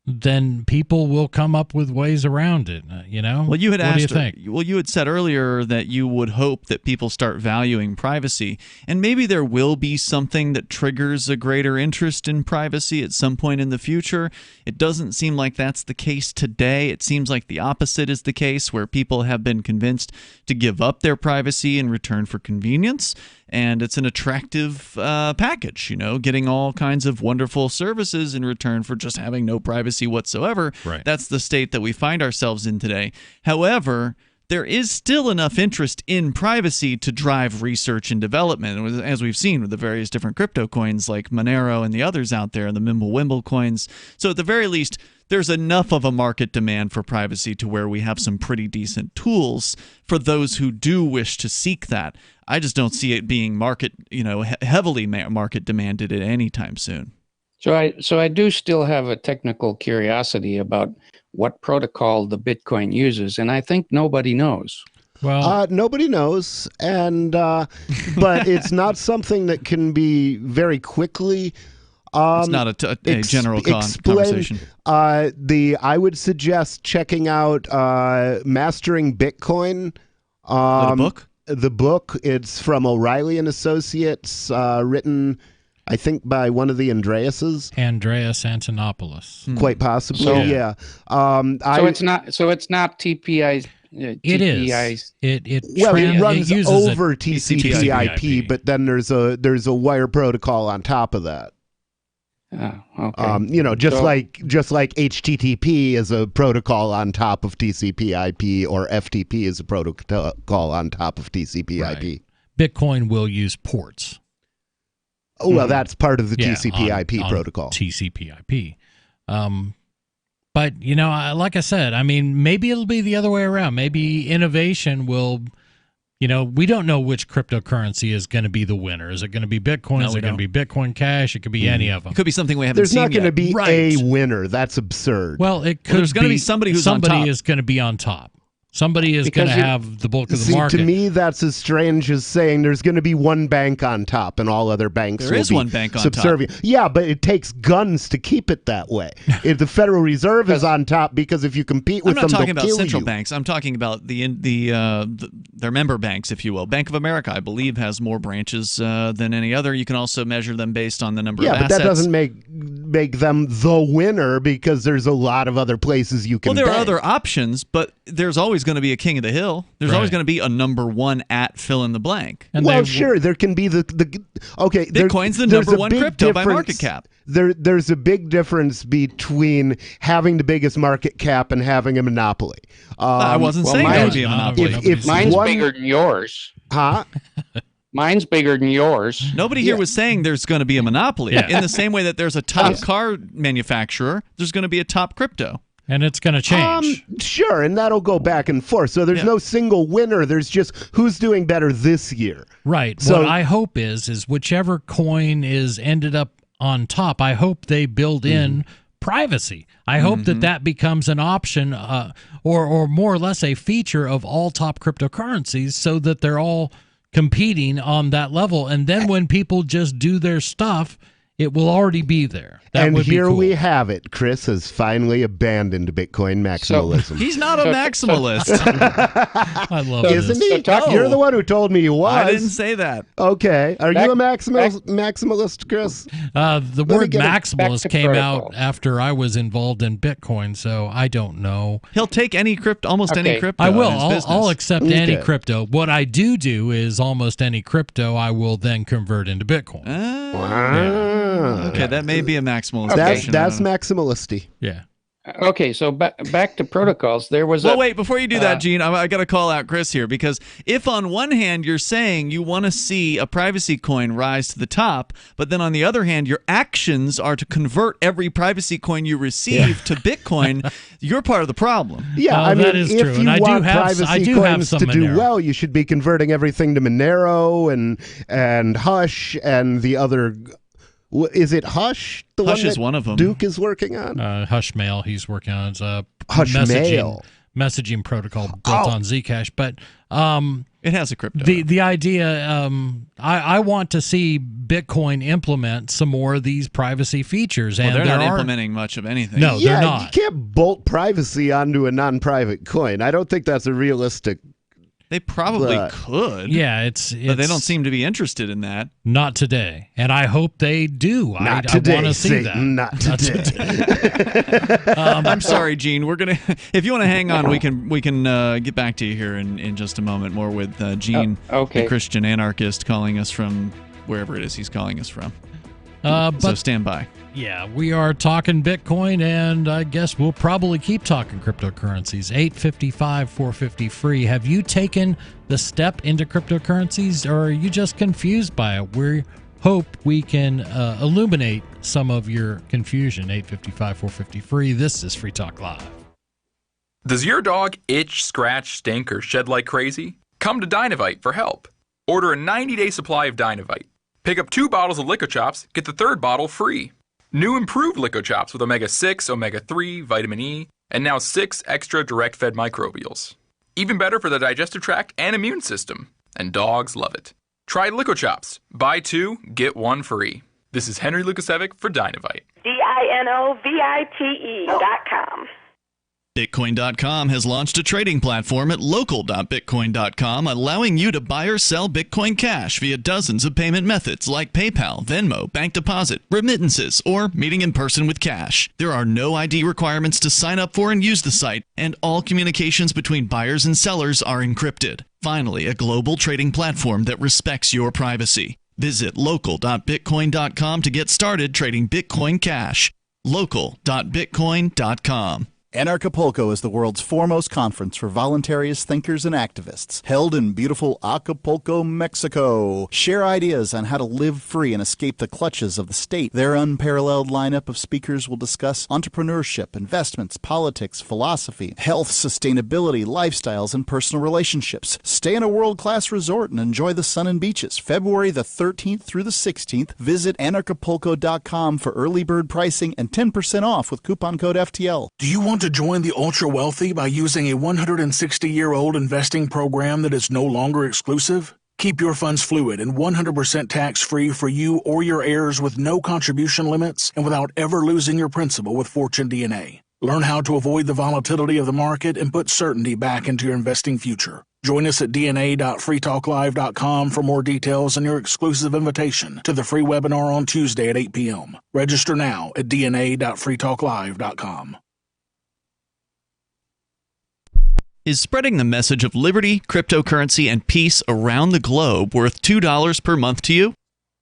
then people will come up with ways around it. Well, you had what do you think? Well, you had said earlier that you would hope that people start valuing privacy, and maybe there will be something that triggers a greater interest in privacy at some point in the future. It doesn't seem like that's the case today. It seems like the opposite is the case, where people have been convinced to give up their privacy in return for convenience. And it's an attractive package, getting all kinds of wonderful services in return for just having no privacy whatsoever. Right. That's the state that we find ourselves in today. However, there is still enough interest in privacy to drive research and development, as we've seen with the various different crypto coins like Monero and the others out there, and the Mimblewimble coins. So at the very least, there's enough of a market demand for privacy to where we have some pretty decent tools for those who do wish to seek that. I just don't see it being heavily market demanded at any time soon. So I do still have a technical curiosity about what protocol the Bitcoin uses, and I think nobody knows. Well, nobody knows, and but it's not something that can be very quickly. It's not a general conversation. I would suggest checking out Mastering Bitcoin. The book? The book. It's from O'Reilly and Associates, written, I think, by one of the Andreases. Andreas Antonopoulos. Quite possibly, yeah. So it's not TPI. It is. It runs over TCP/IP, but then there's a wire protocol on top of that. Okay. Just like HTTP is a protocol on top of TCP/IP, or FTP is a protocol on top of TCP/IP. Bitcoin will use ports. Oh, well, that's part of the Yeah, TCP/IP on protocol. TCP/IP. But, like I said, I mean, maybe it'll be the other way around. Maybe innovation will, we don't know which cryptocurrency is going to be the winner. Is it going to be Bitcoin? No, Is we it going don't. to be Bitcoin Cash? It could be any of them. It could be something we haven't There's seen not going to yet. be Right. a winner. That's absurd. Well, it could there's gonna be somebody who's on top. Somebody is going to be on top. Somebody is going to have the bulk of the market. To me, that's as strange as saying there's going to be one bank on top and all other banks There will is be one bank on subservient. top. Yeah, but it takes guns to keep it that way. If the Federal Reserve is on top, because if you compete with I'm not them, talking they'll about kill central you. banks. I'm talking about their member banks, if you will. Bank of America, I believe, has more branches than any other. You can also measure them based on the number of Yeah, but assets. that doesn't make them the winner, because there's a lot of other places you can There are bank. other options, but there's always going to be a king of the hill. There's always Right. going to be a number one at fill in the blank. Sure, there can be the okay. Bitcoin's the there's number a one big crypto by difference- market cap. There's a big difference between having the biggest market cap and having a monopoly. I wasn't saying that would be a monopoly. If Mine's one, bigger than yours. Huh? Mine's bigger than yours. Nobody here was saying there's going to be a monopoly. Yeah. In the same way that there's a top car manufacturer, there's going to be a top crypto. And it's going to change. Sure, and that'll go back and forth. So there's no single winner. There's just who's doing better this year. Right. So what I hope is whichever coin is ended up on top, I hope they build in privacy. I hope that becomes an option or more or less a feature of all top cryptocurrencies, so that they're all competing on that level. And then when people just do their stuff, it will already be there. That and would be here cool. we have it. Chris has finally abandoned Bitcoin maximalism. He's not a maximalist. I love Isn't he? No. You're the one who told me he was. I didn't say that. Okay. Are you a maximalist, Chris? The me word get it. Back maximalist to came protocol. out after I was involved in Bitcoin, so I don't know. He'll take any crypto, almost any crypto. I will. in his business. I'll accept any Okay. crypto. What I do is almost any crypto I will then convert into Bitcoin. Okay, that may be a maximalist. That's maximalisty. Yeah. Okay, so back to protocols. There was Well, wait, before you do that, Gene, I got to call out Chris here, because if on one hand you're saying you want to see a privacy coin rise to the top, but then on the other hand your actions are to convert every privacy coin you receive to Bitcoin, you're part of the problem. Yeah, I mean, that is if true. you And I want do have privacy coins to do Monero. well, you should be converting everything to Monero and Hush and the other. Is it Hush? The Hush one is that one of them. Duke is working on. Hush Mail he's working on. It's a Hush Mail. messaging protocol built on Zcash. But it has a crypto. The idea, I want to see Bitcoin implement some more of these privacy features. Well, And they're not there are- implementing much of anything. No, they're not. You can't bolt privacy onto a non-private coin. I don't think that's a realistic. They probably could. Yeah, it's but they don't seem to be interested in that. Not today, and I hope they do. I want to see that. Not today. I'm sorry, Gene. We're gonna. If you want to hang on, we can get back to you here in just a moment. More with Gene, okay. the Christian anarchist, calling us from wherever it is he's calling us from. So But stand by. Yeah, we are talking Bitcoin, and I guess we'll probably keep talking cryptocurrencies. 855-450 free. Have you taken the step into cryptocurrencies, or are you just confused by it? We hope we can illuminate some of your confusion. 855-450 free. This is Free Talk Live. Does your dog itch, scratch, stink, or shed like crazy? Come to Dynavite for help. Order a 90-day supply of Dynavite. Pick up 2 bottles of Lico Chops, get the 3rd bottle free. New improved Lico Chops with omega-6, omega-3, vitamin E, and now 6 extra direct-fed microbials. Even better for the digestive tract and immune system. And dogs love it. Try Lico Chops. Buy 2, get 1 free. This is Henry Lukasevic for Dynavite. DINOVITE.com. Bitcoin.com has launched a trading platform at local.bitcoin.com, allowing you to buy or sell Bitcoin Cash via dozens of payment methods like PayPal, Venmo, bank deposit, remittances, or meeting in person with cash. There are no ID requirements to sign up for and use the site, and all communications between buyers and sellers are encrypted. Finally, a global trading platform that respects your privacy. Visit local.bitcoin.com to get started trading Bitcoin Cash. Local.bitcoin.com. Anarchapulco is the world's foremost conference for voluntarist thinkers and activists, held in beautiful Acapulco, Mexico. Share ideas on how to live free and escape the clutches of the state. Their unparalleled lineup of speakers will discuss entrepreneurship, investments, politics, philosophy, health, sustainability, lifestyles, and personal relationships. Stay in a world-class resort and enjoy the sun and beaches. February the 13th through the 16th, visit anarchapulco.com for early bird pricing and 10% off with coupon code FTL. Do you want to join the ultra-wealthy by using a 160-year-old investing program that is no longer exclusive? Keep your funds fluid and 100% tax-free for you or your heirs with no contribution limits and without ever losing your principal with Fortune DNA. Learn how to avoid the volatility of the market and put certainty back into your investing future. Join us at dna.freetalklive.com for more details and your exclusive invitation to the free webinar on Tuesday at 8 p.m. Register now at dna.freetalklive.com. Is spreading the message of liberty, cryptocurrency, and peace around the globe worth $2 per month to you?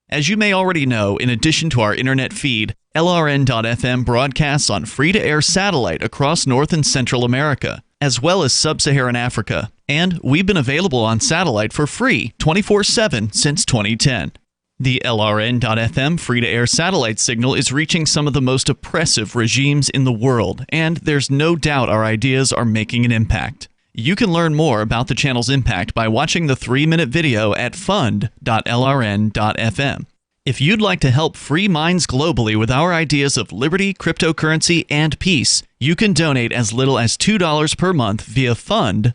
As you may already know, in addition to our internet feed, LRN.FM broadcasts on free-to-air satellite across North and Central America, as well as Sub-Saharan Africa. And we've been available on satellite for free 24/7 since 2010. The LRN.FM free-to-air satellite signal is reaching some of the most oppressive regimes in the world, and there's no doubt our ideas are making an impact. You can learn more about the channel's impact by watching the 3-minute video at fund.lrn.fm. If you'd like to help free minds globally with our ideas of liberty, cryptocurrency, and peace, you can donate as little as $2 per month via fund.lrn.fm.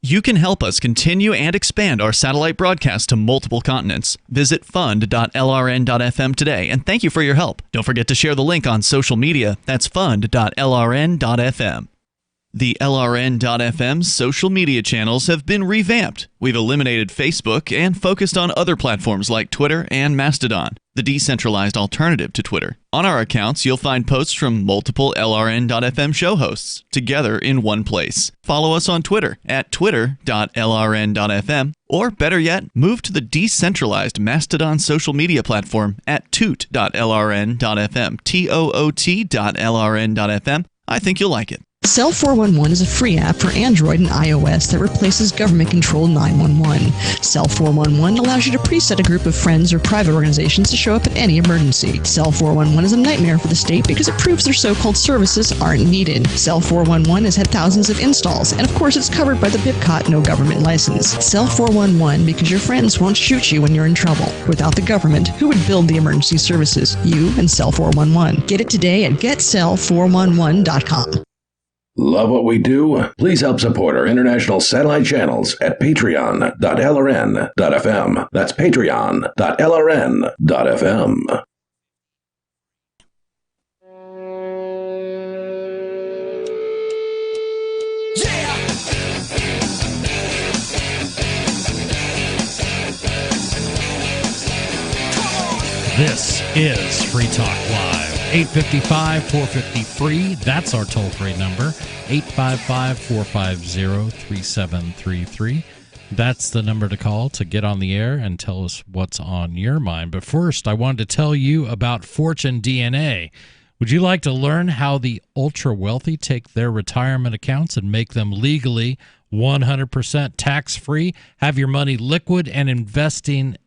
You can help us continue and expand our satellite broadcast to multiple continents. Visit fund.lrn.fm today, and thank you for your help. Don't forget to share the link on social media. That's fund.lrn.fm. The LRN.FM social media channels have been revamped. We've eliminated Facebook and focused on other platforms like Twitter and Mastodon, the decentralized alternative to Twitter. On our accounts, you'll find posts from multiple LRN.FM show hosts together in one place. Follow us on Twitter at twitter.lrn.fm, or better yet, move to the decentralized Mastodon social media platform at toot.lrn.fm, toot.lrn.fm. I think you'll like it. Cell 411 is a free app for Android and iOS that replaces government-controlled 911. Cell 411 allows you to preset a group of friends or private organizations to show up at any emergency. Cell 411 is a nightmare for the state because it proves their so-called services aren't needed. Cell 411 has had thousands of installs, and of course it's covered by the BIPCOT no government license. Cell 411 because your friends won't shoot you when you're in trouble. Without the government, who would build the emergency services? You and Cell 411. Get it today at getcell411.com. Love what we do? Please help support our international satellite channels at patreon.lrn.fm. That's patreon.lrn.fm. This is Free Talk Live. 855-450-FREE. That's our toll-free number. 855-450-3733. That's the number to call to get on the air and tell us what's on your mind. But first, I wanted to tell you about Fortune DNA. Would you like to learn how the ultra-wealthy take their retirement accounts and make them legally 100% tax-free, have your money liquid, and invest in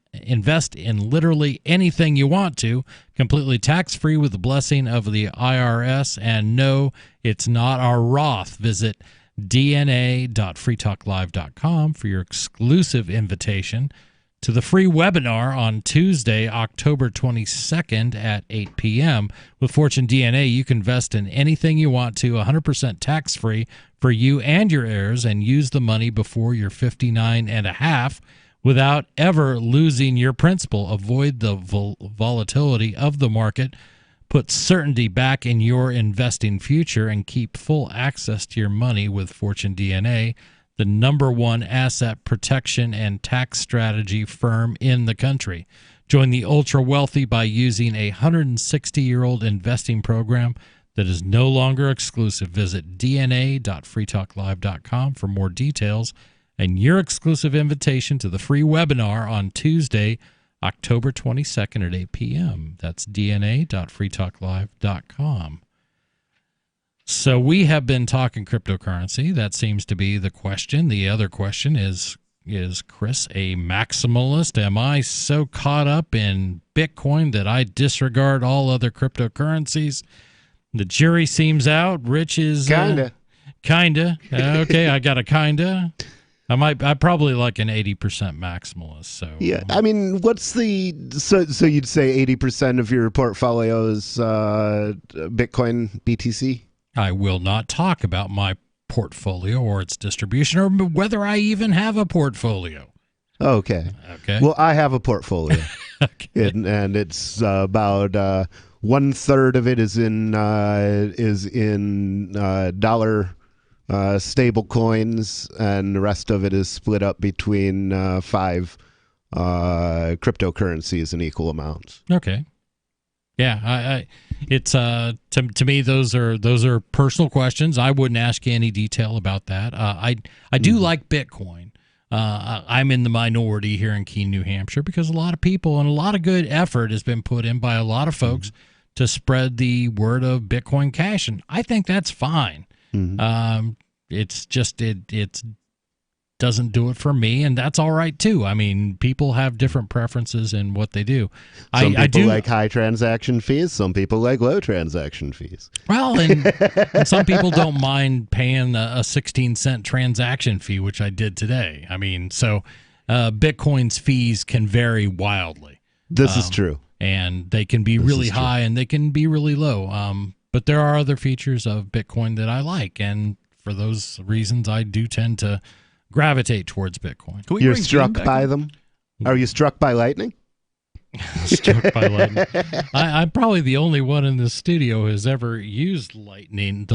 literally anything you want to, completely tax-free with the blessing of the IRS? And no, it's not our Roth. Visit dna.freetalklive.com for your exclusive invitation to the free webinar on Tuesday, October 22nd at 8 p.m. With Fortune DNA, you can invest in anything you want to, 100% tax-free for you and your heirs, and use the money before you're 59 and a half without ever losing your principal. Avoid the volatility of the market, put certainty back in your investing future, and keep full access to your money with Fortune DNA, the #1 asset protection and tax strategy firm in the country. Join the ultra wealthy by using a 160-year-old investing program that is no longer exclusive. Visit dna.freetalklive.com for more details and your exclusive invitation to the free webinar on Tuesday, October 22nd at 8 p.m. That's dna.freetalklive.com. So we have been talking cryptocurrency. That seems to be the question. The other question is Chris a maximalist? Am I so caught up in Bitcoin that I disregard all other cryptocurrencies? The jury seems out. Rich is kinda. Okay, I got a kinda. I probably like an 80% maximalist. So yeah, I mean, what's the so you'd say 80% of your portfolio is Bitcoin, BTC? I will not talk about my portfolio or its distribution or whether I even have a portfolio. Okay. Well, I have a portfolio, and it's about 1/3 of it is in dollar stable coins, and the rest of it is split up between 5 cryptocurrencies in equal amounts. Okay. Yeah, it's to me those are personal questions. I wouldn't ask you any detail about that. I do like Bitcoin. I'm in the minority here in Keene, New Hampshire, because a lot of people and a lot of good effort has been put in by a lot of folks to spread the word of Bitcoin Cash, and I think that's fine. It's just it doesn't do it for me, and that's all right too. I mean, people have different preferences in what they do. Some people like high transaction fees. Some people like low transaction fees. Well, and some people don't mind paying a 16-cent transaction fee, which I did today. I mean, so Bitcoin's fees can vary wildly. This is true. And they can be really high and they can be really low. But there are other features of Bitcoin that I like, and for those reasons, I do tend to gravitate towards Bitcoin. You're struck by them? Are you struck by lightning? Struck by lightning. I'm probably the only one in the studio who has ever used the Lightning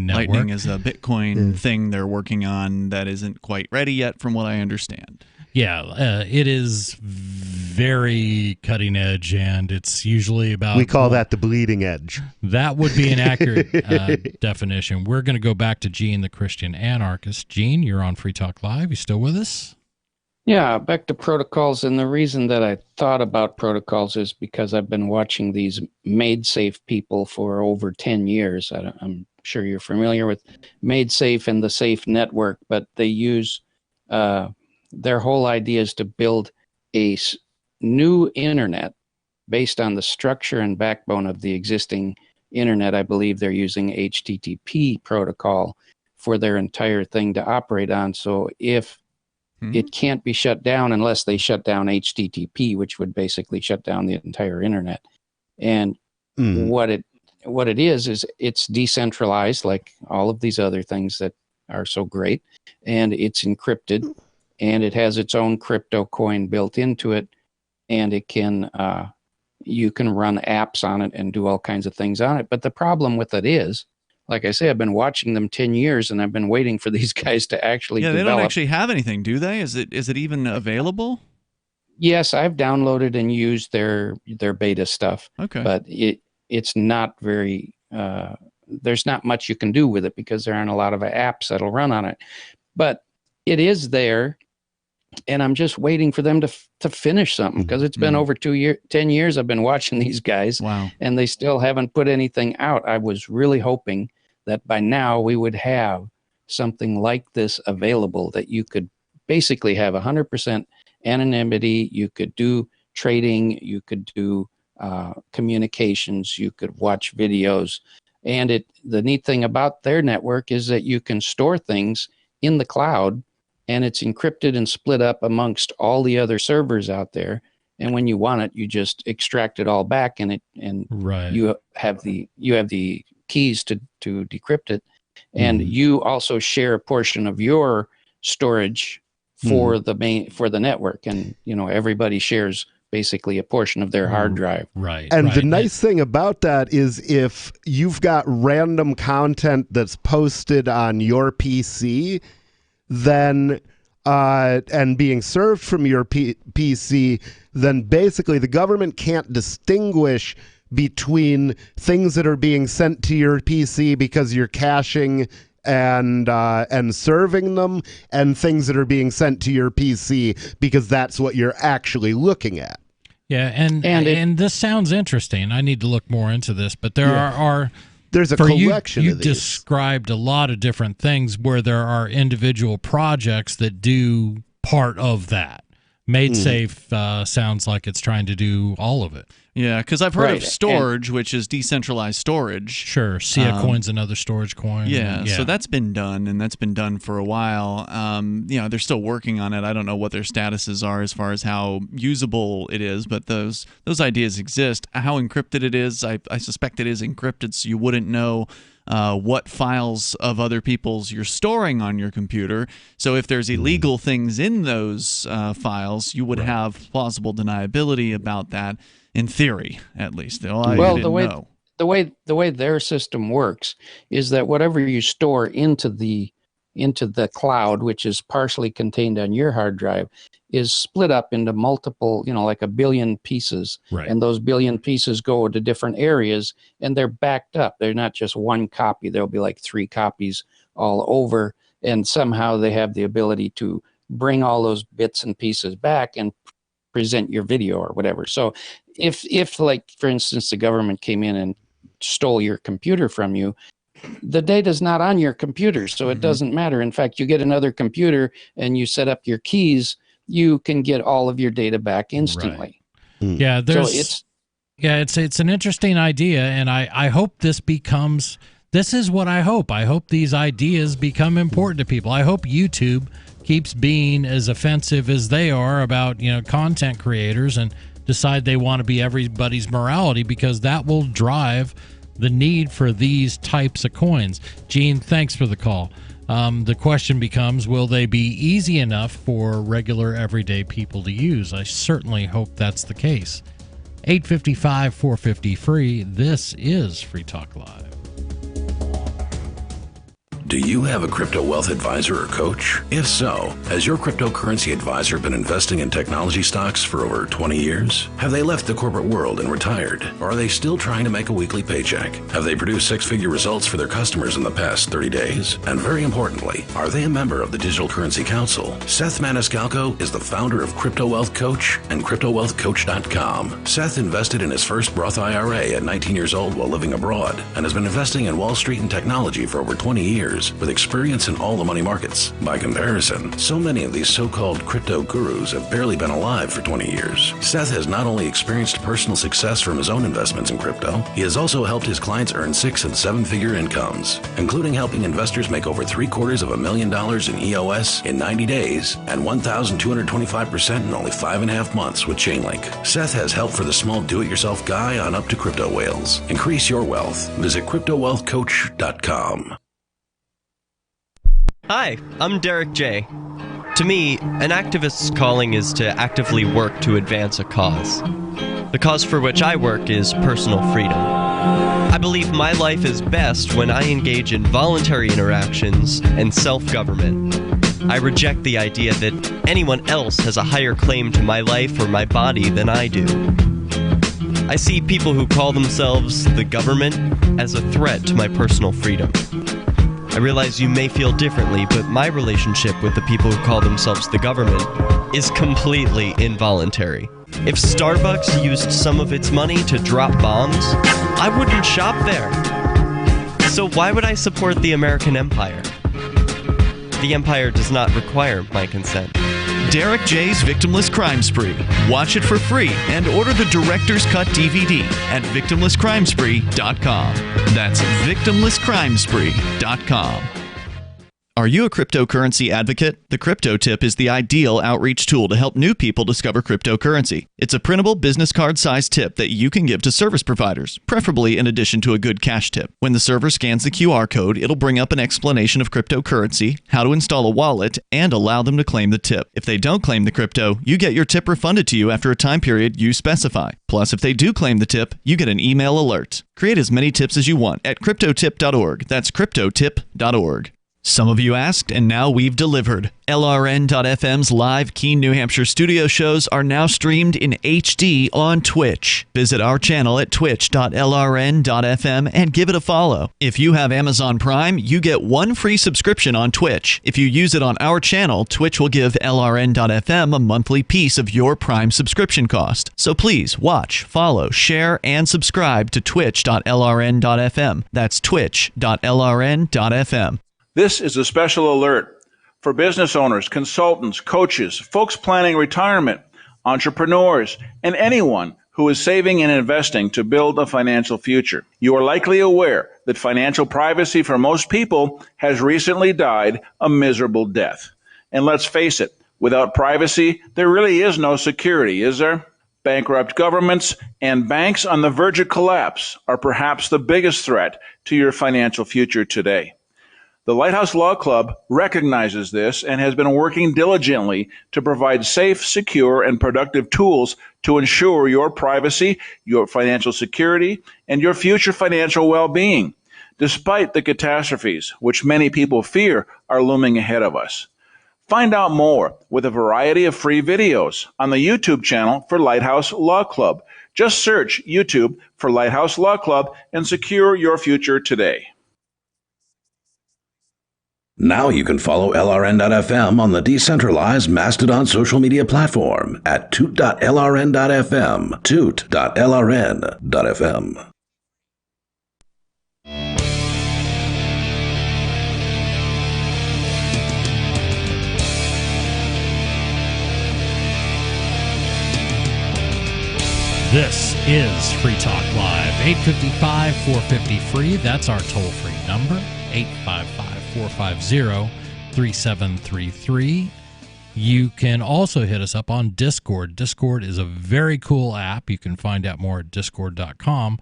Network. Lightning is a Bitcoin thing they're working on that isn't quite ready yet, from what I understand. Yeah, it is very cutting edge, and it's usually about... We call that the bleeding edge. That would be an accurate definition. We're going to go back to Gene, the Christian anarchist. Gene, you're on Free Talk Live. You still with us? Yeah, back to protocols. And the reason that I thought about protocols is because I've been watching these MaidSafe people for over 10 years. I'm sure you're familiar with MaidSafe and the Safe Network, but they use... their whole idea is to build a new internet based on the structure and backbone of the existing internet. I believe they're using HTTP protocol for their entire thing to operate on. So if it can't be shut down unless they shut down HTTP, which would basically shut down the entire internet. And what it is it's decentralized, like all of these other things that are so great, and it's encrypted. And it has its own crypto coin built into it, and it can you can run apps on it and do all kinds of things on it. But the problem with it is, like I say, I've been watching them 10 years, and I've been waiting for these guys to actually develop. They don't actually have anything, do they? Is it even available? Yes, I've downloaded and used their beta stuff. Okay, but it's not very. There's not much you can do with it because there aren't a lot of apps that'll run on it. But it is there. And I'm just waiting for them to finish something, because it's been over 10 years I've been watching these guys. Wow. And they still haven't put anything out. I was really hoping that by now we would have something like this available, that you could basically have 100% anonymity. You could do trading, you could do communications, you could watch videos. And the neat thing about their network is that you can store things in the cloud, and it's encrypted and split up amongst all the other servers out there. And when you want it, you just extract it all back, and you have the keys to decrypt it. And you also share a portion of your storage for the network. And everybody shares basically a portion of their hard drive. And the nice thing about that is, if you've got random content that's posted on your PC, then and being served from your PC, then basically the government can't distinguish between things that are being sent to your PC because you're caching and serving them, and things that are being sent to your PC because that's what you're actually looking at. Yeah, and this sounds interesting. I need to look more into this, but there's a collection you of these. Described a lot of different things where there are individual projects that do part of that. MadeSafe sounds like it's trying to do all of it. Yeah, because I've heard of Storage, which is decentralized storage. Sure, Sia Coin's another storage coin. Yeah, so that's been done, and that's been done for a while. They're still working on it. I don't know what their statuses are as far as how usable it is, but those ideas exist. How encrypted it is, I suspect it is encrypted, so you wouldn't know what files of other people's you're storing on your computer. So if there's illegal things in those files, you would have plausible deniability about that, in theory, at least. The way their system works is that whatever you store into the cloud, which is partially contained on your hard drive, is split up into multiple, like a billion pieces. Right. And those billion pieces go to different areas, and they're backed up. They're not just one copy. There'll be like 3 copies all over, and somehow they have the ability to bring all those bits and pieces back and present your video or whatever. So if like, for instance, the government came in and stole your computer from you, the data's not on your computer, so it doesn't matter. In fact, you get another computer and you set up your keys, you can get all of your data back instantly. Right. Yeah, it's an interesting idea, and I hope this becomes. This is what I hope. I hope these ideas become important to people. I hope YouTube keeps being as offensive as they are about content creators and decide they want to be everybody's morality, because that will drive the need for these types of coins. Gene, thanks for the call. The question becomes, will they be easy enough for regular everyday people to use? I certainly hope that's the case. 855-450-FREE. This is Free Talk Live. Do you have a crypto wealth advisor or coach? If so, has your cryptocurrency advisor been investing in technology stocks for over 20 years? Have they left the corporate world and retired? Or are they still trying to make a weekly paycheck? Have they produced 6-figure results for their customers in the past 30 days? And very importantly, are they a member of the Digital Currency Council? Seth Maniscalco is the founder of Crypto Wealth Coach and CryptoWealthCoach.com. Seth invested in his first Roth IRA at 19 years old while living abroad, and has been investing in Wall Street and technology for over 20 years. With experience in all the money markets. By comparison, so many of these so-called crypto gurus have barely been alive for 20 years. Seth has not only experienced personal success from his own investments in crypto, he has also helped his clients earn 6- and 7-figure incomes, including helping investors make over $750,000 in EOS in 90 days and 1,225% in only 5.5 months with Chainlink. Seth has help for the small do-it-yourself guy on up to crypto whales. Increase your wealth. Visit CryptoWealthCoach.com. Hi, I'm Derek J. To me, an activist's calling is to actively work to advance a cause. The cause for which I work is personal freedom. I believe my life is best when I engage in voluntary interactions and self-government. I reject the idea that anyone else has a higher claim to my life or my body than I do. I see people who call themselves the government as a threat to my personal freedom. I realize you may feel differently, but my relationship with the people who call themselves the government is completely involuntary. If Starbucks used some of its money to drop bombs, I wouldn't shop there. So why would I support the American empire? The empire does not require my consent. Derek J's Victimless Crime Spree. Watch it for free and order the Director's Cut DVD at victimlesscrimespree.com. That's victimlesscrimespree.com. Are you a cryptocurrency advocate? The Crypto Tip is the ideal outreach tool to help new people discover cryptocurrency. It's a printable business card-sized tip that you can give to service providers, preferably in addition to a good cash tip. When the server scans the QR code, it'll bring up an explanation of cryptocurrency, how to install a wallet, and allow them to claim the tip. If they don't claim the crypto, you get your tip refunded to you after a time period you specify. Plus, if they do claim the tip, you get an email alert. Create as many tips as you want at cryptotip.org. That's cryptotip.org. Some of you asked, and now we've delivered. LRN.FM's live Keene, New Hampshire studio shows are now streamed in HD on Twitch. Visit our channel at twitch.lrn.fm and give it a follow. If you have Amazon Prime, you get 1 free subscription on Twitch. If you use it on our channel, Twitch will give LRN.FM a monthly piece of your Prime subscription cost. So please watch, follow, share, and subscribe to twitch.lrn.fm. That's twitch.lrn.fm. This is a special alert for business owners, consultants, coaches, folks planning retirement, entrepreneurs, and anyone who is saving and investing to build a financial future. You are likely aware that financial privacy for most people has recently died a miserable death. And let's face it, without privacy, there really is no security, is there? Bankrupt governments and banks on the verge of collapse are perhaps the biggest threat to your financial future today. The Lighthouse Law Club recognizes this and has been working diligently to provide safe, secure, and productive tools to ensure your privacy, your financial security, and your future financial well-being, despite the catastrophes which many people fear are looming ahead of us. Find out more with a variety of free videos on the YouTube channel for Lighthouse Law Club. Just search YouTube for Lighthouse Law Club and secure your future today. Now you can follow LRN.FM on the decentralized Mastodon social media platform at toot.lrn.fm, toot.lrn.fm. This is Free Talk Live, 855-450-FREE. That's our toll-free number, 855-450-3733. You can also hit us up on Discord. Discord is a very cool app. You can find out more at discord.com.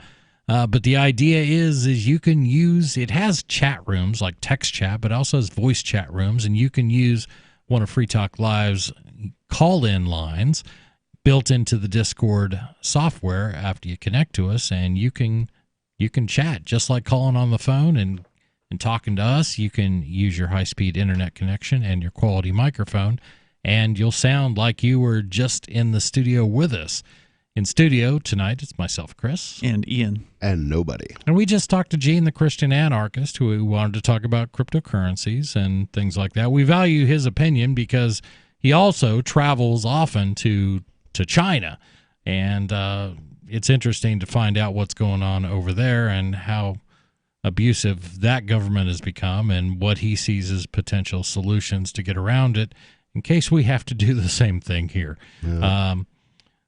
But the idea is you can use, it has chat rooms like text chat, but also has voice chat rooms, and you can use one of Free Talk Live's call-in lines built into the Discord software after you connect to us, and you can chat just like calling on the phone and talking to us. You can use your high-speed internet connection and your quality microphone, and you'll sound like you were just in the studio with us. In studio tonight, it's myself, Chris. And Ian. And nobody. And we just talked to Gene, the Christian anarchist, who wanted to talk about cryptocurrencies and things like that. We value his opinion because he also travels often to China, and it's interesting to find out what's going on over there and how abusive that government has become and what he sees as potential solutions to get around it in case we have to do the same thing here. Yeah.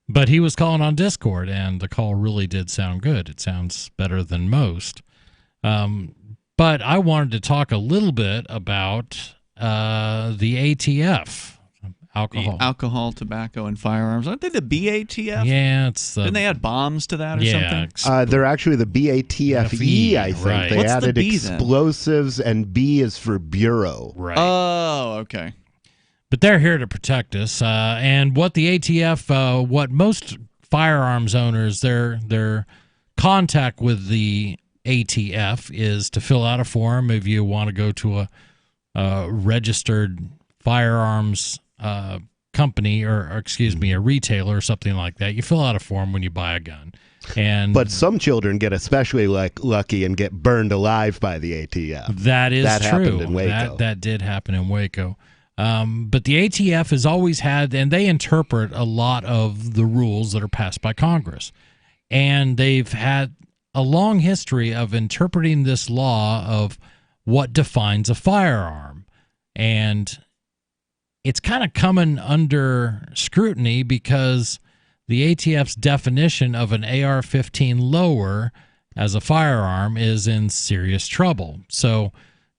But he was calling on Discord, and the call really did sound good. It sounds better than most. But I wanted to talk a little bit about the ATF. Alcohol, tobacco, and firearms. Aren't they the BATF? Yeah, it's Didn't they add bombs to that or something? They're actually the BATFE, I think. Right. They What's added the B, explosives, and B is for Bureau. Right. Oh, okay. But they're here to protect us. And what the ATF, what most firearms owners, their contact with the ATF is to fill out a form if you want to go to a registered firearms company or excuse me, a retailer or something like that. You fill out a form when you buy a gun. But some children get especially lucky and get burned alive by the ATF. That is true. Happened in Waco. That did happen in Waco. But the ATF has always had, and they interpret a lot of the rules that are passed by Congress. And they've had a long history of interpreting this law of what defines a firearm. And it's kind of coming under scrutiny because the ATF's definition of an AR-15 lower as a firearm is in serious trouble. So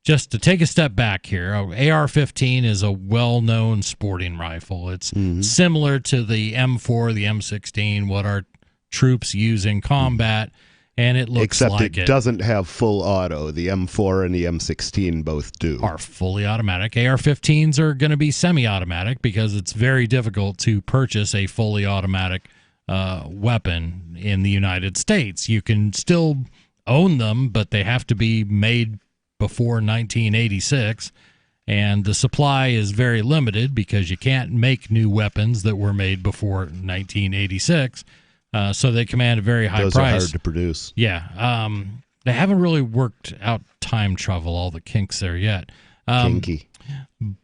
just to take a step back here, AR-15 is a well-known sporting rifle. It's similar to the M4, the M16, what our troops use in combat, and it looks Except like it doesn't have full auto. The M4 and the M16 both do. Are fully automatic. AR-15s are going to be semi-automatic because it's very difficult to purchase a fully automatic weapon in the United States. You can still own them, but they have to be made before 1986, and the supply is very limited because you can't make new weapons that were made before 1986. So they command a very high Those price. are hard to produce. Yeah. They haven't really worked out time travel, all the kinks there yet. Kinky.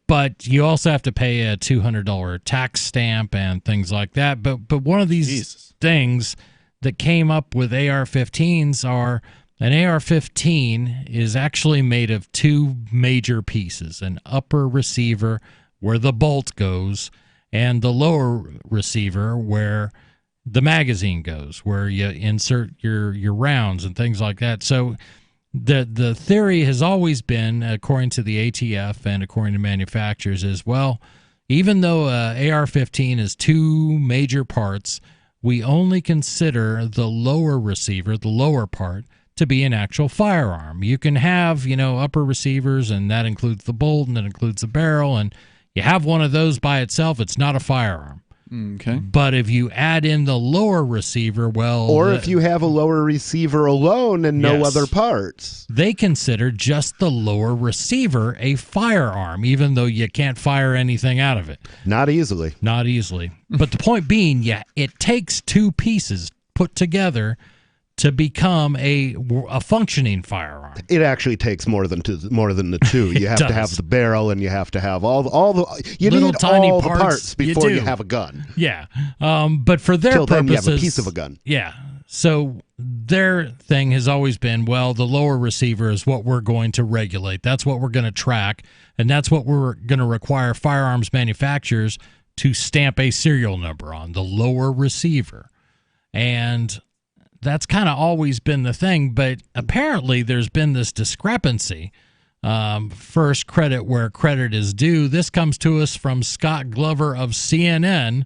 But you also have to pay a $200 tax stamp and things like that. But one of these things that came up with AR-15s are an AR-15 is actually made of two major pieces, an upper receiver where the bolt goes and the lower receiver where the magazine goes, where you insert your rounds and things like that. So the theory has always been, according to the ATF and according to manufacturers, is, well, even though AR-15 is two major parts, we only consider the lower receiver, the lower part, to be an actual firearm. You can have, upper receivers, and that includes the bolt, and that includes the barrel, and you have one of those by itself, it's not a firearm. Okay. But if you add in the lower receiver, or if you have a lower receiver alone and no other parts, they consider just the lower receiver a firearm, even though you can't fire anything out of it. Not easily. Not easily. But the point being, it takes two pieces put together to become a functioning firearm. It actually takes more than the two. You have to have the barrel, and you have to have all the you little need tiny all parts, the parts before you have a gun. Yeah, but for their Till purposes, then you have a piece of a gun. Yeah. So their thing has always been, well, the lower receiver is what we're going to regulate. That's what we're going to track, and that's what we're going to require firearms manufacturers to stamp a serial number on, the lower receiver. And that's kind of always been the thing, but apparently there's been this discrepancy. First, credit where credit is due. This comes to us from Scott Glover of CNN,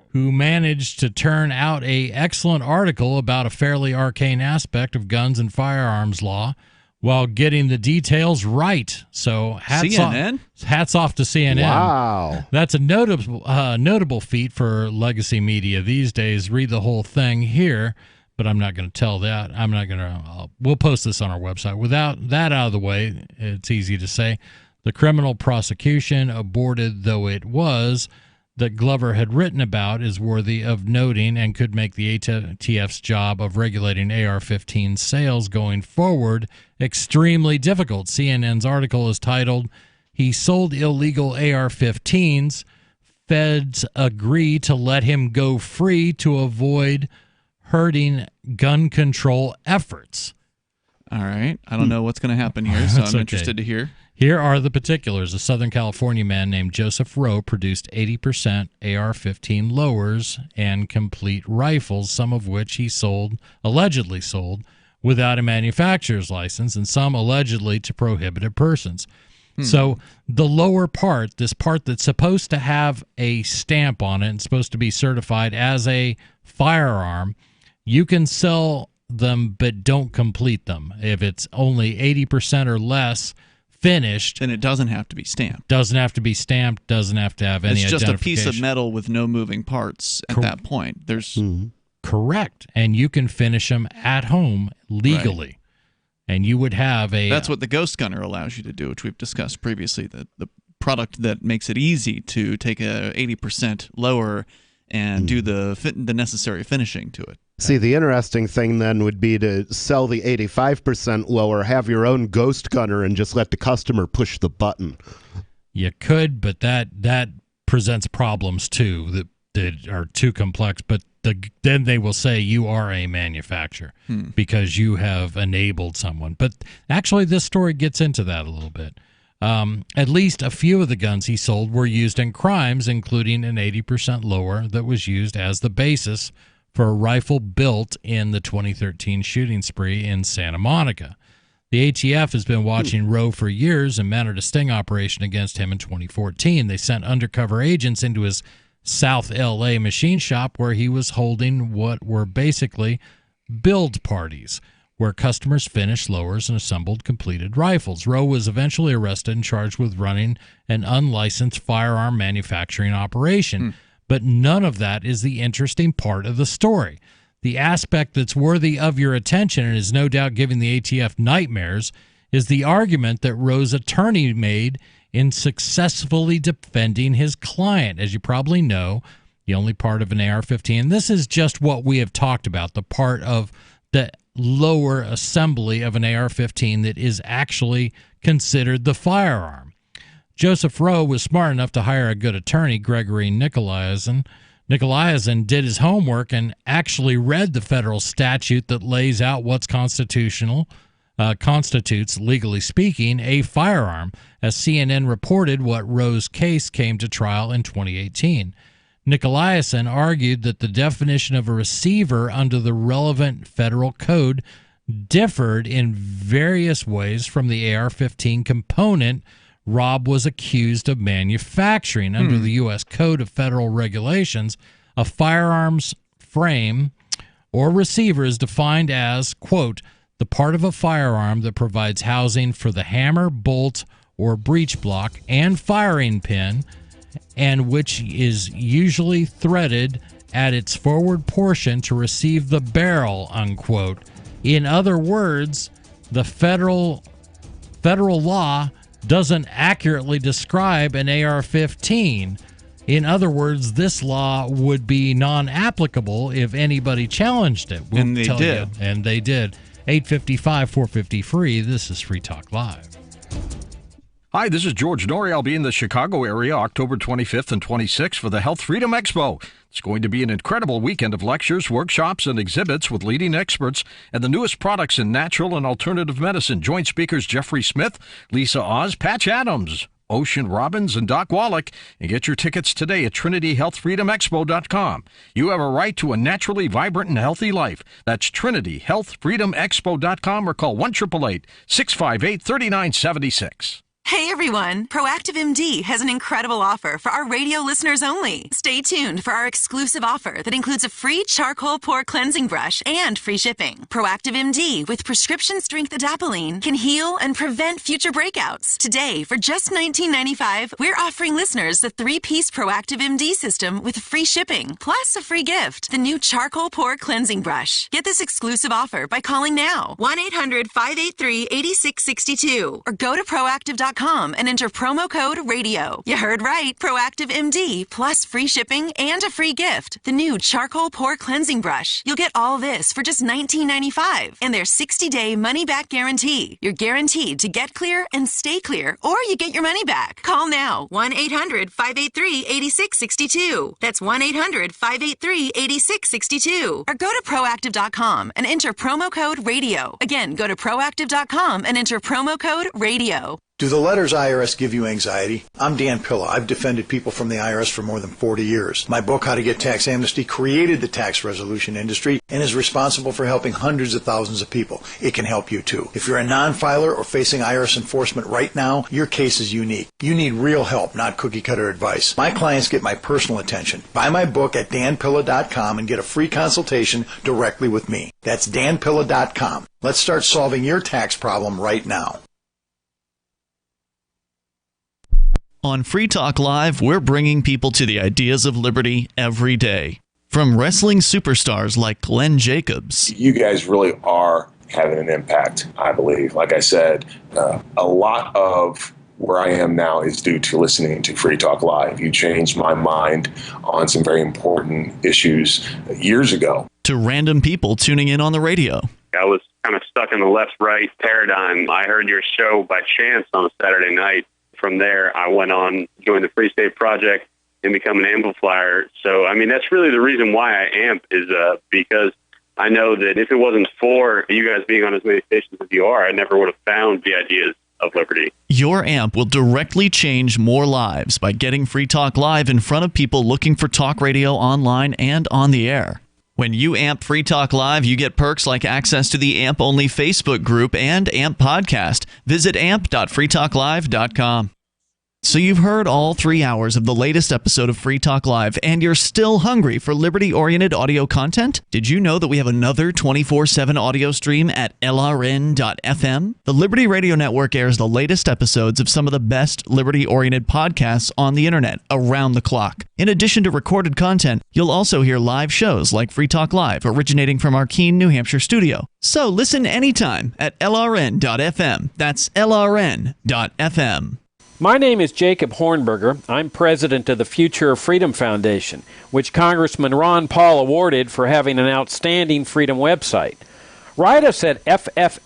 who managed to turn out an excellent article about a fairly arcane aspect of guns and firearms law while getting the details right. So hats off to CNN. Wow. That's a notable feat for legacy media these days. Read the whole thing here. But I'm not going to tell that. I'm not going to. We'll post this on our website. Without that out of the way, it's easy to say the criminal prosecution, aborted though it was, that Glover had written about is worthy of noting and could make the ATF's job of regulating AR-15 sales going forward extremely difficult. CNN's article is titled, "He Sold Illegal AR-15s. Feds Agree to Let Him Go Free to Avoid Hurting Gun Control Efforts." All right. I don't know what's going to happen here, so I'm interested to hear. Here are the particulars. A Southern California man named Joseph Rowe produced 80% AR-15 lowers and complete rifles, some of which he allegedly sold, without a manufacturer's license, and some allegedly to prohibited persons. So the lower part, this part that's supposed to have a stamp on it and supposed to be certified as a firearm, you can sell them but don't complete them. If it's only 80% or less finished, then it doesn't have to be stamped. Doesn't have to be stamped, doesn't have to have any identification. It's just a piece of identification. metal with no moving parts at that point. There's Correct. And you can finish them at home legally. Right. And you would have a... That's what the Ghost Gunner allows you to do, which we've discussed previously, the product that makes it easy to take a 80% lower and do the necessary finishing to it. See, the interesting thing then would be to sell the 85% lower, have your own Ghost Gunner, and just let the customer push the button. You could, but that presents problems too that are too complex. But then they will say you are a manufacturer because you have enabled someone. But actually, this story gets into that a little bit. At least a few of the guns he sold were used in crimes, including an 80% lower that was used as the basis for a rifle built in the 2013 shooting spree in Santa Monica. The ATF has been watching Rowe for years and mounted a sting operation against him in 2014. They sent undercover agents into his South LA machine shop where he was holding what were basically build parties, where customers finished lowers and assembled completed rifles. Rowe was eventually arrested and charged with running an unlicensed firearm manufacturing operation. But none of that is the interesting part of the story. The aspect that's worthy of your attention and is no doubt giving the ATF nightmares is the argument that Roe's attorney made in successfully defending his client. As you probably know, the only part of an AR-15, and this is just what we have talked about, the part of the lower assembly of an AR-15 that is actually considered the firearm. Joseph Roe was smart enough to hire a good attorney, Gregory Nicolaisen. Nicolaisen did his homework and actually read the federal statute that lays out what's constitutes, legally speaking, a firearm, as CNN reported what Roe's case came to trial in 2018. Nicolaisen argued that the definition of a receiver under the relevant federal code differed in various ways from the AR-15 component Rob was accused of manufacturing. Under the U.S. Code of Federal Regulations, a firearms frame or receiver is defined as, quote, the part of a firearm that provides housing for the hammer, bolt, or breech block and firing pin, and which is usually threaded at its forward portion to receive the barrel, unquote. In other words, the federal law doesn't accurately describe an AR-15. In other words, this law would be non-applicable if anybody challenged it. And they did. And they did. 855-450-FREE. This is Free Talk Live. Hi, this is George Norrie. I'll be in the Chicago area October 25th and 26th for the Health Freedom Expo. It's going to be an incredible weekend of lectures, workshops, and exhibits with leading experts and the newest products in natural and alternative medicine. Join speakers Jeffrey Smith, Lisa Oz, Patch Adams, Ocean Robbins, and Doc Wallach, and get your tickets today at TrinityHealthFreedomExpo.com. You have a right to a naturally vibrant and healthy life. That's TrinityHealthFreedomExpo.com or call 1-888-658-3976. Hey everyone, Proactive MD has an incredible offer for our radio listeners only. Stay tuned for our exclusive offer that includes a free charcoal pore cleansing brush and free shipping. Proactive MD with prescription strength adapalene can heal and prevent future breakouts. Today, for just $19.95, we're offering listeners the 3-piece Proactive MD system with free shipping, plus a free gift, the new charcoal pore cleansing brush. Get this exclusive offer by calling now, 1-800-583-8662, or go to proactive.com and enter promo code RADIO. You heard right. Proactive MD plus free shipping and a free gift. The new charcoal pore cleansing brush. You'll get all this for just $19.95 and their 60-day money-back guarantee. You're guaranteed to get clear and stay clear, or you get your money back. Call now. 1-800-583-8662. That's 1-800-583-8662. Or go to proactive.com and enter promo code RADIO. Again, go to proactive.com and enter promo code RADIO. Do the letters IRS give you anxiety? I'm Dan Pilla. I've defended people from the IRS for more than 40 years. My book, How to Get Tax Amnesty, created the tax resolution industry and is responsible for helping hundreds of thousands of people. It can help you too. If you're a non-filer or facing IRS enforcement right now, your case is unique. You need real help, not cookie-cutter advice. My clients get my personal attention. Buy my book at danpilla.com and get a free consultation directly with me. That's danpilla.com. Let's start solving your tax problem right now. On Free Talk Live, we're bringing people to the ideas of liberty every day. From wrestling superstars like Glenn Jacobs. You guys really are having an impact, I believe. Like I said, a lot of where I am now is due to listening to Free Talk Live. You changed my mind on some very important issues years ago. To random people tuning in on the radio. I was kind of stuck in the left-right paradigm. I heard your show by chance on a Saturday night. From there, I went on, joined the Free State Project, and become an amplifier. So, I mean, that's really the reason why I amp is because I know that if it wasn't for you guys being on as many stations as you are, I never would have found the ideas of liberty. Your amp will directly change more lives by getting Free Talk Live in front of people looking for talk radio online and on the air. When you amp Free Talk Live, you get perks like access to the AMP-only Facebook group and AMP podcast. Visit amp.freetalklive.com. So you've heard all 3 hours of the latest episode of Free Talk Live, and you're still hungry for liberty-oriented audio content? Did you know that we have another 24/7 audio stream at LRN.FM? The Liberty Radio Network airs the latest episodes of some of the best liberty-oriented podcasts on the internet around the clock. In addition to recorded content, you'll also hear live shows like Free Talk Live, originating from our Keene, New Hampshire studio. So listen anytime at LRN.FM. That's LRN.FM. My name is Jacob Hornberger. I'm president of the Future of Freedom Foundation, which Congressman Ron Paul awarded for having an outstanding freedom website. Write us at fff@fff.org,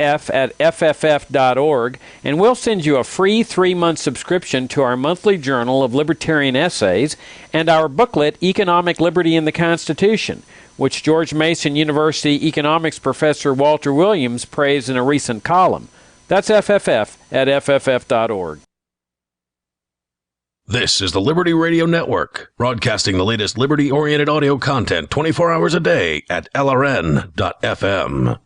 and we'll send you a free 3-month subscription to our monthly journal of libertarian essays and our booklet, Economic Liberty in the Constitution, which George Mason University economics professor Walter Williams praised in a recent column. That's fff@fff.org. This is the Liberty Radio Network, broadcasting the latest liberty-oriented audio content 24 hours a day at LRN.FM.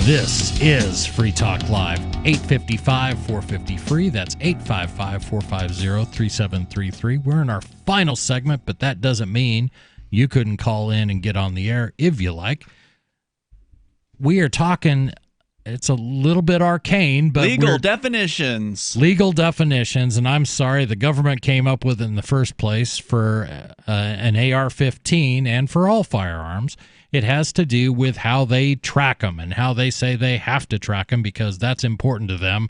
This is Free Talk Live, 855-450-FREE. That's 855-450-3733. We're in our final segment, but that doesn't mean you couldn't call in and get on the air if you like. We are talking, it's a little bit arcane, but legal definitions. Legal definitions, and I'm sorry, the government came up with it in the first place for an AR-15 and for all firearms. It has to do with how they track them and how they say they have to track them because that's important to them,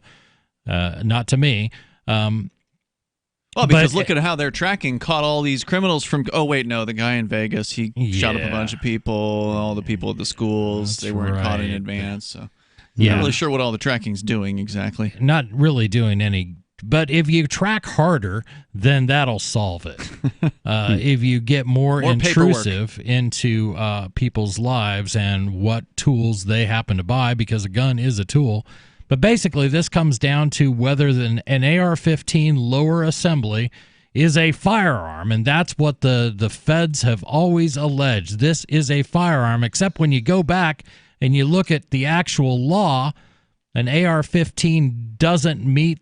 not to me. Well, because look at how they're tracking, caught all these criminals from, oh, wait, no, the guy in Vegas, he shot up a bunch of people, all the people at the schools, they weren't caught in advance. So not really sure what all the tracking's doing exactly. Not really doing any. But if you track harder, then that'll solve it. If you get more intrusive into people's lives and what tools they happen to buy, because a gun is a tool. But basically, this comes down to whether an AR-15 lower assembly is a firearm, and that's what the feds have always alleged. This is a firearm, except when you go back and you look at the actual law, an AR-15 doesn't meet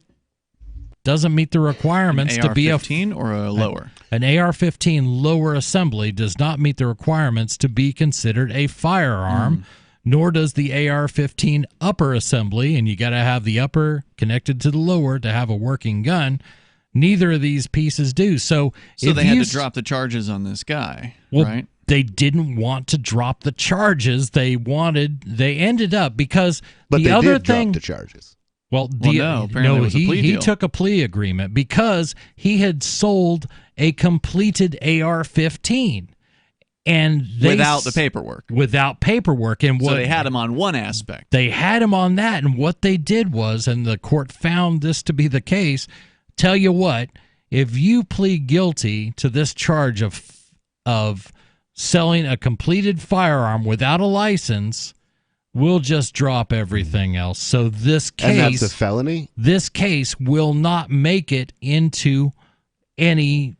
the requirements to be a AR-15 or a lower. An AR-15 lower assembly does not meet the requirements to be considered a firearm, nor does the AR-15 upper assembly, and you got to have the upper connected to the lower to have a working gun. Neither of these pieces do. So they had to drop the charges on this guy, right? They didn't want to drop the charges. They ended up because but the other did thing drop the charges. Apparently it was a plea deal. He took a plea agreement because he had sold a completed AR-15, and without the paperwork. Without paperwork, and so they had him on one aspect. They had him on that, and what they did was, and the court found this to be the case. Tell you what, if you plead guilty to this charge of selling a completed firearm without a license, we'll just drop everything else. So this case, and that's a felony. This case will not make it into any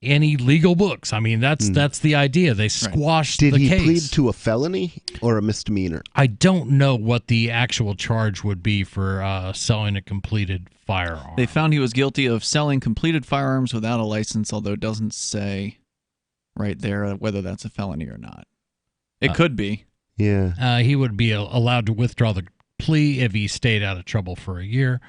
legal books. I mean, that's the idea. They squashed the case. Did he plead to a felony or a misdemeanor? I don't know what the actual charge would be for selling a completed firearm. They found he was guilty of selling completed firearms without a license, although it doesn't say right there whether that's a felony or not. It could be. Yeah. He would be allowed to withdraw the plea if he stayed out of trouble for a year.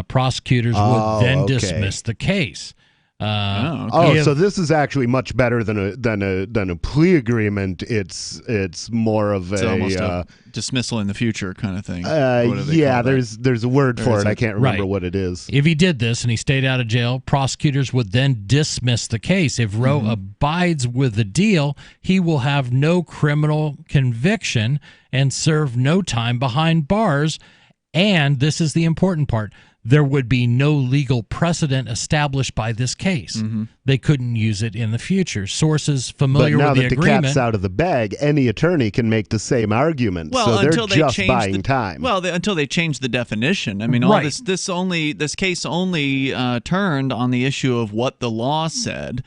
Prosecutors would then dismiss the case. So this is actually much better than a plea agreement. It's more of almost a dismissal in the future kind of thing. There's a word for it. I can't remember what it is. If he did this and he stayed out of jail, prosecutors would then dismiss the case. If Roe abides with the deal, he will have no criminal conviction and serve no time behind bars. And this is the important part. there would be no legal precedent established by this case. They couldn't use it in the future. Sources familiar but now with the that agreement. the cat's out of the bag, any attorney can make the same argument. Well, so they're until they just change buying time. Well, until they change the definition. I mean, all Right. this case only turned on the issue of what the law said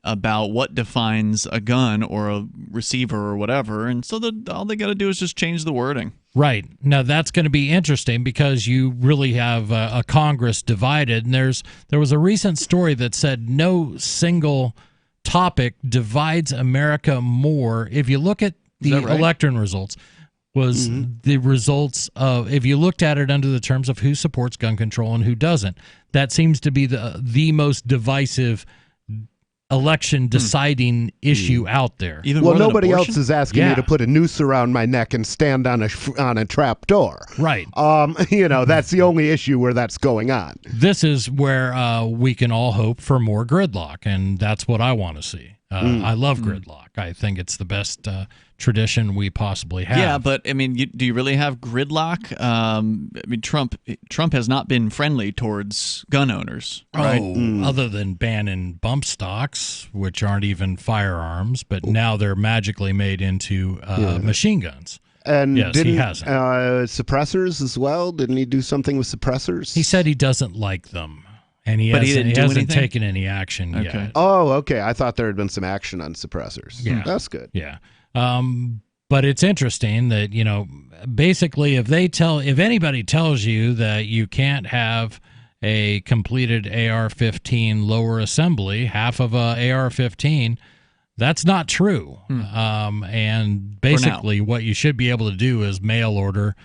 about what defines a gun or a receiver or whatever, and so all they got to do is just change the wording. Right. Now, that's going to be interesting because you really have a Congress divided. And there was a recent story that said no single topic divides America more. If you look at the election results, was the results of, if you looked at it under the terms of who supports gun control and who doesn't, that seems to be the most divisive election deciding issue out there. Well, nobody else is asking me to put a noose around my neck and stand on a trap door. Right. That's the only issue where that's going on. This is where we can all hope for more gridlock, and that's what I want to see. I love gridlock. I think it's the best tradition we possibly have. Yeah, but I mean, do you really have gridlock? I mean, Trump has not been friendly towards gun owners, right? Other than banning bump stocks, which aren't even firearms, but now they're magically made into machine guns. And yes, didn't, he hasn't. Suppressors as well? Didn't he do something with suppressors? He said he doesn't like them. And he hasn't taken any action yet. Oh, okay. I thought there had been some action on suppressors. Yeah. That's good. Yeah. But it's interesting that, basically if anybody tells you that you can't have a completed AR-15 lower assembly, half of a AR-15, that's not true. And basically what you should be able to do is mail order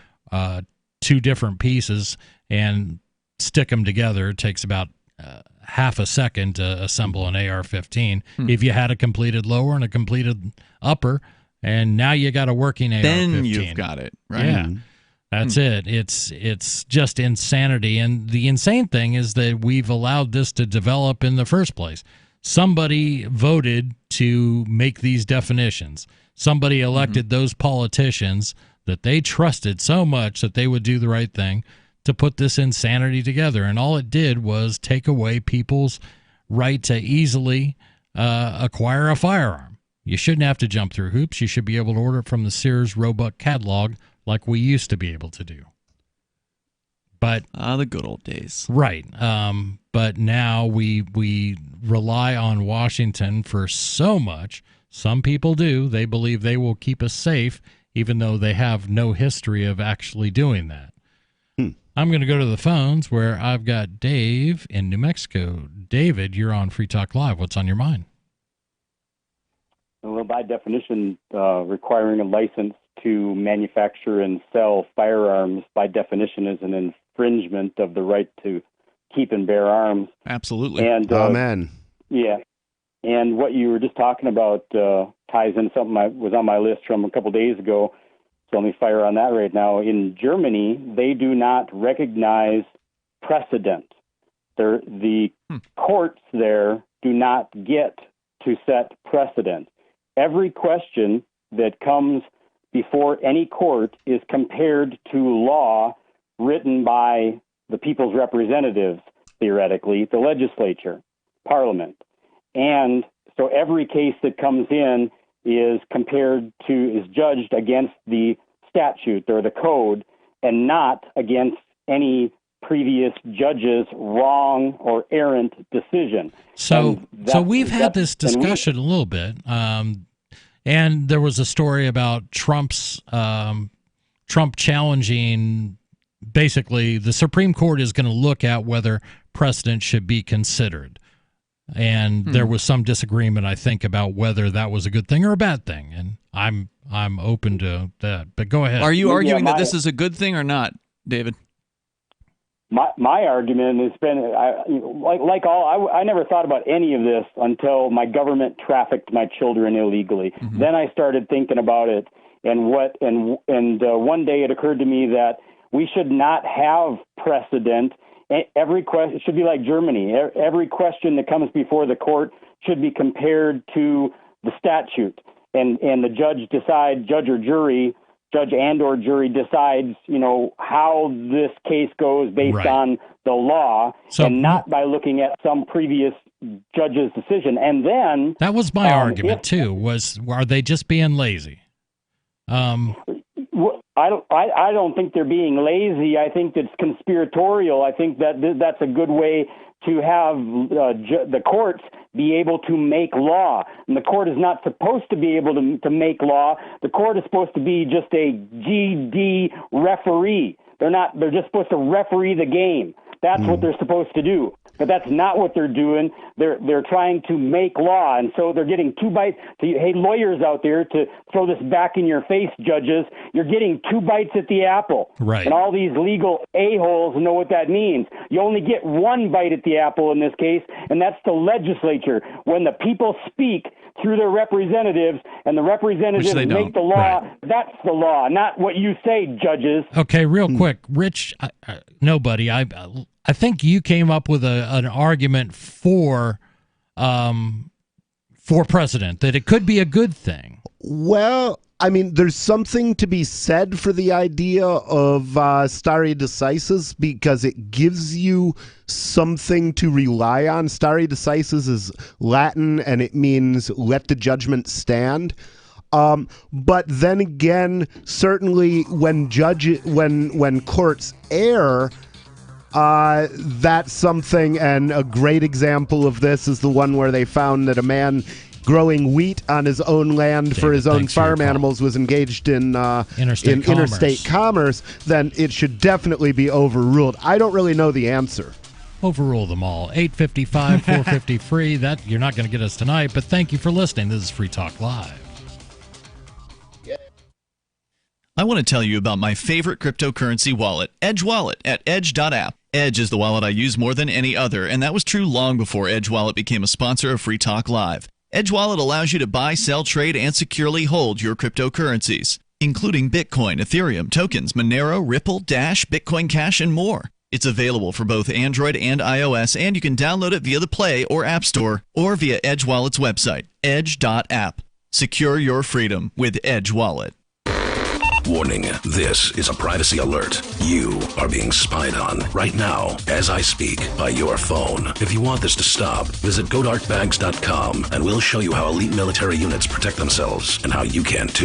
2 different pieces and stick them together. It takes about half a second to assemble an AR-15 if you had a completed lower and a completed upper, and now you got a working AR-15. Then you've got it, right? Yeah, that's it. It's just insanity, and the insane thing is that we've allowed this to develop in the first place. Somebody voted to make these definitions. Somebody elected those politicians that they trusted so much that they would do the right thing to put this insanity together. And all it did was take away people's right to easily acquire a firearm. You shouldn't have to jump through hoops. You should be able to order it from the Sears Roebuck catalog like we used to be able to do. But the good old days. Right. But now we rely on Washington for so much. Some people do. They believe they will keep us safe, even though they have no history of actually doing that. I'm going to go to the phones where I've got Dave in New Mexico. David, you're on Free Talk Live. What's on your mind? Well, by definition, requiring a license to manufacture and sell firearms, by definition, is an infringement of the right to keep and bear arms. Absolutely. And, Amen. Yeah. And what you were just talking about ties in something that was on my list from a couple days ago. So let me fire on that right now. In Germany, they do not recognize precedent. The courts there do not get to set precedent. Every question that comes before any court is compared to law written by the people's representatives, theoretically, the legislature, parliament. And so every case that comes in is judged against the statute or the code and not against any previous judge's wrong or errant decision. So we've had this discussion a little bit, and there was a story about Trump challenging. Basically, the Supreme Court is going to look at whether precedent should be considered, and there was some disagreement, I think, about whether that was a good thing or a bad thing. And I'm open to that. But go ahead. Are you arguing that this is a good thing or not, David? My argument has been, I never thought about any of this until my government trafficked my children illegally. Then I started thinking about it, and one day it occurred to me that we should not have precedent. Every question should be like Germany. Every question that comes before the court should be compared to the statute, and the judge or jury judge and or jury decides, how this case goes based on the law, and not by looking at some previous judge's decision. And then that was my argument too. Are they just being lazy? I don't think they're being lazy. I think it's conspiratorial. I think that that's a good way to have the courts be able to make law. And the court is not supposed to be able to make law. The court is supposed to be just a GD referee. They're just supposed to referee the game. That's what they're supposed to do. But that's not what they're doing. They're trying to make law, and so they're getting two bites. Hey, lawyers out there, to throw this back in your face, judges, you're getting two bites at the apple. Right. And all these legal a-holes know what that means. You only get one bite at the apple in this case, and that's the legislature. When the people speak through their representatives, and the representatives make the law, that's the law, not what you say, judges. Okay, real quick, Rich. Nobody. I think you came up with an argument for precedent, that it could be a good thing. Well, I mean, there's something to be said for the idea of stare decisis, because it gives you something to rely on. Stare decisis is Latin, and it means let the judgment stand. But then again, certainly when courts err, that's something, and a great example of this is the one where they found that a man growing wheat on his own land for his own farm animals was engaged in interstate commerce. Then it should definitely be overruled. I don't really know the answer. Overrule them all. 855, 450 free. That you're not going to get us tonight, but thank you for listening. This is Free Talk Live. I want to tell you about my favorite cryptocurrency wallet, Edge Wallet, at edge.app. Edge is the wallet I use more than any other, and that was true long before Edge Wallet became a sponsor of Free Talk Live. Edge Wallet allows you to buy, sell, trade, and securely hold your cryptocurrencies, including Bitcoin, Ethereum, tokens, Monero, Ripple, Dash, Bitcoin Cash, and more. It's available for both Android and iOS, and you can download it via the Play or App Store or via Edge Wallet's website, edge.app. Secure your freedom with Edge Wallet. Warning, this is a privacy alert. You are being spied on right now, as I speak, by your phone. If you want this to stop, visit godarkbags.com and we'll show you how elite military units protect themselves and how you can too.